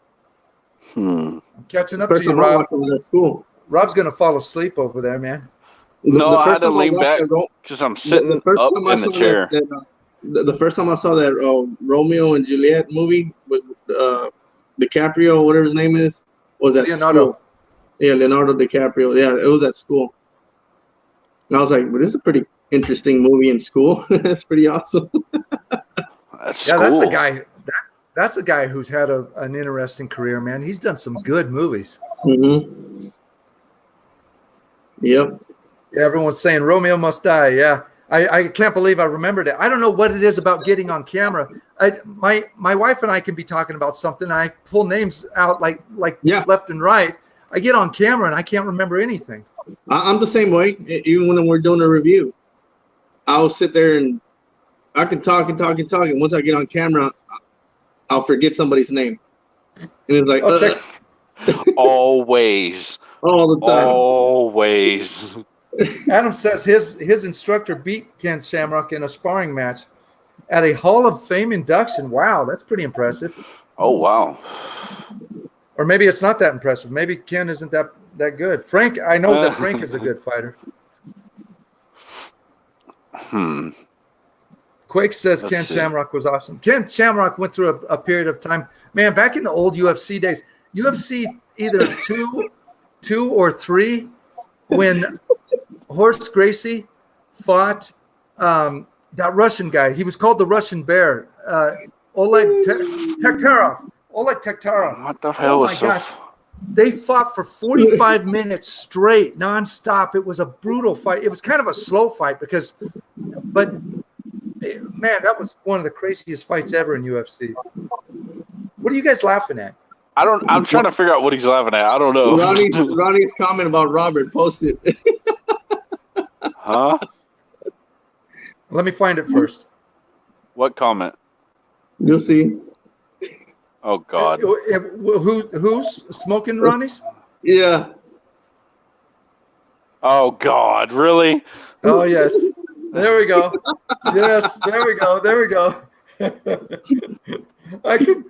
I'm catching up to you, Rob. At school. Rob's gonna fall asleep over there, man. I had to lean back because I'm sitting up in the chair. The first time I saw that Romeo and Juliet movie with DiCaprio, whatever his name is, was at Leonardo. School. Yeah, Leonardo DiCaprio. Yeah, it was at school. And I was like, well, this is a pretty interesting movie in school. That's pretty awesome. That's cool. That's a guy. That's a guy who's had an interesting career, man. He's done some good movies. Mm-hmm. Yep. Yeah, everyone's saying Romeo Must Die. Yeah, I can't believe I remembered it. I don't know what it is about getting on camera. My wife and I can be talking about something, and I pull names out like left and right. I get on camera and I can't remember anything. I'm the same way. Even when we're doing a review, I'll sit there and I can talk and talk and talk, and once I get on camera, I'll forget somebody's name. And it's like, Always. all the time. Always. Adam says his instructor beat Ken Shamrock in a sparring match at a Hall of Fame induction. Wow, that's pretty impressive. Oh, wow. Or maybe it's not that impressive. Maybe Ken isn't that good. Frank, I know that Frank is a good fighter. Quake says Ken Shamrock was awesome. Ken Shamrock went through a period of time. Man, back in the old UFC days, UFC either two or three, when Horace Gracie fought that Russian guy. He was called the Russian Bear. Oleg Tektarov. Oleg Tektarov. What the hell was so? Gosh. They fought for 45 minutes straight, nonstop. It was a brutal fight. It was kind of a slow fight but man, that was one of the craziest fights ever in UFC. What are you guys laughing at? I'm trying to figure out what he's laughing at. I don't know. Ronnie's comment about Robert posted. Huh? Let me find it first. What comment? You'll see. Oh God. Who's smoking Ronnie's? Yeah. Oh God, really? Oh yes. There we go. Yes, there we go. There we go.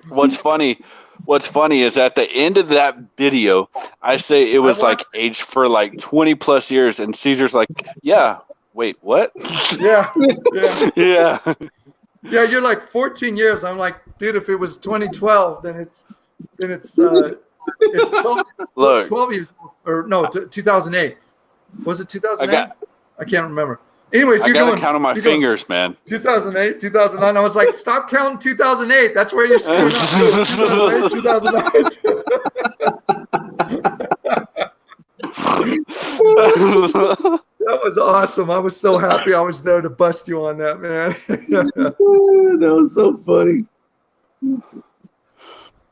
What's funny is at the end of that video, I say it was like aged for like 20 plus years, and Caesar's like, yeah, wait, what? Yeah. Yeah. Yeah, you're like 14 years. I'm like, dude, if it was 2012, then it's 12, Look, 12 years, or no, 2008. Was it 2008? I can't remember. Anyways, I gotta count on my fingers, man. 2008, 2009. I was like, stop counting 2008. That's where you're screwing up. 2008, 2009. That was awesome. I was so happy I was there to bust you on that, man. That was so funny.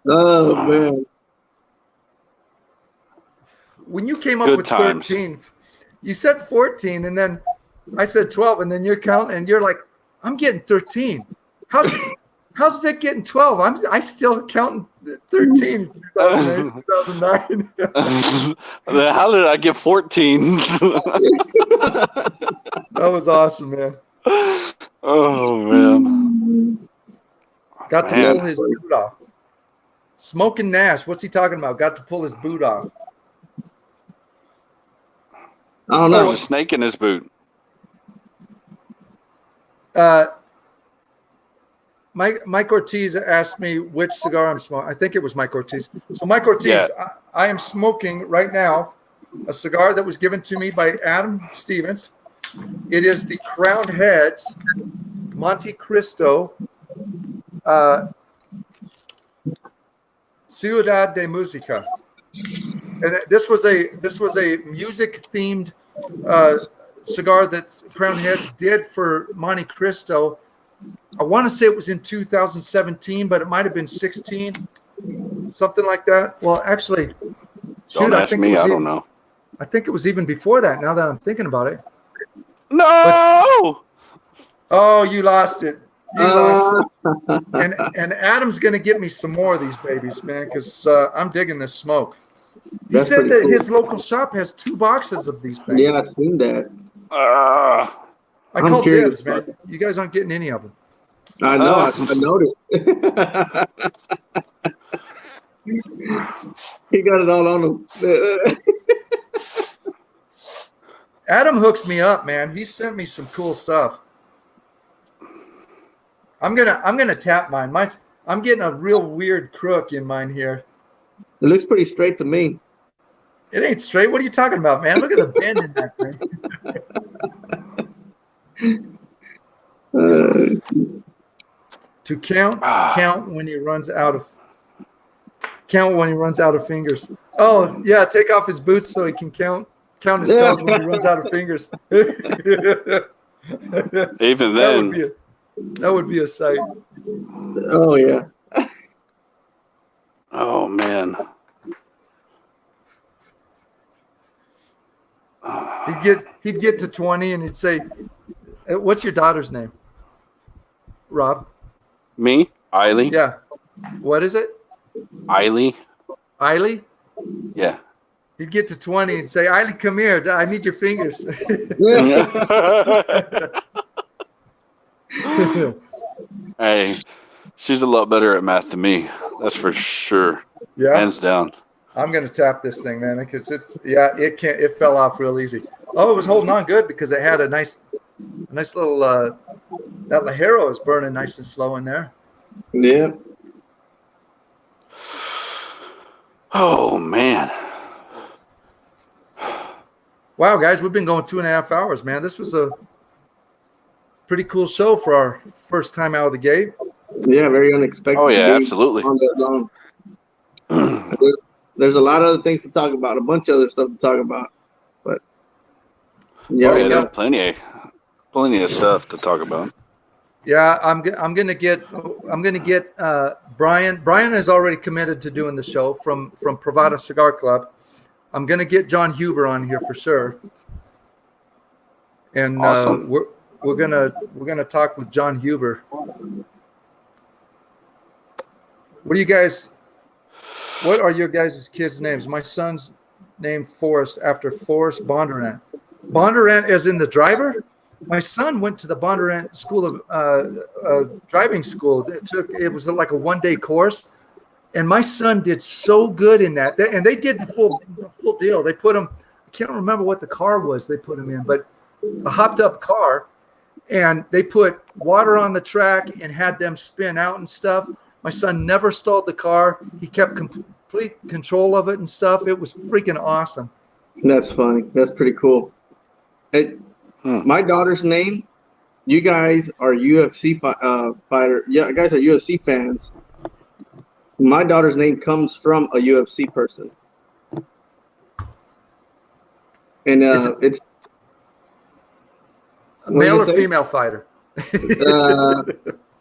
Oh, man. When you came up Good with times. 13, you said 14, and then I said 12, and then you're counting, and you're like, I'm getting 13. How's Vic getting 12? I still counting 13, 2008, 2009. How did I get 14? That was awesome, man. Oh, man. Got to pull his boot off. Smoking Nash. What's he talking about? Got to pull his boot off. I don't know. There's a snake in his boot. Mike Ortiz asked me which cigar I'm smoking. I think it was Mike Ortiz. So Mike Ortiz, Yeah. I am smoking right now a cigar that was given to me by Adam Stevens. It is the Crowned Heads Monte Cristo Ciudad de Música. And this was a music themed cigar that Crowned Heads did for Monte Cristo. I want to say it was in 2017, but it might have been 16, something like that. Well, actually, Don't ask me. I don't know. I think it was even before that. Now that I'm thinking about it. No. Oh, you lost it. You lost it. And Adam's gonna get me some more of these babies, man, because I'm digging this smoke. He That's said that pretty cool. his local shop has 2 boxes of these things. Yeah, I've seen that. I I'm called curious, dibs, man. You guys aren't getting any of them. I know. I noticed. He got it all on him. Adam hooks me up, man. He sent me some cool stuff. I'm gonna tap mine. I'm getting a real weird crook in mine here. It looks pretty straight to me. It ain't straight. What are you talking about, man? Look at the bend in that thing. To count when he runs out of fingers. Oh yeah, take off his boots so he can count his toes when he runs out of fingers. Even then, that would be a sight. Oh yeah. oh man. He'd get to 20 and he'd say, "What's your daughter's name?" Rob. Me, Eiley. Yeah. What is it? Eiley. Eiley? Yeah. He'd get to 20 and say, Eiley, come here. I need your fingers. Hey, she's a lot better at math than me. That's for sure. Yeah. Hands down. I'm gonna tap this thing, man, because it fell off real easy. Oh, it was holding on good because it had a nice little that Lajero is burning nice and slow in there. Yeah. Oh man. Wow, guys, we've been going 2.5 hours, man. This was a pretty cool show for our first time out of the gate. Yeah, very unexpected. Oh yeah, to be absolutely. on that long. There's a lot of other things to talk about, a bunch of other stuff to talk about, but yeah, Oh yeah, there's plenty of stuff to talk about. Yeah, I'm gonna get Brian. Brian is already committed to doing the show from Pravada Cigar Club. I'm gonna get John Huber on here for sure, and Awesome. we're gonna talk with John Huber. What are your guys' kids' names? My son's named Forrest after Forrest Bondurant. Bondurant as in the driver? My son went to the Bondurant School of driving school. It was like a 1-day course, and my son did so good in that. And they did the full deal. They put him. I can't remember what the car was they put him in, but a hopped up car, and they put water on the track and had them spin out and stuff. My son never stalled the car. He kept complete control of it and stuff. It was freaking awesome. That's funny. That's pretty cool. My daughter's name, you guys are UFC fighter. Yeah, guys are UFC fans. My daughter's name comes from a UFC person. And it's a male or female fighter?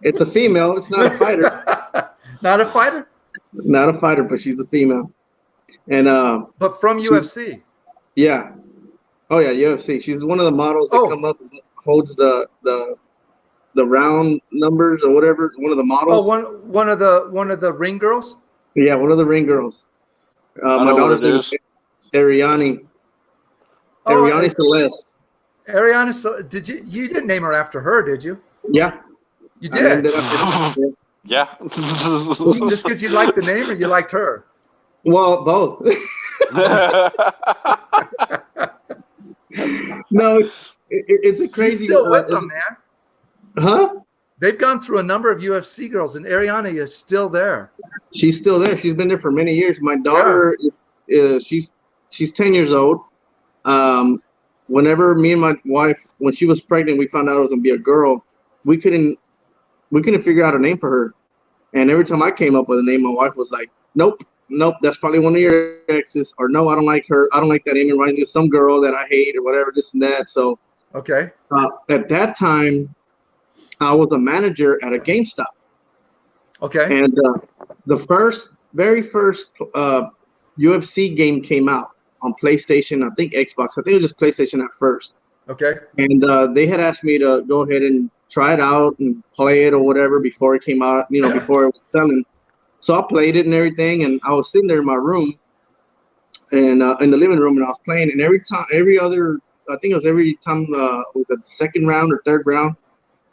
It's a female. It's not a fighter. Not a fighter? Not a fighter, but she's a female. And but from UFC. Yeah. Oh yeah, UFC. She's one of the models that come up and holds the round numbers or whatever. One of the models. Oh, one of the ring girls? Yeah, one of the ring girls. My daughter's name is Ariane. Ariane Celeste. Ariane, you didn't name her after her, did you? Yeah. You did? Yeah. Just because you liked the name or you liked her? Well, both. No, it's a crazy. She's still with them, man. Huh? They've gone through a number of UFC girls, and Ariane is still there. She's still there. She's been there for many years. My daughter she's 10 years old. Whenever me and my wife, when she was pregnant, we found out it was gonna be a girl. We couldn't figure out a name for her. And every time I came up with a name, my wife was like, nope, that's probably one of your exes. Or no, I don't like her. I don't like that name. It reminds me of some girl that I hate or whatever, this and that. So okay. At that time, I was a manager at a GameStop. Okay. And the very first UFC game came out on PlayStation, I think Xbox. I think it was just PlayStation at first. Okay. And they had asked me to go ahead and try it out and play it or whatever before it came out, before it was selling. So I played it and everything, and I was sitting there in my room and in the living room, and I was playing. And every time was the second round or third round,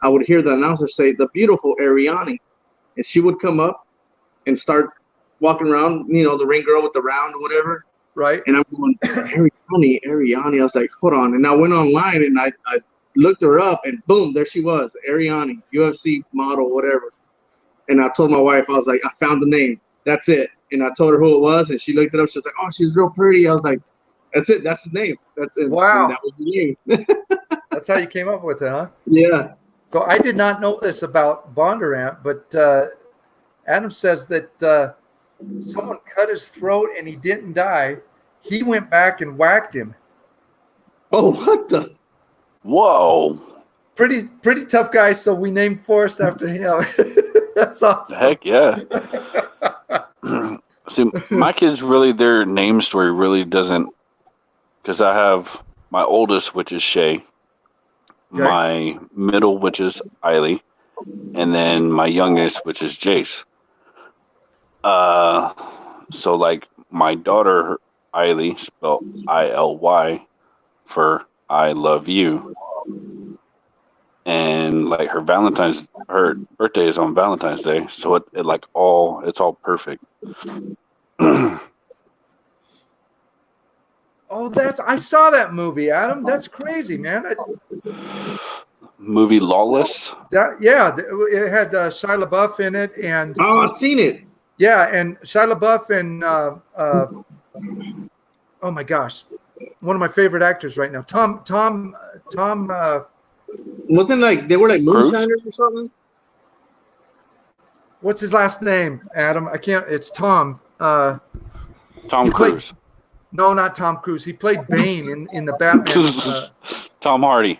I would hear the announcer say, "The beautiful Ariane," and she would come up and start walking around, the ring girl with the round or whatever. Right. And I'm going, Ariane. I was like, hold on. And I went online and I looked her up, and boom, there she was, Ariane, UFC model, whatever. And I told my wife, I was like, I found the name. That's it. And I told her who it was, and she looked it up. She was like, oh, she's real pretty. I was like, that's it. That's the name. That's it. Wow. And that was the name. That's how you came up with it, huh? Yeah. So I did not know this about Bondurant, but Adam says that someone cut his throat and he didn't die. He went back and whacked him. Oh, what the? Whoa. Pretty tough guy, so we named Forrest after him. That's awesome. Heck yeah. See, my kids really, their name story really doesn't, because I have my oldest, which is Shay, my middle, which is Eiley, and then my youngest, which is Jace. So like my daughter Eiley, spelled ILY, for I love you, and like her birthday is on Valentine's Day, so it's all perfect. Oh, I saw that movie, Adam. That's crazy, man. Movie Lawless. It had Shia LaBeouf in it, and Oh, I've seen it. yeah, and Shia LaBeouf and oh my gosh, one of my favorite actors right now, Tom. Wasn't like they were like moonshiners or something? What's his last name, Adam? I can't. It's Tom. Tom Cruise. No, not Tom Cruise. He played Bane in the Batman. Tom Hardy.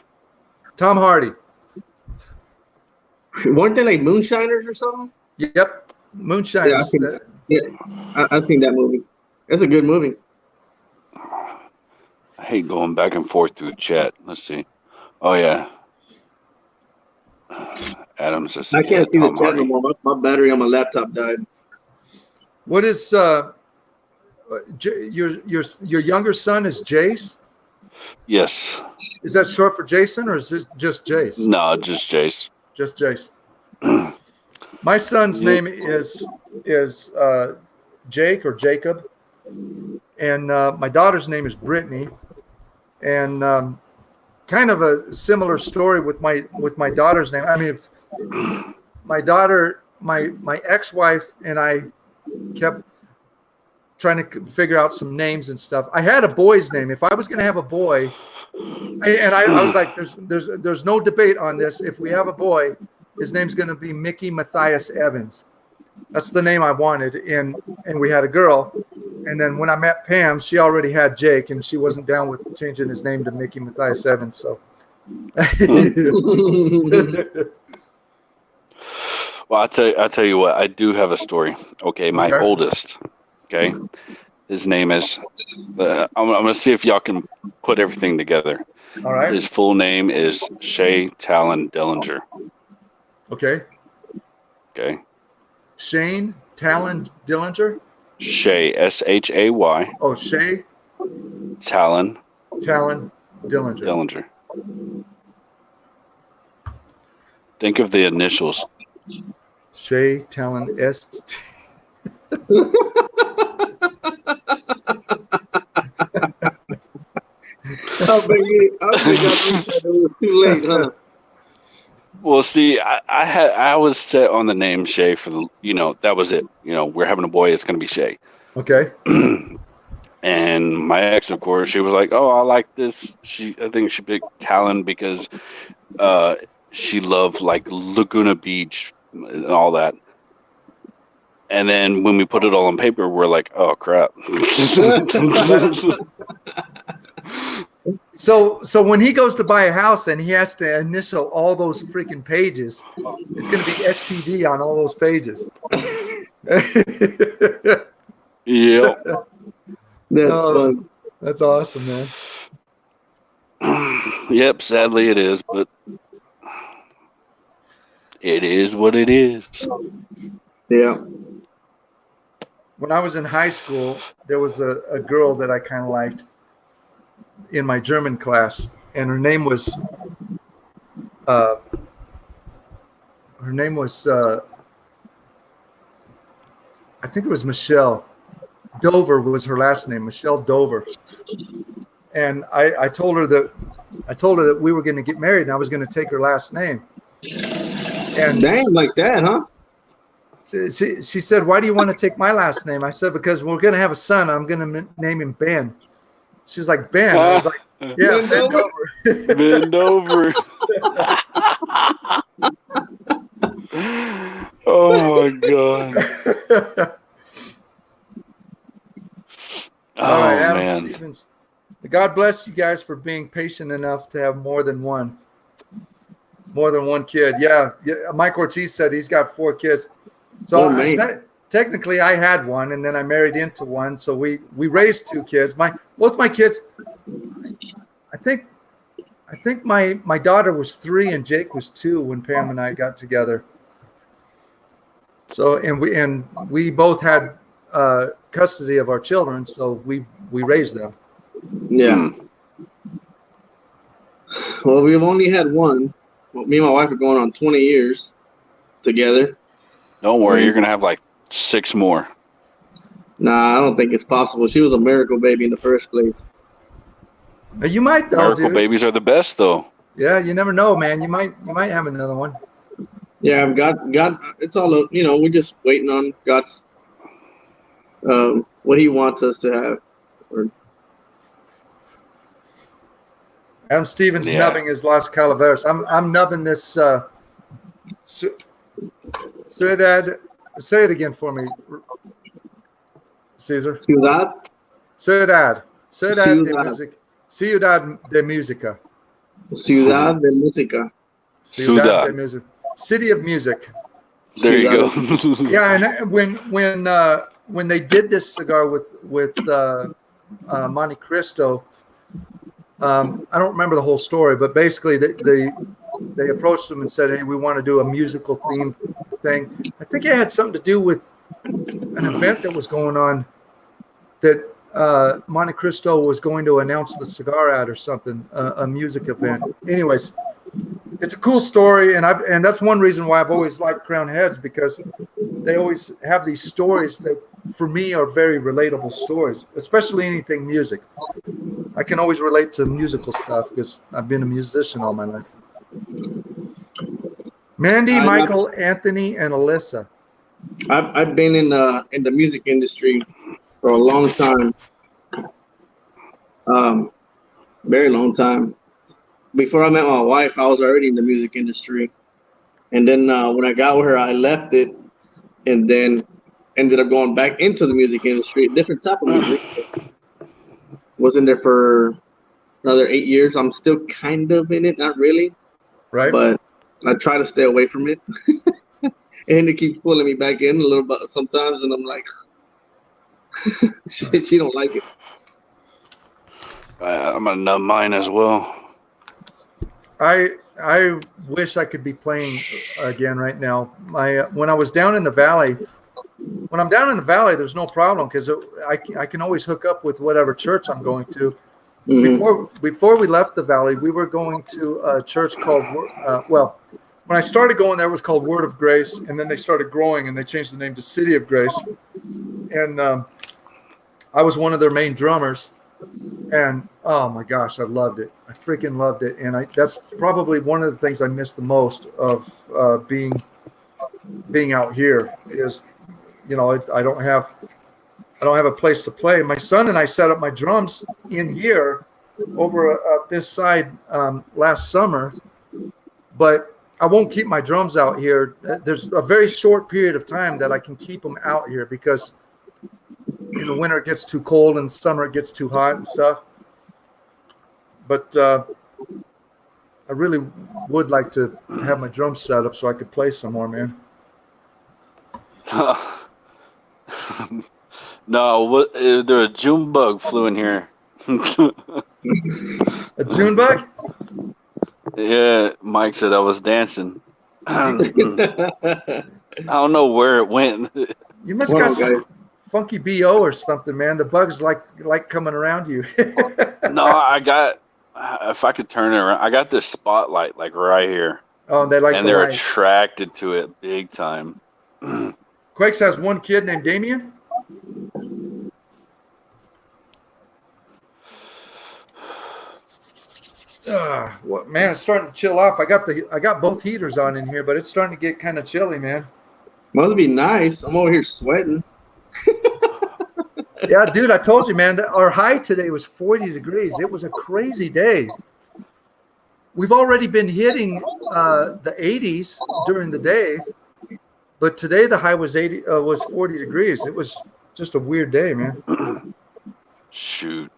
Tom Hardy. Weren't they like moonshiners or something? Yep, Moonshiners. I've seen that movie. That's a good movie. I hate going back and forth through chat. Let's see. Oh yeah. Adam says I can't see Tom the chat Hardy. no more. My battery on my laptop died. What is your younger son is Jace? Yes. Is that short for Jason, or is it just Jace? No, just Jace. Just Jace. My son's name is Jake or Jacob, and my daughter's name is Brittany, and kind of a similar story with my daughter's name. I mean, my daughter, my ex-wife, and I kept trying to figure out some names and stuff. I had a boy's name. If I was going to have a boy, I was like, there's no debate on this. If we have a boy, his name's going to be Mickey Matthias Evans. That's the name I wanted. And we had a girl. And then when I met Pam, she already had Jake, and she wasn't down with changing his name to Mickey Matthias Evans. So. Well, I'll tell you what. I do have a story. Okay, my oldest. Okay, his name is. I'm gonna see if y'all can put everything together. All right. His full name is Shay Talon Dillinger. Okay. Okay. Shane Talon Dillinger. Shay, Shay. Oh, Shay Talon Dillinger. Dillinger. Think of the initials. Shay Talon S. It was too late, huh? Well, see, I was set on the name Shay for that was it. We're having a boy. It's going to be Shay. Okay. And my ex, of course, she was like, "Oh, I like this." I think she picked Talon because she loved like Laguna Beach and all that. And then when we put it all on paper, we're like, "Oh crap." So when he goes to buy a house and he has to initial all those freaking pages, it's going to be STD on all those pages. Yep. That's fun. That's awesome, man. Yep, sadly it is, but it is what it is. Yeah. When I was in high school, there was a girl that I kind of liked in my German class, and her name was I think it was Michelle Dover was her last name, Michelle Dover. And I told her that we were going to get married and I was going to take her last name. And dang, like that, huh? She said, "Why do you want to take my last name?" I said, "Because we're going to have a son. I'm going to name him Ben." She was like, "Ben." I was like, "Yeah, Bend over." Bend over. Oh my god. All right, Adam man. Stevens. God bless you guys for being patient enough to have more than one kid. Yeah. Mike Ortiz said he's got 4 kids. So technically, I had one, and then I married into one. So we raised 2 kids. Both my kids. I think my daughter was 3 and Jake was 2 when Pam and I got together. So and we both had custody of our children, so we raised them. Yeah. Well, we've only had one. Well, me and my wife are going on 20 years together. Don't worry, you're gonna have like 6 more. Nah, I don't think it's possible. She was a miracle baby in the first place. You might though, Miracle dude. babies are the best, though. Yeah, you never know, man. You might have another one. Yeah, God, it's all, we're just waiting on God's, what he wants us to have. Adam Stevens nubbing his Las Calaveras. I'm nubbing this. Ciudad. Say it again for me, Caesar. Ciudad Ciudad Ciudad. de Music. Ciudad de Música. Ciudad de Música. Ciudad de Music. City of Music. There you go. Yeah, and when they did this cigar with Monte Cristo, I don't remember the whole story, but basically they approached them and said, "Hey, we want to do a musical theme thing." I think it had something to do with an event that was going on that Monte Cristo was going to announce the cigar at or something, a music event. Anyways, it's a cool story, and that's one reason why I've always liked Crown Heads, because they always have these stories that for me are very relatable stories, especially anything music. I can always relate to musical stuff because I've been a musician all my life. Mandy, Michael, Anthony, and Alyssa. I've been in the music industry for a long time. Very long time. Before I met my wife, I was already in the music industry. And then when I got with her, I left it and then ended up going back into the music industry, different type of music. Was in there for another 8 years. I'm still kind of in it, not really. Right. But I try to stay away from it. And it keeps pulling me back in a little bit sometimes, and I'm like, she don't like it. I'm gonna numb mine as well. I wish I could be playing again right now. When I was down in the valley, when I'm down in the valley, there's no problem because I can always hook up with whatever church I'm going to. Mm-hmm. Before we left the valley, we were going to a church called when I started going there, it was called Word of Grace, and then they started growing and they changed the name to City of Grace. And I was one of their main drummers. And oh my gosh, I loved it. I freaking loved it. And that's probably one of the things I miss the most of being out here is, I don't have a place to play. My son and I set up my drums in here over this side last summer, but I won't keep my drums out here. There's a very short period of time that I can keep them out here because in the winter it gets too cold and summer it gets too hot and stuff. But I really would like to have my drums set up so I could play some more, man. No, there a June bug flew in here. A June bug? Yeah, Mike said I was dancing. I don't know where it went. You must got some funky BO or something, man. The bugs like coming around you. No, I got. If I could turn it around, I got this spotlight like right here. Oh, they like. And they're attracted to it big time. Quakes has one kid named Damien. Man, it's starting to chill off. I got both heaters on in here, but it's starting to get kind of chilly, man. Must be nice. I'm over here sweating. Yeah, dude, I told you, man. Our high today was 40 degrees. It was a crazy day. We've already been hitting the 80s during the day, but today the high was 40 degrees. It was just a weird day, man. Shoot.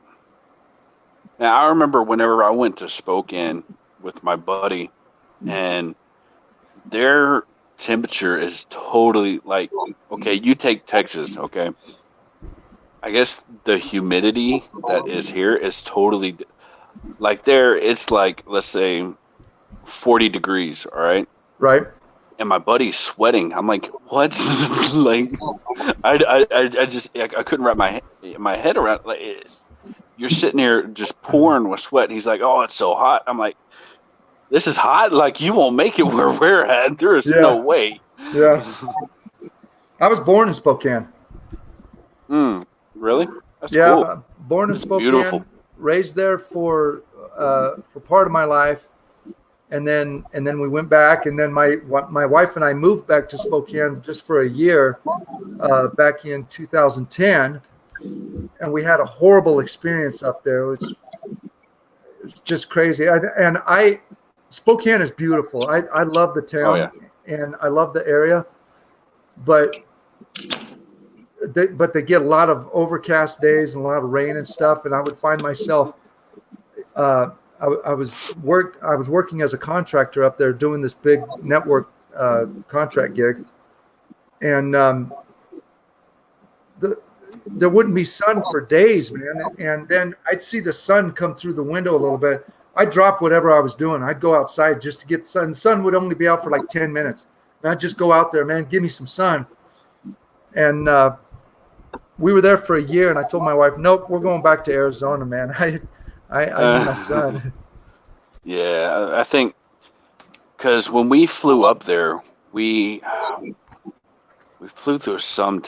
Now, I remember whenever I went to Spokane with my buddy, and their temperature is totally like, okay, you take Texas, okay? I guess the humidity that is here is totally, like there, it's like, let's say, 40 degrees, all right? Right. and my buddy's sweating. I'm like, what? Like, I just I couldn't wrap my head around. Like, you're sitting here just pouring with sweat. And he's like, oh, it's so hot. I'm like, this is hot. Like, you won't make it where we're at. There is no way. Yeah. I was born in Spokane. Really? That's cool. Born in Spokane. Beautiful. Raised there for part of my life. And then we went back, and then my wife and I moved back to Spokane just for a year back in 2010, and we had a horrible experience up there. It was just crazy. Spokane is beautiful. I love the town, and I love the area, but they get a lot of overcast days and a lot of rain and stuff, and I would find myself. I was working as a contractor up there doing this big network contract gig, and there wouldn't be sun for days, man. And then I'd see the sun come through the window a little bit. I'd drop whatever I was doing. I'd go outside just to get the sun. The sun would only be out for like 10 minutes. And I'd just go out there, man, give me some sun. And we were there for a year, and I told my wife, nope, we're going back to Arizona, man. I need my son. Yeah, I think because when we flew up there, we flew through some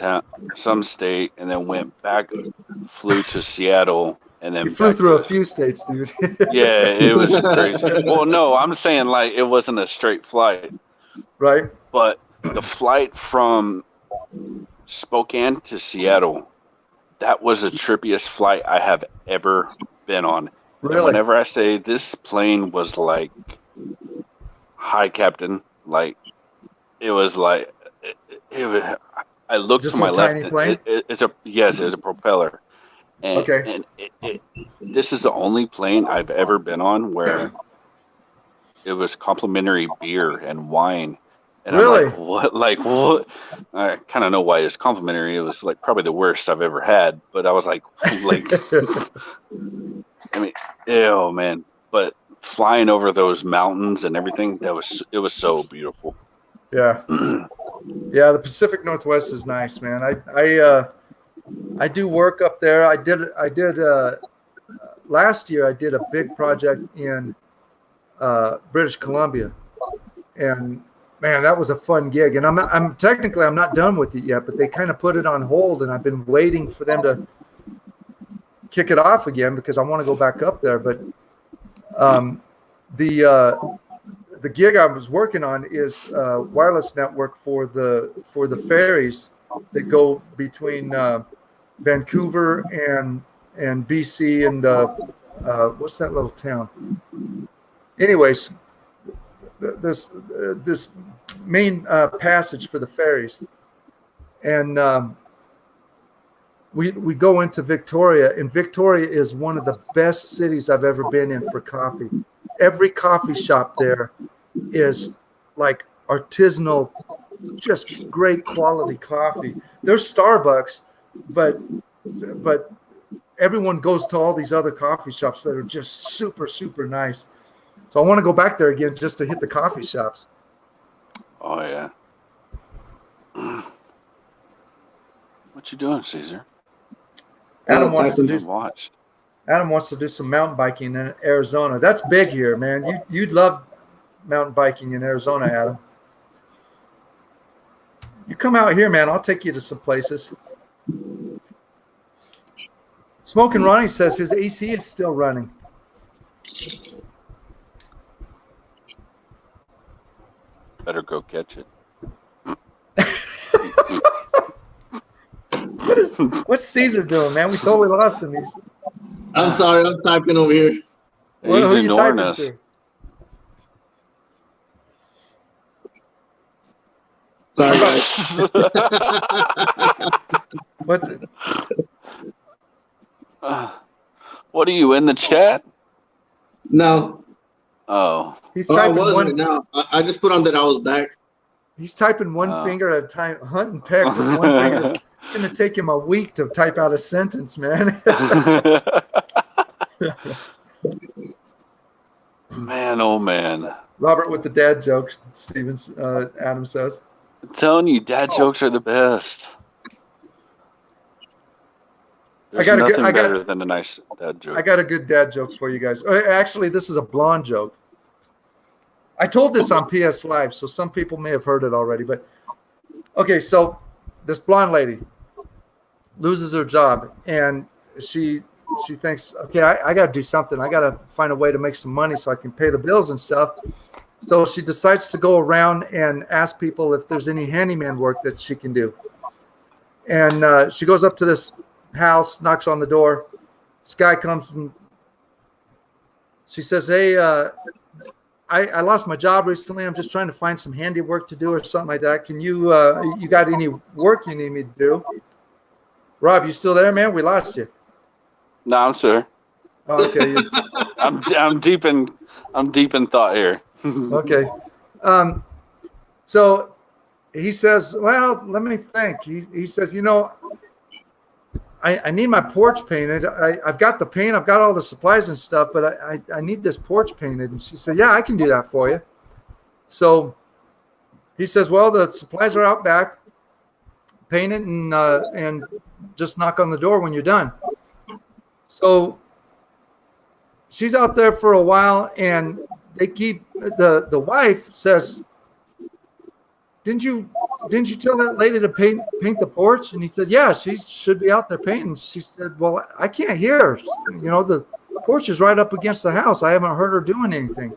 state, and then went back, flew to Seattle, and then you flew through a few states, dude. Yeah, it was crazy. Well, no, I'm saying like it wasn't a straight flight, right? But the flight from Spokane to Seattle, that was the trippiest flight I have ever been on. Really? And whenever I say this plane was like, hi, Captain, like, it was like, it was, I looked just to my left. Tiny plane? It's a propeller. And, okay. And this is the only plane I've ever been on where it was complimentary beer and wine. And really? I'm like, what? Like, what? I kind of know why it's complimentary. It was like probably the worst I've ever had. But I was like, I mean, ew, man. But flying over those mountains and everything, it was so beautiful. Yeah. Yeah, the Pacific Northwest is nice, man. I do work up there. I did last year I did a big project in British Columbia. And man, that was a fun gig. And I'm technically not done with it yet, but they kind of put it on hold, and I've been waiting for them to kick it off again because I want to go back up there. But the gig I was working on is a wireless network for the ferries that go between Vancouver and BC and what's that little town? Anyways, this main passage for the ferries, and we go into Victoria, and Victoria is one of the best cities I've ever been in for coffee. Every coffee shop there is like artisanal, just great quality coffee. There's Starbucks, but everyone goes to all these other coffee shops that are just super, super nice. So I want to go back there again just to hit the coffee shops. Oh yeah. What you doing, Caesar? Adam wants to do some mountain biking in Arizona. That's big here, man. You'd love mountain biking in Arizona, Adam. You come out here, man. I'll take you to some places. Smoking Ronnie says his AC is still running. Better go catch it. What's Caesar doing, man? We totally lost him. I'm sorry, I'm typing over here. He's ignoring us. To? Sorry, guys. What's it? What are you in the chat? No. Oh. He's I typing wasn't. No, I just put on that I was back. He's typing one finger at a time, hunt and peck with one finger. It's going to take him a week to type out a sentence, man. Man, oh man. Robert with the dad jokes. Stevens, Adam says. I'm telling you, dad jokes are the best. There's nothing better than a nice dad joke. I got a good dad joke for you guys. Actually, this is a blonde joke. I told this on PS Live, so some people may have heard it already. But okay, so this blonde lady loses her job, and she thinks, okay, I got to do something. I got to find a way to make some money so I can pay the bills and stuff. So she decides to go around and ask people if there's any handyman work that she can do. And she goes up to this house, knocks on the door. This guy comes and she says, hey, I lost my job recently. I'm just trying to find some handiwork to do or something like that. Can you you got any work you need me to do? Rob, you still there, man? We lost you. No, I'm sure. Oh, okay. I'm deep in thought here. Okay. So he says, well, let me think. He says, you know, I need my porch painted. I've got the paint. I've got all the supplies and stuff, but I need this porch painted. And she said, yeah, I can do that for you. So he says, well, the supplies are out back. Paint it and just knock on the door when you're done. So she's out there for a while, and they keep the wife says, Didn't you tell that lady to paint the porch? And he said, yeah, she should be out there painting. She said, well, I can't hear her. You know, the porch is right up against the house. I haven't heard her doing anything.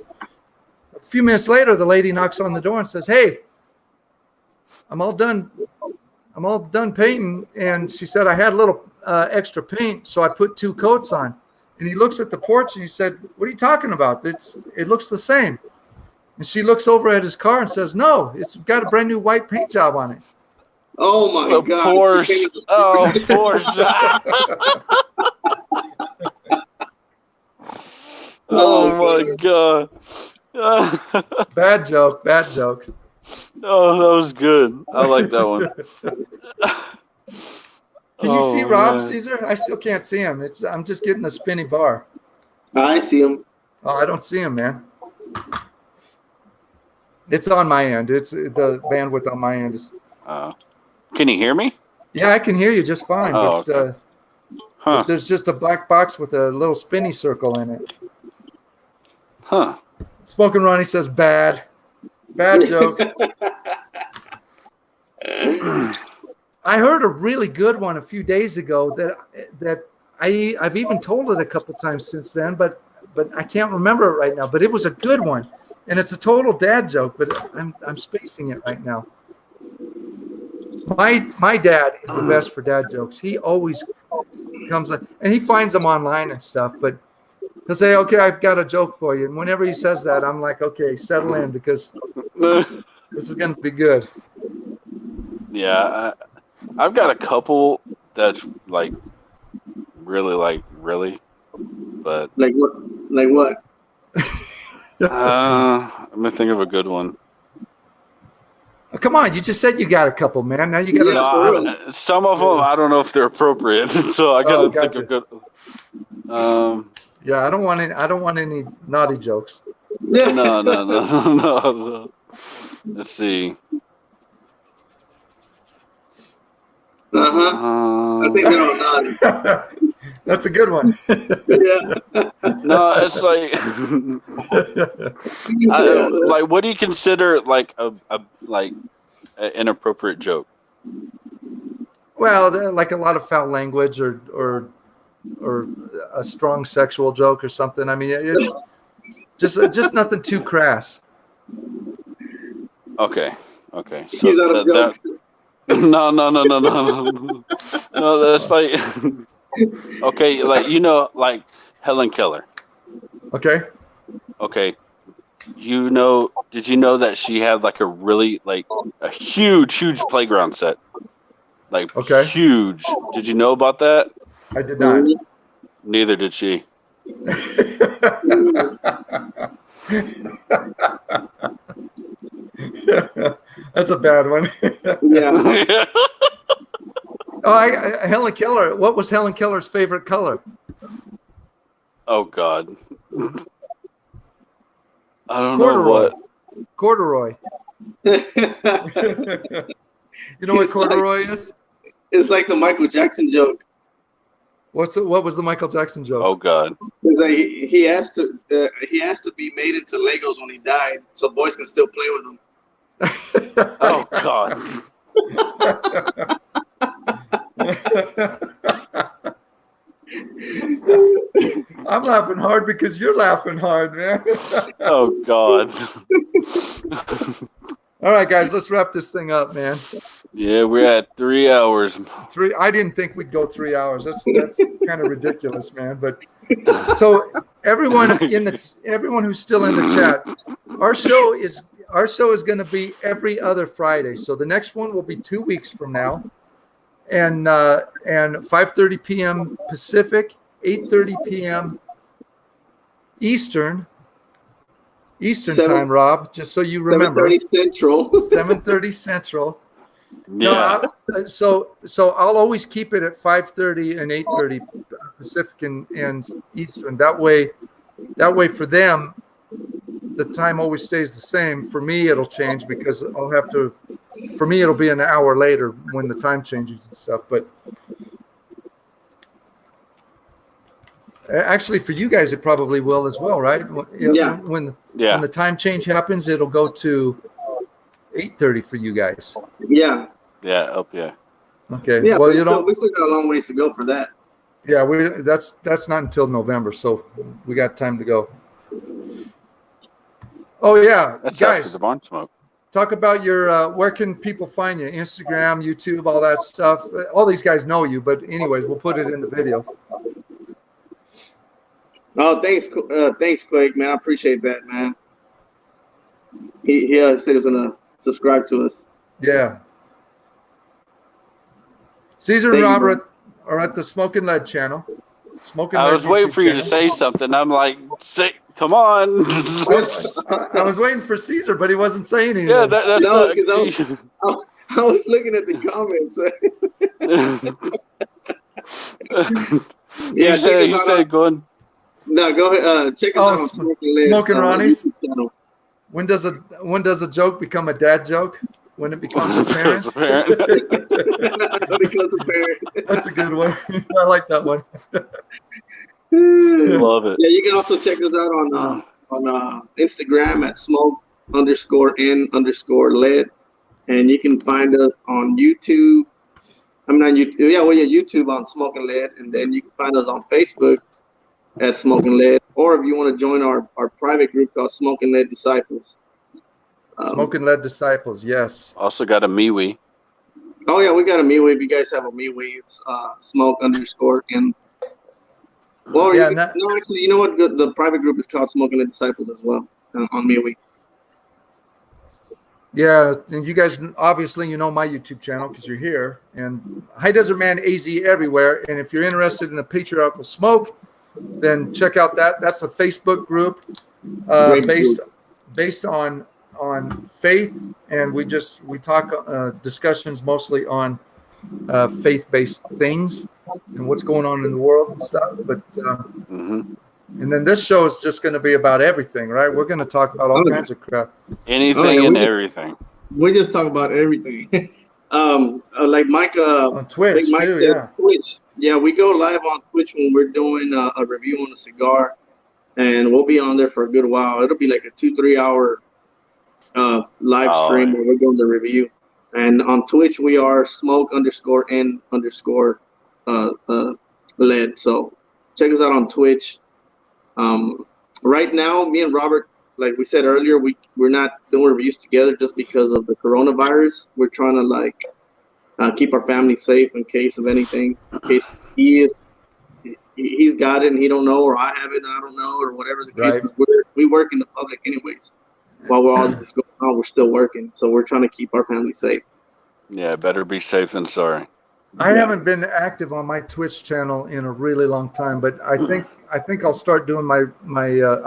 A few minutes later, the lady knocks on the door and says, hey, I'm all done painting. And she said, I had a little extra paint, so I put 2 coats on. And he looks at the porch and he said, what are you talking about? It looks the same. And she looks over at his car and says, no, it's got a brand new white paint job on it. Oh my God. Porsche. Oh, Porsche. Oh my God. Bad joke. Oh, that was good. I like that one. Can you see Rob, Caesar? I still can't see him. I'm just getting a spinny bar. I see him. Oh, I don't see him, man. It's on my end. It's the bandwidth on my end is. Can you hear me? Yeah, I can hear you just fine. Oh, but, okay. but there's just a black box with a little spinny circle in it. Huh. Smoking Ronnie says bad joke. I heard a really good one a few days ago that I've even told it a couple times since then, but I can't remember it right now. But it was a good one, and it's a total dad joke. But I'm spacing it right now. My dad is the best for dad jokes. He always comes and he finds them online and stuff. But he'll say, "Okay, I've got a joke for you." And whenever he says that, I'm like, "Okay, settle in because this is going to be good." Yeah, I've got a couple that's like really, but like what? I'm gonna think of a good one. Oh, come on, you just said you got a couple, man. Now you got to. Some of them I don't know if they're appropriate, so I gotta think of good. Yeah, I don't want any naughty jokes. No. Let's see. I think they're all naughty. That's a good one. Yeah. No, it's like, like, what do you consider like an inappropriate joke? Well, like a lot of foul language or a strong sexual joke or something. I mean, it's just nothing too crass. Okay. So He's out of jokes. No. No, that's like okay, like Helen Keller. Okay. Did you know that she had like a huge playground set? Like huge. Did you know about that? I did not. Neither did she. That's a bad one. Yeah. Oh, Helen Keller. What was Helen Keller's favorite color? Oh God. I don't know what. Corduroy. You know what corduroy is? It's like the Michael Jackson joke. What was the Michael Jackson joke? Oh God. It's like he has to be made into Legos when he died, so boys can still play with him. Oh God. I'm laughing hard because you're laughing hard, man. Oh God. All right, guys, let's wrap this thing up, man. Yeah, we're at 3 hours. I didn't think we'd go 3 hours. That's kind of ridiculous, man. But so everyone who's still in the chat, our show is going to be every other Friday. So the next one will be 2 weeks from now, and 5:30 p.m. Pacific, 8:30 p.m. Eastern time, Rob. Just so you remember. 7:30 Central. 7:30 Central. Yeah. No, so I'll always keep it at 5:30 and 8:30 Pacific and Eastern. That way for them, the time always stays the same. For me, it'll change because I'll have to. For me, it'll be an hour later when the time changes and stuff. But actually, for you guys, it probably will as well, right? Yeah. When the time change happens, it'll go to 8:30 for you guys. Yeah. Yeah. Yeah. Okay. Yeah. Well, we still got a long ways to go for that. Yeah, that's not until November, so we got time to go. Oh yeah, That's guys, after the barn smoke. talk about your where can people find you? Instagram, YouTube, all that stuff. All these guys know you, but anyways, we'll put it in the video. Oh, thanks, Quake, man. I appreciate that, man. He said he was gonna subscribe to us. Yeah. Caesar and Robert are at the Smoking Lead channel. I was waiting for you to say something. I'm like, come on. I was waiting for Caesar, but he wasn't saying anything. Yeah, that's no, not. because I was looking at the comments. You said going. No, go ahead. Check us out on Smoking Ronnie's. channel. When does a joke become a dad joke? When it becomes a parent? Becomes a parent. That's a good one. I like that one. Love it. Yeah, you can also check us out on Instagram at smoke_n_lead, and you can find us on YouTube. YouTube on Smoking Lead, and then you can find us on Facebook at Smoking Lead, or if you want to join our private group called Smoking Lead Disciples. Smoking Lead Disciples, yes. Also got a MeWe. Oh yeah, we got a MeWe. If you guys have a MeWe, it's smoke_n. Well, Yeah, no, actually, you know what? The private group is called Smoking Lead Disciples as well on MeWe. Yeah, and you guys obviously my YouTube channel because you're here. And High Desert Man AZ everywhere. And if you're interested in the patriarchal smoke, then check out that. That's a Facebook group based on faith, and we talk discussions mostly on faith-based things and what's going on in the world and stuff. But and then this show is just going to be about everything, right? We're going to talk about all kinds of crap, anything and everything. We just talk about everything. Like Mike on Twitch Mike too. said, Yeah, Twitch. Yeah, we go live on Twitch when we're doing a review on a cigar, and we'll be on there for a good while. It'll be like a 2-3 hour live stream where we're doing the review. And on Twitch we are smoke_n_lead. So check us out on Twitch. Right now, me and Robert, like we said earlier, we're not doing reviews together just because of the coronavirus. We're trying to keep our family safe in case of anything. In case he's got it and he don't know, or I have it and I don't know, or whatever the case is. We work in the public anyways. While we're all just going on, we're still working. So we're trying to keep our family safe. Yeah, better be safe than sorry. I haven't been active on my Twitch channel in a really long time, but I think I'll start doing I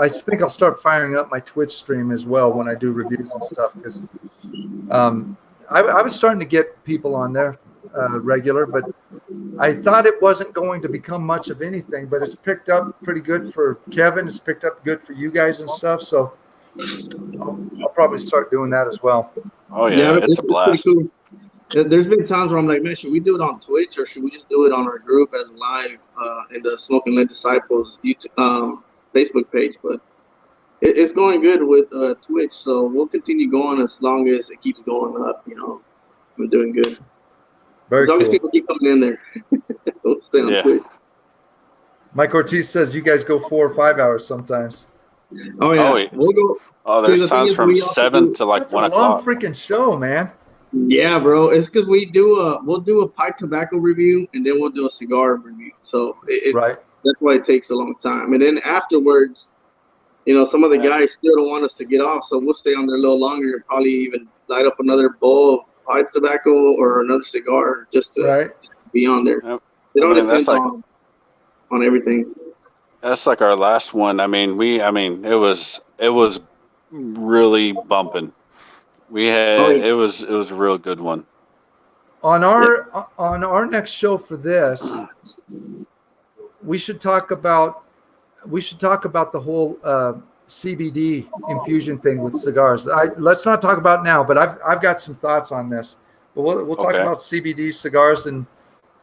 think I'll start firing up my Twitch stream as well when I do reviews and stuff, because I was starting to get people on there regular, but I thought it wasn't going to become much of anything, but it's picked up pretty good for Kevin. It's picked up good for you guys and stuff. So I'll probably start doing that as well. Oh yeah, it's a blast. Pretty cool. There's been times where I'm like, man, should we do it on Twitch or should we just do it on our group as live in the Smoking Lit Disciples YouTube, Facebook page? But it's going good with Twitch, so we'll continue going as long as it keeps going up. You know, we're doing good. Very as long cool. as people keep coming in there, we'll stay on Twitch. Mike Ortiz says you guys go 4 or 5 hours sometimes. Oh yeah, we'll go. Oh, there's times from 7 to like That's 1 a long o'clock. freaking show, man. Yeah, bro. It's because we'll do a pipe tobacco review and then we'll do a cigar review. So right. That's why it takes a long time. And then afterwards, you know, some of the guys still don't want us to get off, so we'll stay on there a little longer and probably even light up another bowl of pipe tobacco or another cigar just to be on there. Yep. It all depends on everything. That's like our last one. I mean, it was really bumping. We had it was a real good one. On our next show for this, we should talk about the whole CBD infusion thing with cigars. Let's not talk about it now, but I've got some thoughts on this. But we'll talk about CBD cigars and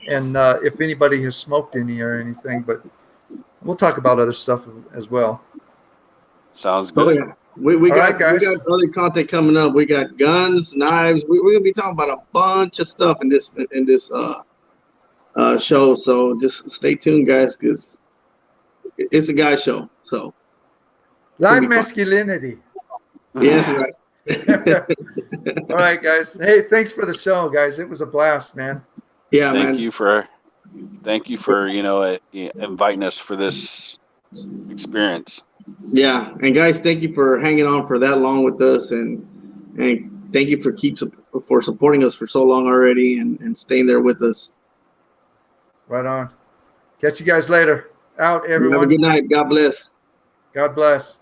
if anybody has smoked any or anything. But we'll talk about other stuff as well. Sounds good. Oh, yeah. We got other content coming up. We got guns, knives. We're gonna be talking about a bunch of stuff in this show. So just stay tuned, guys, because it's a guy show. So live masculinity. Yes, right. All right, guys. Hey, thanks for the show, guys. It was a blast, man. Yeah, thank you for inviting us for this experience. Yeah, and guys, thank you for hanging on for that long with us, and thank you for supporting us for so long already, and staying there with us. Right on. Catch you guys later. Out, everyone. Have a good night. God bless. God bless.